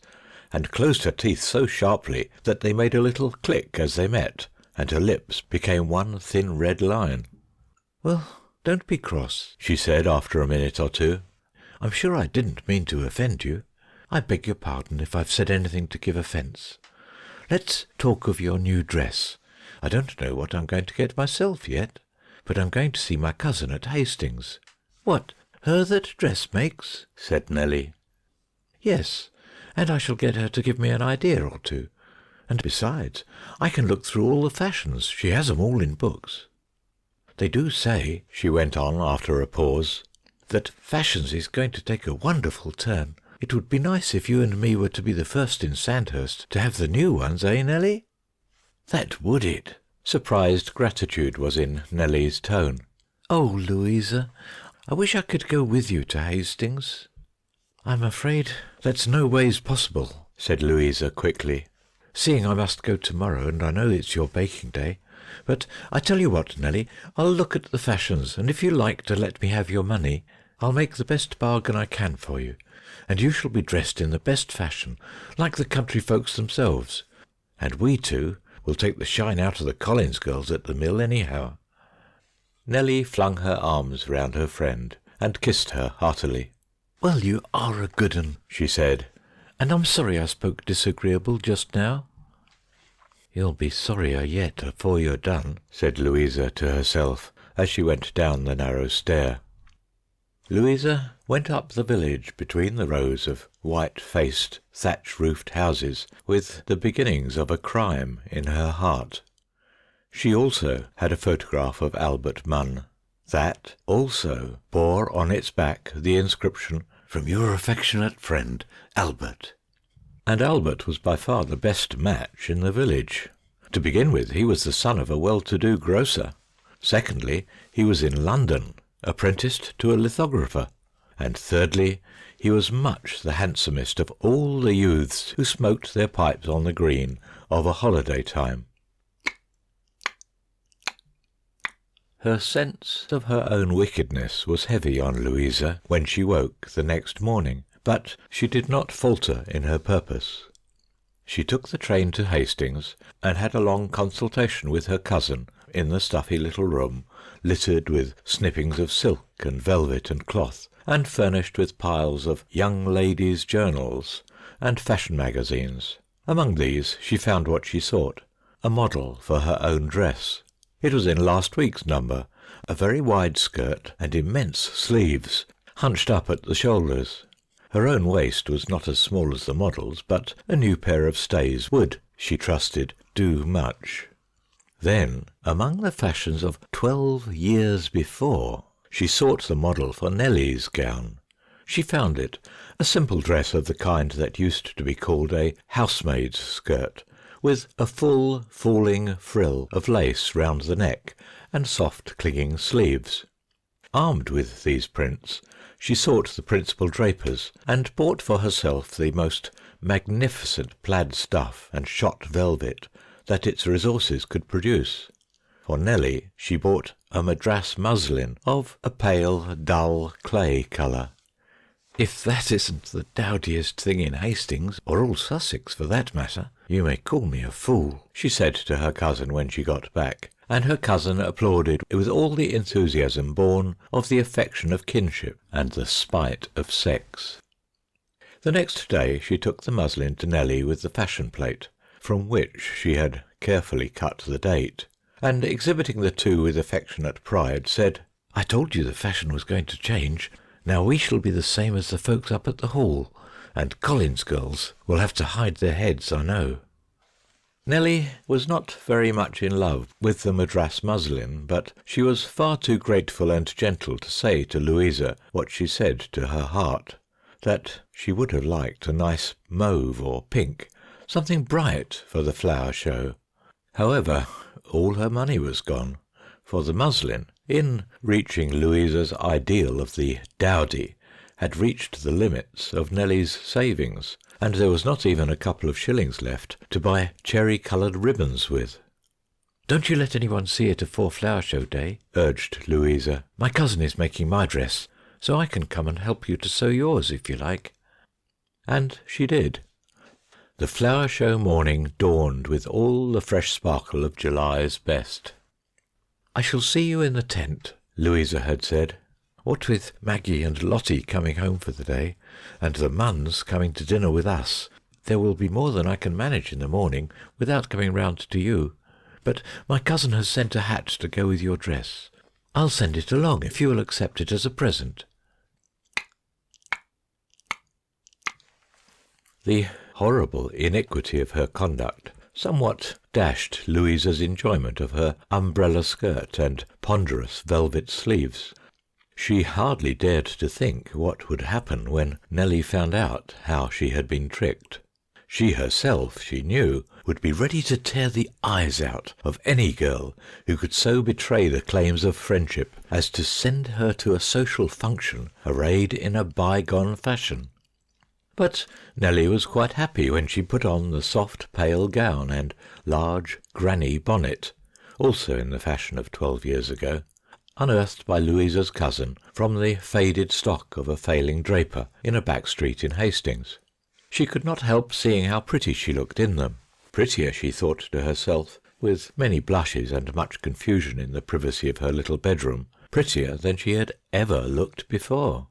and closed her teeth so sharply that they made a little click as they met, and her lips became one thin red line. "Well, don't be cross," she said after a minute or two. "I'm sure I didn't mean to offend you. I beg your pardon if I've said anything to give offence. Let's talk of your new dress. I don't know what I'm going to get myself yet, but I'm going to see my cousin at Hastings." "What, her that dress makes?" said Nellie. "Yes, and I shall get her to give me an idea or two. And besides, I can look through all the fashions. She has 'em all in books. They do say," she went on after a pause, "that fashions is going to take a wonderful turn. It would be nice if you and me were to be the first in Sandhurst to have the new ones, eh, Nellie?" "That would it?" Surprised gratitude was in Nellie's tone. "Oh, Louisa, I wish I could go with you to Hastings." "I'm afraid that's no ways possible," said Louisa quickly, "seeing I must go to-morrow, and I know it's your baking day. But I tell you what, Nellie, I'll look at the fashions, and if you like to let me have your money, I'll make the best bargain I can for you, and you shall be dressed in the best fashion, like the country folks themselves, and we two will take the shine out of the Collins girls at the mill anyhow." Nellie flung her arms round her friend and kissed her heartily. "Well, you are a good 'un," she said, "and I'm sorry I spoke disagreeable just now." "You'll be sorrier yet afore you're done," said Louisa to herself as she went down the narrow stair. Louisa went up the village between the rows of white-faced, thatch-roofed houses with the beginnings of a crime in her heart. She also had a photograph of Albert Munn. That also bore on its back the inscription, "From your affectionate friend, Albert." And Albert was by far the best match in the village. To begin with, he was the son of a well-to-do grocer. Secondly, he was in London, apprenticed to a lithographer. And thirdly, he was much the handsomest of all the youths who smoked their pipes on the green of a holiday time. Her sense of her own wickedness was heavy on Louisa when she woke the next morning, but she did not falter in her purpose. She took the train to Hastings and had a long consultation with her cousin in the stuffy little room, littered with snippings of silk and velvet and cloth, and furnished with piles of young ladies' journals and fashion magazines. Among these she found what she sought, a model for her own dress. It was in last week's number, a very wide skirt and immense sleeves, hunched up at the shoulders. Her own waist was not as small as the model's, but a new pair of stays would, she trusted, do much. Then, among the fashions of 12 years before, she sought the model for Nellie's gown. She found it, a simple dress of the kind that used to be called a housemaid's skirt, with a full falling frill of lace round the neck and soft clinging sleeves. Armed with these prints, she sought the principal drapers, and bought for herself the most magnificent plaid stuff and shot velvet that its resources could produce. For Nellie she bought a Madras muslin of a pale, dull clay colour. "If that isn't the dowdiest thing in Hastings, or all Sussex for that matter, you may call me a fool," she said to her cousin when she got back, and her cousin applauded with all the enthusiasm born of the affection of kinship and the spite of sex. The next day she took the muslin to Nellie with the fashion plate, from which she had carefully cut the date, and exhibiting the two with affectionate pride, said, "I told you the fashion was going to change. Now we shall be the same as the folks up at the Hall, and Colin's girls will have to hide their heads, I know." Nelly was not very much in love with the Madras muslin, but she was far too grateful and gentle to say to Louisa what she said to her heart, that she would have liked a nice mauve or pink, something bright for the flower show. However, all her money was gone, for the muslin, in reaching Louisa's ideal of the dowdy, had reached the limits of Nelly's savings, and there was not even a couple of shillings left to buy cherry-coloured ribbons with. "Don't you let anyone see it afore Flower Show Day," urged Louisa. "My cousin is making my dress, so I can come and help you to sew yours if you like." And she did. The Flower Show morning dawned with all the fresh sparkle of July's best. "I shall see you in the tent," Louisa had said. "What with Maggie and Lottie coming home for the day, and the Munns coming to dinner with us, there will be more than I can manage in the morning without coming round to you. But my cousin has sent a hat to go with your dress. I'll send it along if you will accept it as a present." The horrible iniquity of her conduct somewhat dashed Louisa's enjoyment of her umbrella skirt and ponderous velvet sleeves. She hardly dared to think what would happen when Nelly found out how she had been tricked. She herself, she knew, would be ready to tear the eyes out of any girl who could so betray the claims of friendship as to send her to a social function arrayed in a bygone fashion. But Nelly was quite happy when she put on the soft pale gown and large granny bonnet, also in the fashion of 12 years ago, unearthed by Louisa's cousin from the faded stock of a failing draper in a back street in Hastings. She could not help seeing how pretty she looked in them. Prettier, she thought to herself, with many blushes and much confusion in the privacy of her little bedroom, prettier than she had ever looked before.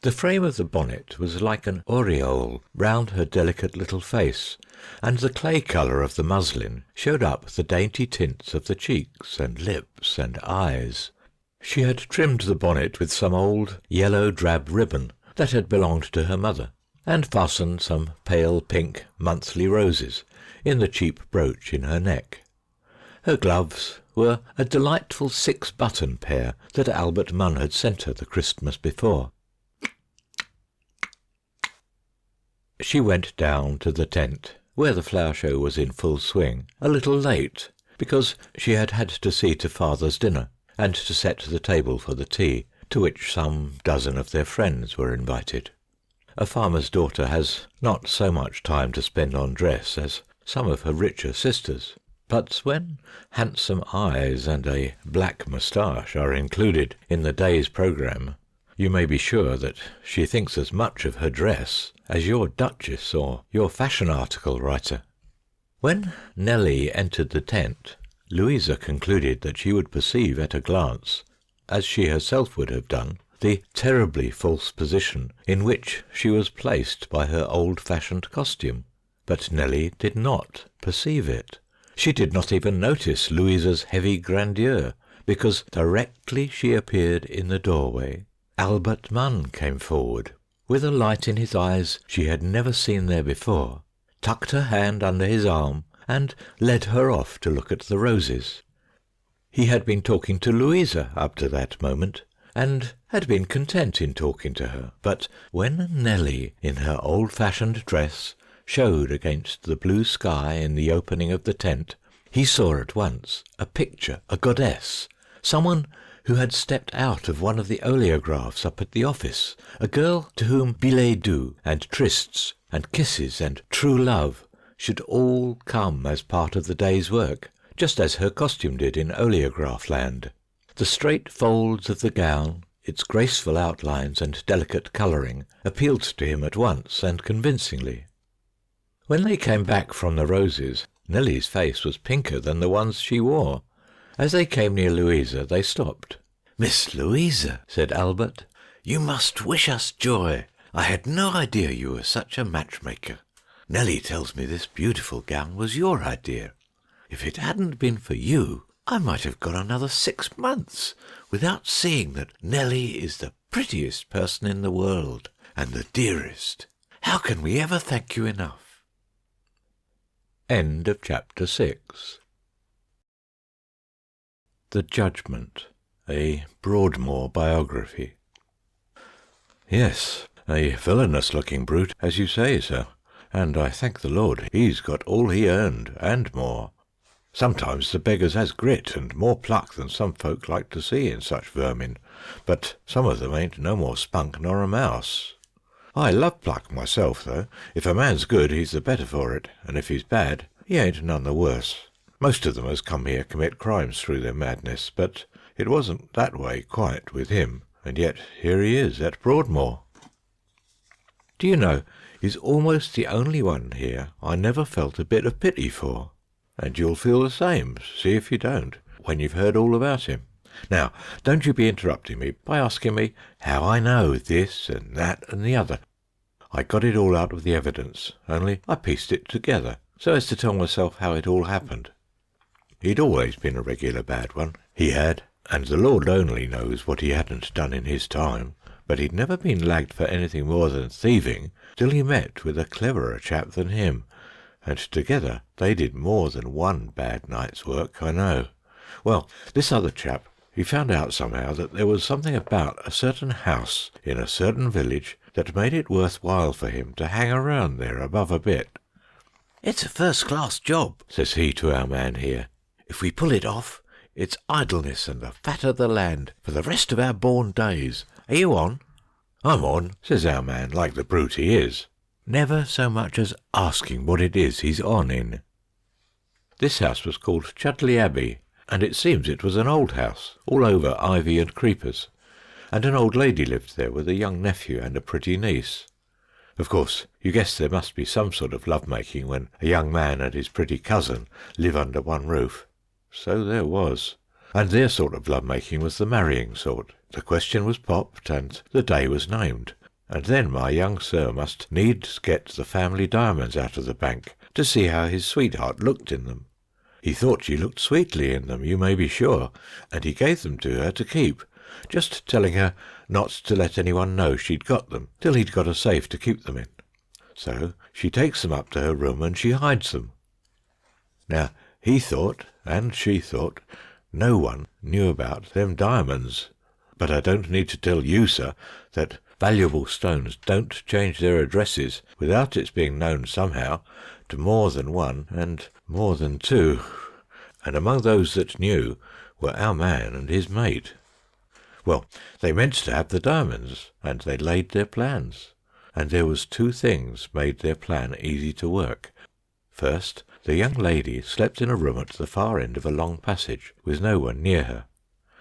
The frame of the bonnet was like an aureole round her delicate little face, and the clay colour of the muslin showed up the dainty tints of the cheeks and lips and eyes. She had trimmed the bonnet with some old yellow drab ribbon that had belonged to her mother, and fastened some pale pink monthly roses in the cheap brooch in her neck. Her gloves were a delightful 6-button pair that Albert Munn had sent her the Christmas before. She went down to the tent, where the flower show was in full swing, a little late, because she had had to see to father's dinner, and to set the table for the tea, to which some dozen of their friends were invited. A farmer's daughter has not so much time to spend on dress as some of her richer sisters, but when handsome eyes and a black moustache are included in the day's programme, you may be sure that she thinks as much of her dress as your duchess or your fashion article writer. When Nelly entered the tent, Louisa concluded that she would perceive at a glance, as she herself would have done, the terribly false position in which she was placed by her old-fashioned costume. But Nelly did not perceive it. She did not even notice Louisa's heavy grandeur, because directly she appeared in the doorway, Albert Munn came forward, with a light in his eyes she had never seen there before, tucked her hand under his arm, and led her off to look at the roses. He had been talking to Louisa up to that moment, and had been content in talking to her, but when Nelly, in her old-fashioned dress, showed against the blue sky in the opening of the tent, he saw at once a picture, a goddess, someone who had stepped out of one of the oleographs up at the office, a girl to whom billets doux and trysts and kisses and true love should all come as part of the day's work, just as her costume did in oleograph land. The straight folds of the gown, its graceful outlines and delicate colouring, appealed to him at once and convincingly. When they came back from the roses, Nelly's face was pinker than the ones she wore. As they came near Louisa, they stopped. "Miss Louisa," said Albert, "you must wish us joy. I had no idea you were such a matchmaker. Nelly tells me this beautiful gown was your idea. If it hadn't been for you, I might have gone another 6 months without seeing that Nellie is the prettiest person in the world, and the dearest. How can we ever thank you enough? End of chapter 6. The Judgment, a Broadmoor biography. Yes, a villainous-looking brute, as you say, sir, and I thank the Lord he's got all he earned, and more. Sometimes the beggars has grit and more pluck than some folk like to see in such vermin, but some of them ain't no more spunk nor a mouse. I love pluck myself, though. If a man's good, he's the better for it, and if he's bad, he ain't none the worse. Most of them as come here commit crimes through their madness, but it wasn't that way quite with him, and yet here he is at Broadmoor. Do you know, he's almost the only one here I never felt a bit of pity for, and you'll feel the same, see if you don't, when you've heard all about him. Now, don't you be interrupting me by asking me how I know this and that and the other. I got it all out of the evidence, only I pieced it together, so as to tell myself how it all happened. He'd always been a regular bad one, he had, and the Lord only knows what he hadn't done in his time, but he'd never been lagged for anything more than thieving till he met with a cleverer chap than him, and together they did more than one bad night's work, I know. Well, this other chap, he found out somehow that there was something about a certain house in a certain village that made it worthwhile for him to hang around there above a bit. "It's a first-class job," says he to our man here. "If we pull it off, it's idleness and the fat of the land for the rest of our born days. Are you on?" "I'm on," says our man, like the brute he is, never so much as asking what it is he's on in. This house was called Chudley Abbey, and it seems it was an old house, all over ivy and creepers, and an old lady lived there with a young nephew and a pretty niece. Of course, you guess there must be some sort of love-making when a young man and his pretty cousin live under one roof. So there was. And their sort of love-making was the marrying sort. The question was popped, and the day was named. And then my young sir must needs get the family diamonds out of the bank to see how his sweetheart looked in them. He thought she looked sweetly in them, you may be sure, and he gave them to her to keep, just telling her not to let anyone know she'd got them, till he'd got a safe to keep them in. So she takes them up to her room and she hides them. Now, he thought, and she thought, no one knew about them diamonds. But I don't need to tell you, sir, that valuable stones don't change their addresses without its being known somehow to more than one and more than two, and among those that knew were our man and his mate. Well, they meant to have the diamonds, and they laid their plans, and there was two things made their plan easy to work. First, the young lady slept in a room at the far end of a long passage, with no one near her.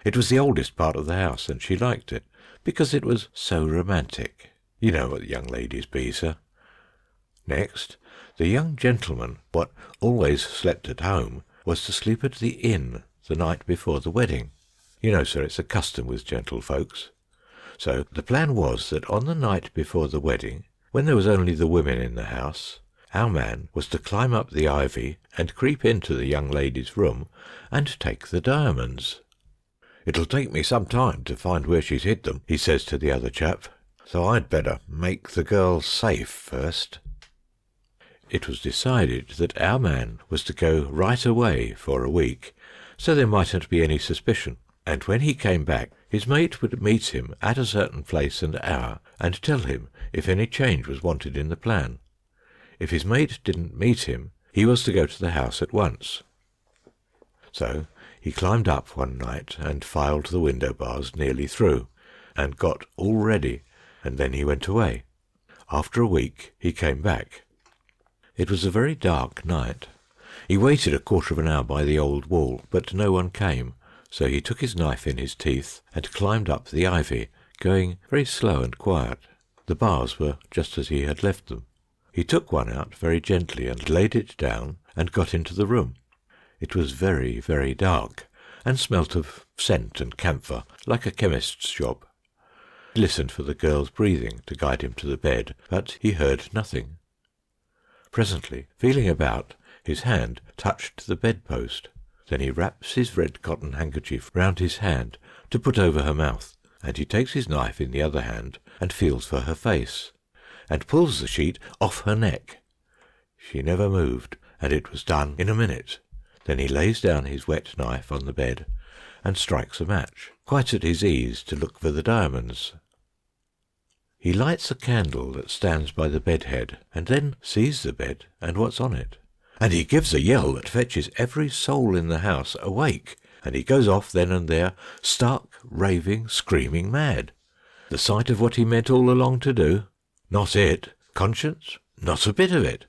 It was the oldest part of the house, and she liked it, because it was so romantic. You know what young ladies be, sir. Next, the young gentleman, what always slept at home, was to sleep at the inn the night before the wedding. You know, sir, it's a custom with gentlefolks. So the plan was that on the night before the wedding, when there was only the women in the house, our man was to climb up the ivy and creep into the young lady's room and take the diamonds. "It'll take me some time to find where she's hid them," he says to the other chap, "so I'd better make the girl safe first." It was decided that our man was to go right away for a week, so there mightn't be any suspicion, and when he came back his mate would meet him at a certain place and hour and tell him if any change was wanted in the plan. If his mate didn't meet him, he was to go to the house at once. So he climbed up one night and filed the window bars nearly through, and got all ready, and then he went away. After a week he came back. It was a very dark night. He waited a quarter of an hour by the old wall, but no one came, so he took his knife in his teeth and climbed up the ivy, going very slow and quiet. The bars were just as he had left them. He took one out very gently and laid it down and got into the room. It was very, very dark, and smelt of scent and camphor, like a chemist's shop. He listened for the girl's breathing to guide him to the bed, but he heard nothing. Presently, feeling about, his hand touched the bedpost. Then he wraps his red cotton handkerchief round his hand to put over her mouth, and he takes his knife in the other hand and feels for her face, and pulls the sheet off her neck. She never moved, and it was done in a minute. Then he lays down his wet knife on the bed and strikes a match, quite at his ease to look for the diamonds. He lights a candle that stands by the bed head, and then sees the bed and what's on it. And he gives a yell that fetches every soul in the house awake, and he goes off then and there, stark, raving, screaming mad. The sight of what he meant all along to do? Not it. Conscience? Not a bit of it.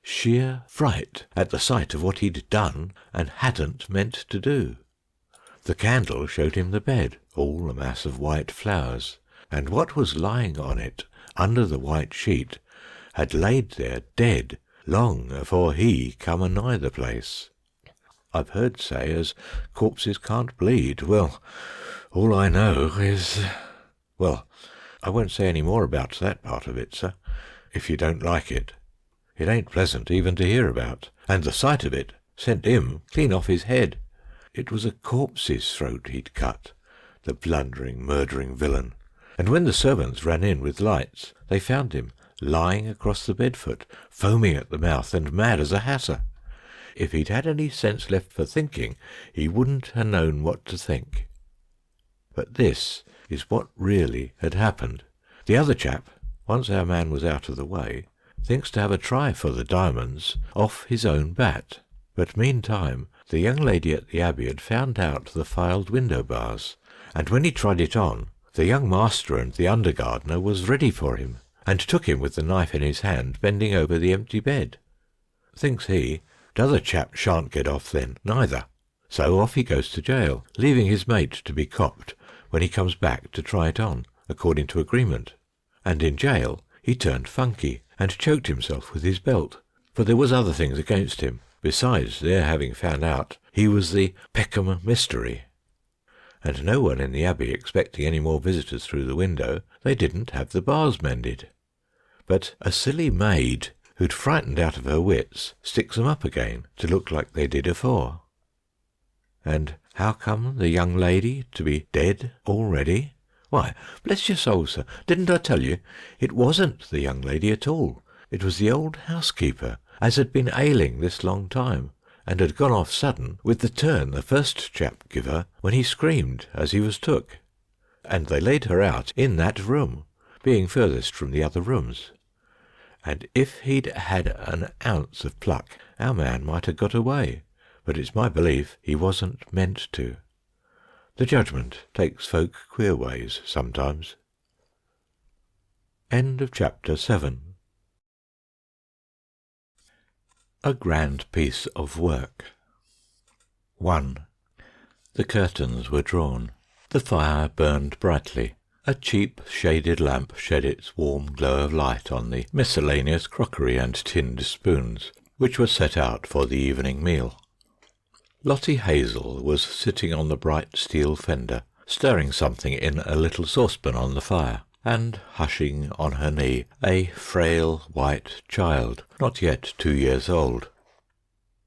Sheer fright at the sight of what he'd done and hadn't meant to do. The candle showed him the bed, all a mass of white flowers, and what was lying on it, under the white sheet, had laid there dead long afore he come a-nigh the place. I've heard say as corpses can't bleed. Well, all I know is... Well, I won't say any more about that part of it, sir, if you don't like it. It ain't pleasant even to hear about, and the sight of it sent him clean off his head. It was a corpse's throat he'd cut, the blundering, murdering villain. And when the servants ran in with lights, they found him lying across the bedfoot, foaming at the mouth and mad as a hatter. If he'd had any sense left for thinking, he wouldn't ha' known what to think. But this is what really had happened. The other chap, once our man was out of the way, thinks to have a try for the diamonds off his own bat. But meantime, the young lady at the Abbey had found out the filed window bars, and when he tried it on, the young master and the under gardener was ready for him, and took him with the knife in his hand, bending over the empty bed. Thinks he, t'other chap shan't get off then, neither. So off he goes to jail, leaving his mate to be copped when he comes back to try it on, according to agreement. And in jail he turned funky, and choked himself with his belt, for there was other things against him, besides their having found out he was the Peckham mystery. And no one in the Abbey expecting any more visitors through the window, they didn't have the bars mended. But a silly maid, who'd frightened out of her wits, sticks 'em up again to look like they did afore. And how come the young lady to be dead already? Why, bless your soul, sir, didn't I tell you? It wasn't the young lady at all. It was the old housekeeper, as had been ailing this long time, and had gone off sudden with the turn the first chap give her when he screamed as he was took. And they laid her out in that room, being furthest from the other rooms. And if he'd had an ounce of pluck, our man might have got away, but it's my belief he wasn't meant to. The judgment takes folk queer ways sometimes. End of chapter 7. A grand piece of work. 1. The curtains were drawn. The fire burned brightly. A cheap shaded lamp shed its warm glow of light on the miscellaneous crockery and tinned spoons, which were set out for the evening meal. Lottie Hazel was sitting on the bright steel fender, stirring something in a little saucepan on the fire, and hushing on her knee a frail white child, not yet 2 years old.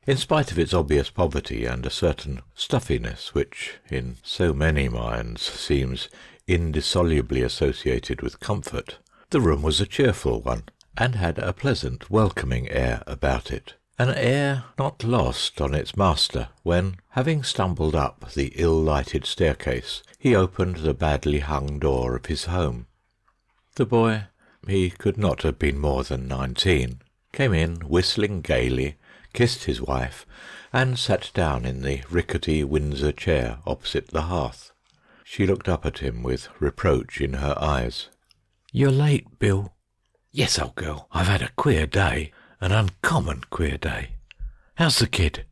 In spite of its obvious poverty and a certain stuffiness which, in so many minds, seems indissolubly associated with comfort, the room was a cheerful one, and had a pleasant, welcoming air about it. An air not lost on its master when, having stumbled up the ill-lighted staircase, he opened the badly hung door of his home. The boy, he could not have been more than 19, came in whistling gaily, kissed his wife, and sat down in the rickety Windsor chair opposite the hearth. She looked up at him with reproach in her eyes. "You're late, Bill." "Yes, old girl, I've had a queer day, an uncommon queer day. How's the kid?"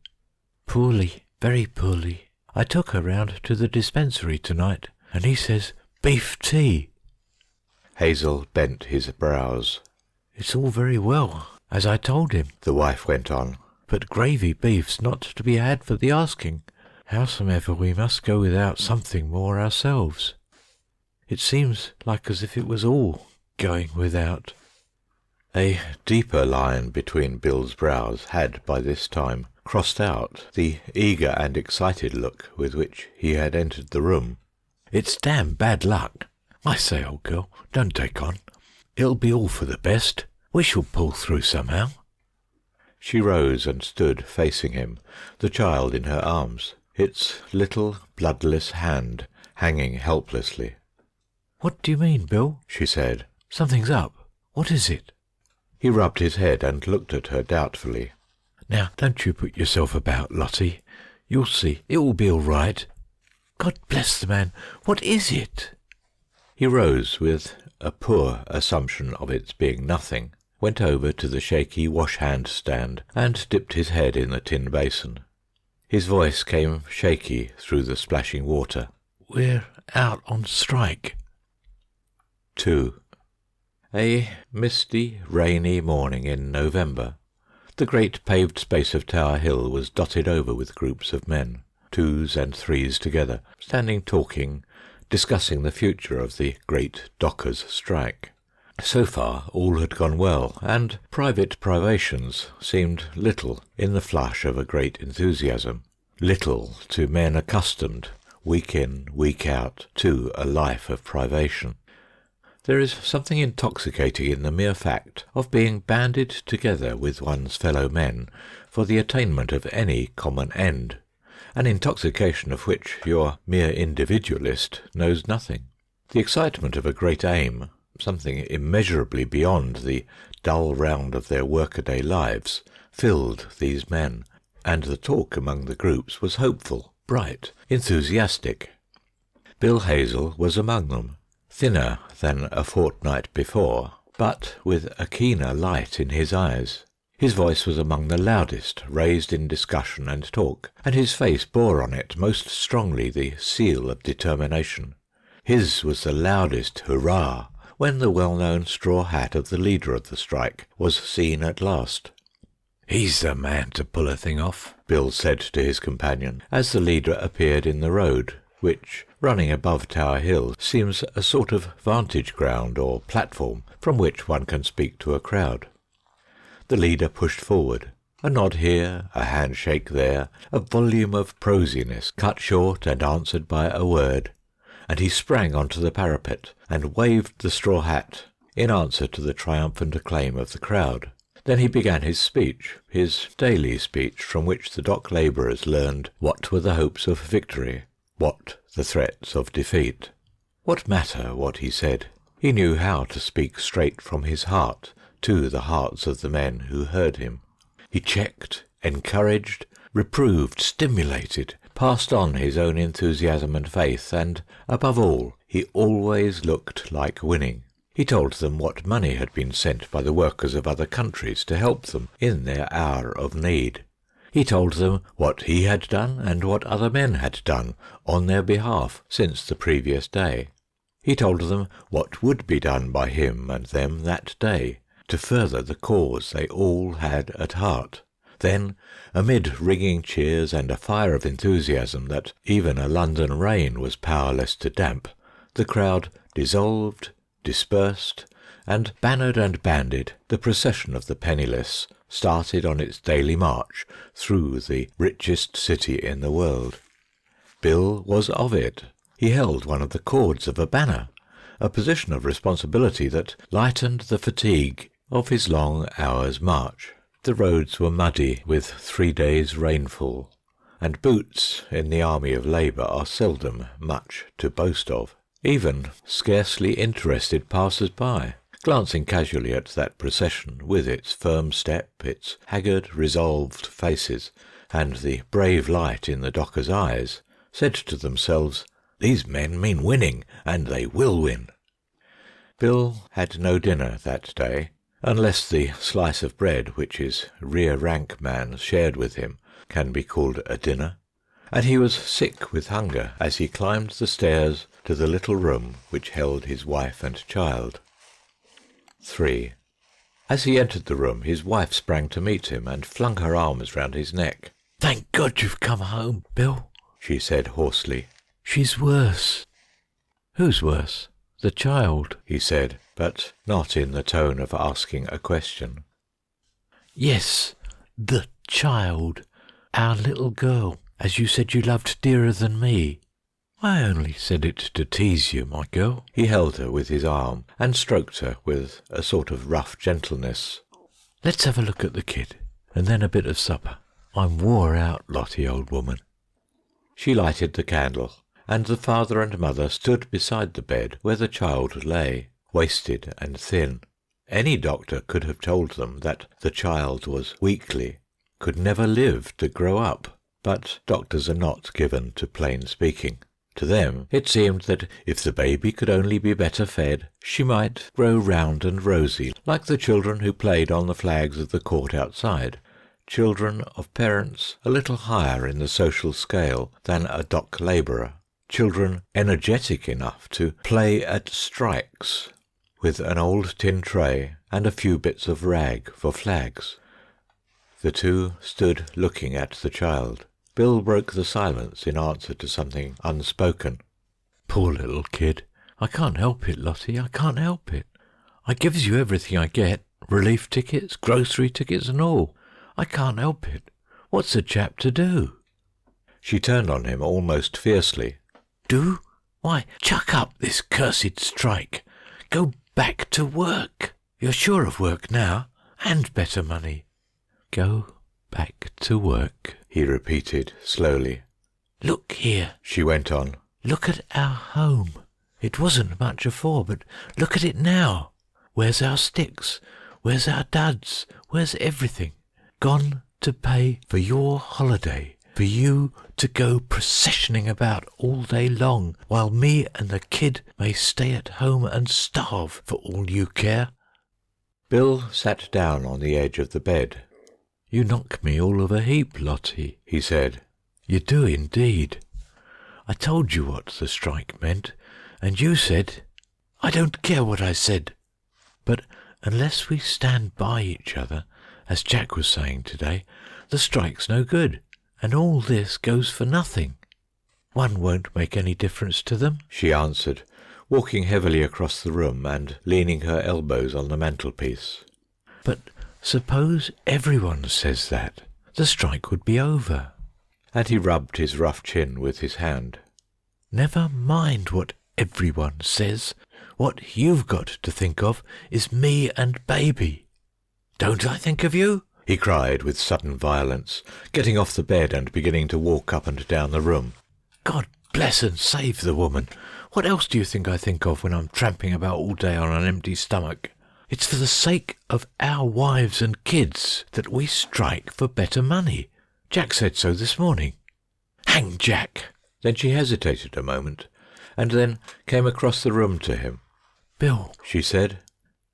"Poorly, very poorly. I took her round to the dispensary tonight, and he says beef tea." Hazel bent his brows. "It's all very well, as I told him," the wife went on, "but gravy beef's not to be had for the asking. Howsomever, we must go without something more ourselves. It seems like as if it was all going without." A deeper line between Bill's brows had by this time crossed out the eager and excited look with which he had entered the room. "It's damn bad luck. I say, old girl, don't take on. It'll be all for the best. We shall pull through somehow." She rose and stood facing him, the child in her arms, its little bloodless hand hanging helplessly. "What do you mean, Bill?" she said. "Something's up. What is it?" He rubbed his head and looked at her doubtfully. "Now, don't you put yourself about, Lottie. You'll see. It will be all right. God bless the man. What is it?" He rose with a poor assumption of its being nothing, went over to the shaky wash-hand stand and dipped his head in the tin basin. His voice came shaky through the splashing water. "We're out on strike." 2. A misty, rainy morning in November. The great paved space of Tower Hill was dotted over with groups of men, twos and threes together, standing talking, discussing the future of the great dockers' strike. So far all had gone well, and private privations seemed little in the flush of a great enthusiasm, little to men accustomed, week in, week out, to a life of privation. There is something intoxicating in the mere fact of being banded together with one's fellow men for the attainment of any common end, an intoxication of which your mere individualist knows nothing. The excitement of a great aim, something immeasurably beyond the dull round of their workaday lives, filled these men, and the talk among the groups was hopeful, bright, enthusiastic. Bill Hazel was among them, thinner than a fortnight before, but with a keener light in his eyes. His voice was among the loudest raised in discussion and talk, and his face bore on it most strongly the seal of determination. His was the loudest hurrah when the well-known straw hat of the leader of the strike was seen at last. "He's the man to pull a thing off," Bill said to his companion, as the leader appeared in the road, which, running above Tower Hill, seems a sort of vantage ground or platform from which one can speak to a crowd. The leader pushed forward. A nod here, a handshake there, a volume of prosiness cut short and answered by a word, and he sprang onto the parapet and waved the straw hat in answer to the triumphant acclaim of the crowd. Then he began his speech, his daily speech, from which the dock labourers learned what were the hopes of victory, what the threats of defeat. What matter what he said? He knew how to speak straight from his heart to the hearts of the men who heard him. He checked, encouraged, reproved, stimulated, passed on his own enthusiasm and faith, and, above all, he always looked like winning. He told them what money had been sent by the workers of other countries to help them in their hour of need. He told them what he had done and what other men had done on their behalf since the previous day. He told them what would be done by him and them that day to further the cause they all had at heart. Then, amid ringing cheers and a fire of enthusiasm that even a London rain was powerless to damp, the crowd dissolved, dispersed, and bannered and banded, the procession of the penniless started on its daily march through the richest city in the world. Bill was of it. He held one of the cords of a banner, a position of responsibility that lightened the fatigue of his long hours' march. The roads were muddy with 3 days' rainfall, and boots in the army of labour are seldom much to boast of. Even scarcely interested passers-by, glancing casually at that procession with its firm step, its haggard, resolved faces, and the brave light in the dockers' eyes, said to themselves, "These men mean winning, and they will win." Bill had no dinner that day, unless the slice of bread which his rear-rank man shared with him can be called a dinner, and he was sick with hunger as he climbed the stairs to the little room which held his wife and child. 3. As he entered the room, his wife sprang to meet him and flung her arms round his neck. "Thank God you've come home, Bill," she said hoarsely. "She's worse." "Who's worse? The child, he said, but not in the tone of asking a question. Yes, the child. Our little girl, as you said you loved dearer than me. I only said it to tease you, my girl. He held her with his arm and stroked her with a sort of rough gentleness. Let's have a look at the kid, and then a bit of supper. I'm wore out, Lottie, old woman. She lighted the candle, and the father and mother stood beside the bed where the child lay, wasted and thin. Any doctor could have told them that the child was weakly, could never live to grow up, but doctors are not given to plain speaking. To them it seemed that if the baby could only be better fed, she might grow round and rosy, like the children who played on the flags of the court outside, children of parents a little higher in the social scale than a dock labourer, children energetic enough to play at strikes, with an old tin tray and a few bits of rag for flags. The two stood looking at the child. Bill broke the silence in answer to something unspoken. Poor little kid. I can't help it, Lottie, I can't help it. I gives you everything I get, relief tickets, grocery tickets and all. I can't help it. What's a chap to do? She turned on him almost fiercely. Do? Why, chuck up this cursed strike. Go back to work. You're sure of work now, and better money. Go back to work, he repeated slowly. Look here, she went on. Look at our home. It wasn't much afore, but look at it now. Where's our sticks? Where's our duds? Where's everything? Gone to pay for your holiday, for you to go processioning about all day long, while me and the kid may stay at home and starve for all you care. Bill sat down on the edge of the bed. You knock me all of a heap, Lottie, he said. You do indeed. I told you what the strike meant, and you said, I don't care what I said. But unless we stand by each other, as Jack was saying today, the strike's no good, and all this goes for nothing. One won't make any difference to them, she answered, walking heavily across the room and leaning her elbows on the mantelpiece. But suppose everyone says that, the strike would be over. And he rubbed his rough chin with his hand. Never mind what everyone says. What you've got to think of is me and baby. Don't I think of you? He cried with sudden violence, getting off the bed and beginning to walk up and down the room. God bless and save the woman. What else do you think I think of when I'm tramping about all day on an empty stomach? It's for the sake of our wives and kids that we strike for better money. Jack said so this morning. Hang Jack! Then she hesitated a moment, and then came across the room to him. Bill, she said,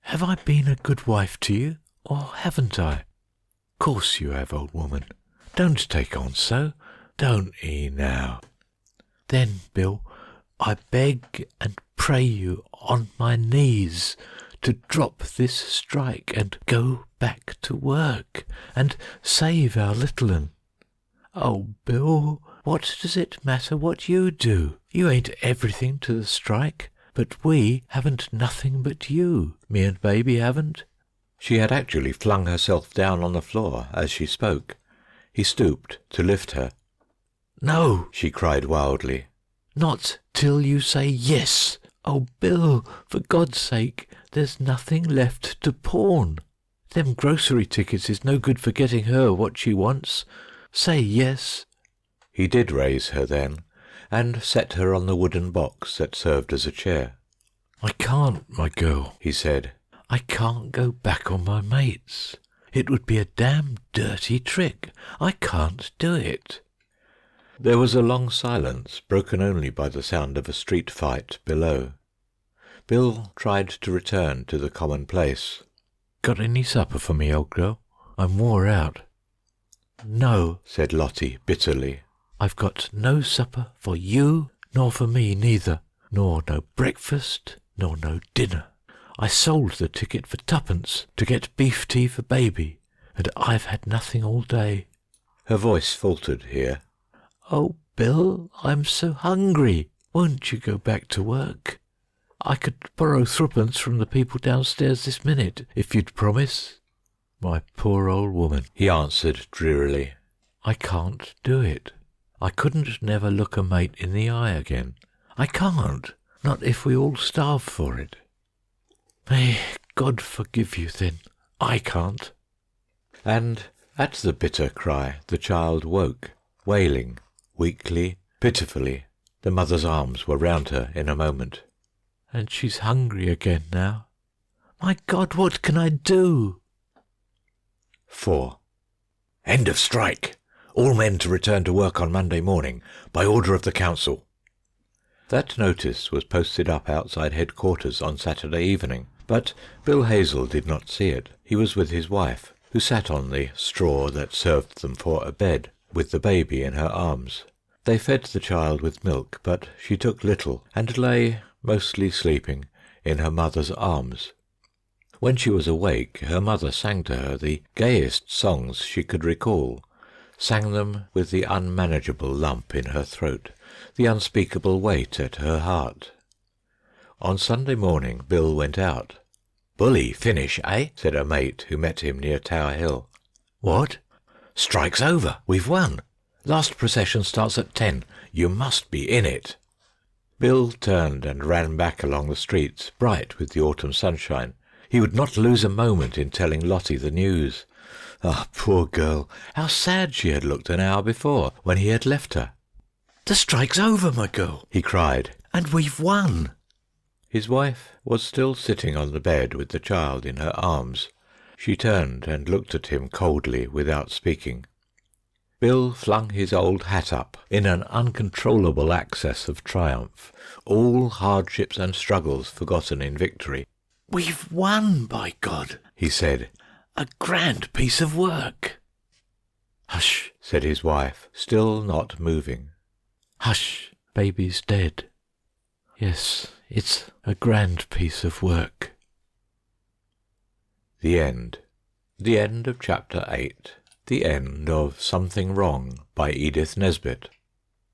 have I been a good wife to you, or haven't I? Course you have, old woman. Don't take on so. Don't 'ee now. Then, Bill, I beg and pray you on my knees to drop this strike and go back to work and save our little 'un. Oh, Bill, what does it matter what you do? You ain't everything to the strike, but we haven't nothing but you, me and baby haven't. She had actually flung herself down on the floor as she spoke. He stooped to lift her. No, she cried wildly. Not till you say yes. Oh, Bill, for God's sake, there's nothing left to pawn. Them grocery tickets is no good for getting her what she wants. Say yes. He did raise her then, and set her on the wooden box that served as a chair. I can't, my girl, he said. I can't go back on my mates. It would be a damn dirty trick. I can't do it. There was a long silence, broken only by the sound of a street fight below. Bill tried to return to the commonplace. Got any supper for me, old girl? I'm wore out. No, said Lottie bitterly. I've got no supper for you, nor for me neither, nor no breakfast, nor no dinner. I sold the ticket for 2pence to get beef tea for baby, and I've had nothing all day. Her voice faltered here. Oh, Bill, I'm so hungry. Won't you go back to work? I could borrow threepence from the people downstairs this minute, if you'd promise." "My poor old woman," he answered drearily. "I can't do it. I couldn't never look a mate in the eye again. I can't, not if we all starve for it. May God forgive you, then. I can't." And at the bitter cry the child woke, wailing, weakly, pitifully. The mother's arms were round her in a moment. "And she's hungry again now. My God, what can I do?" 4. End of strike. All men to return to work on Monday morning, by order of the council. That notice was posted up outside headquarters on Saturday evening, but Bill Hazel did not see it. He was with his wife, who sat on the straw that served them for a bed, with the baby in her arms. They fed the child with milk, but she took little, and lay, mostly sleeping, in her mother's arms. When she was awake, her mother sang to her the gayest songs she could recall, sang them with the unmanageable lump in her throat, the unspeakable weight at her heart. On Sunday morning Bill went out. "Bully finish, eh?" said a mate who met him near Tower Hill. "What?" "Strike's over. We've won. Last procession starts at 10. You must be in it." Bill turned and ran back along the streets, bright with the autumn sunshine. He would not lose a moment in telling Lottie the news. Ah, poor girl, how sad she had looked an hour before, when he had left her. "The strike's over, my girl," he cried, "and we've won." His wife was still sitting on the bed with the child in her arms. She turned and looked at him coldly without speaking. Bill flung his old hat up in an uncontrollable access of triumph, all hardships and struggles forgotten in victory. "We've won, by God," he said. "A grand piece of work." "Hush," said his wife, still not moving. "Hush, baby's dead. Yes, it's a grand piece of work." The end. The end of chapter 8. The end of Something Wrong by Edith Nesbit.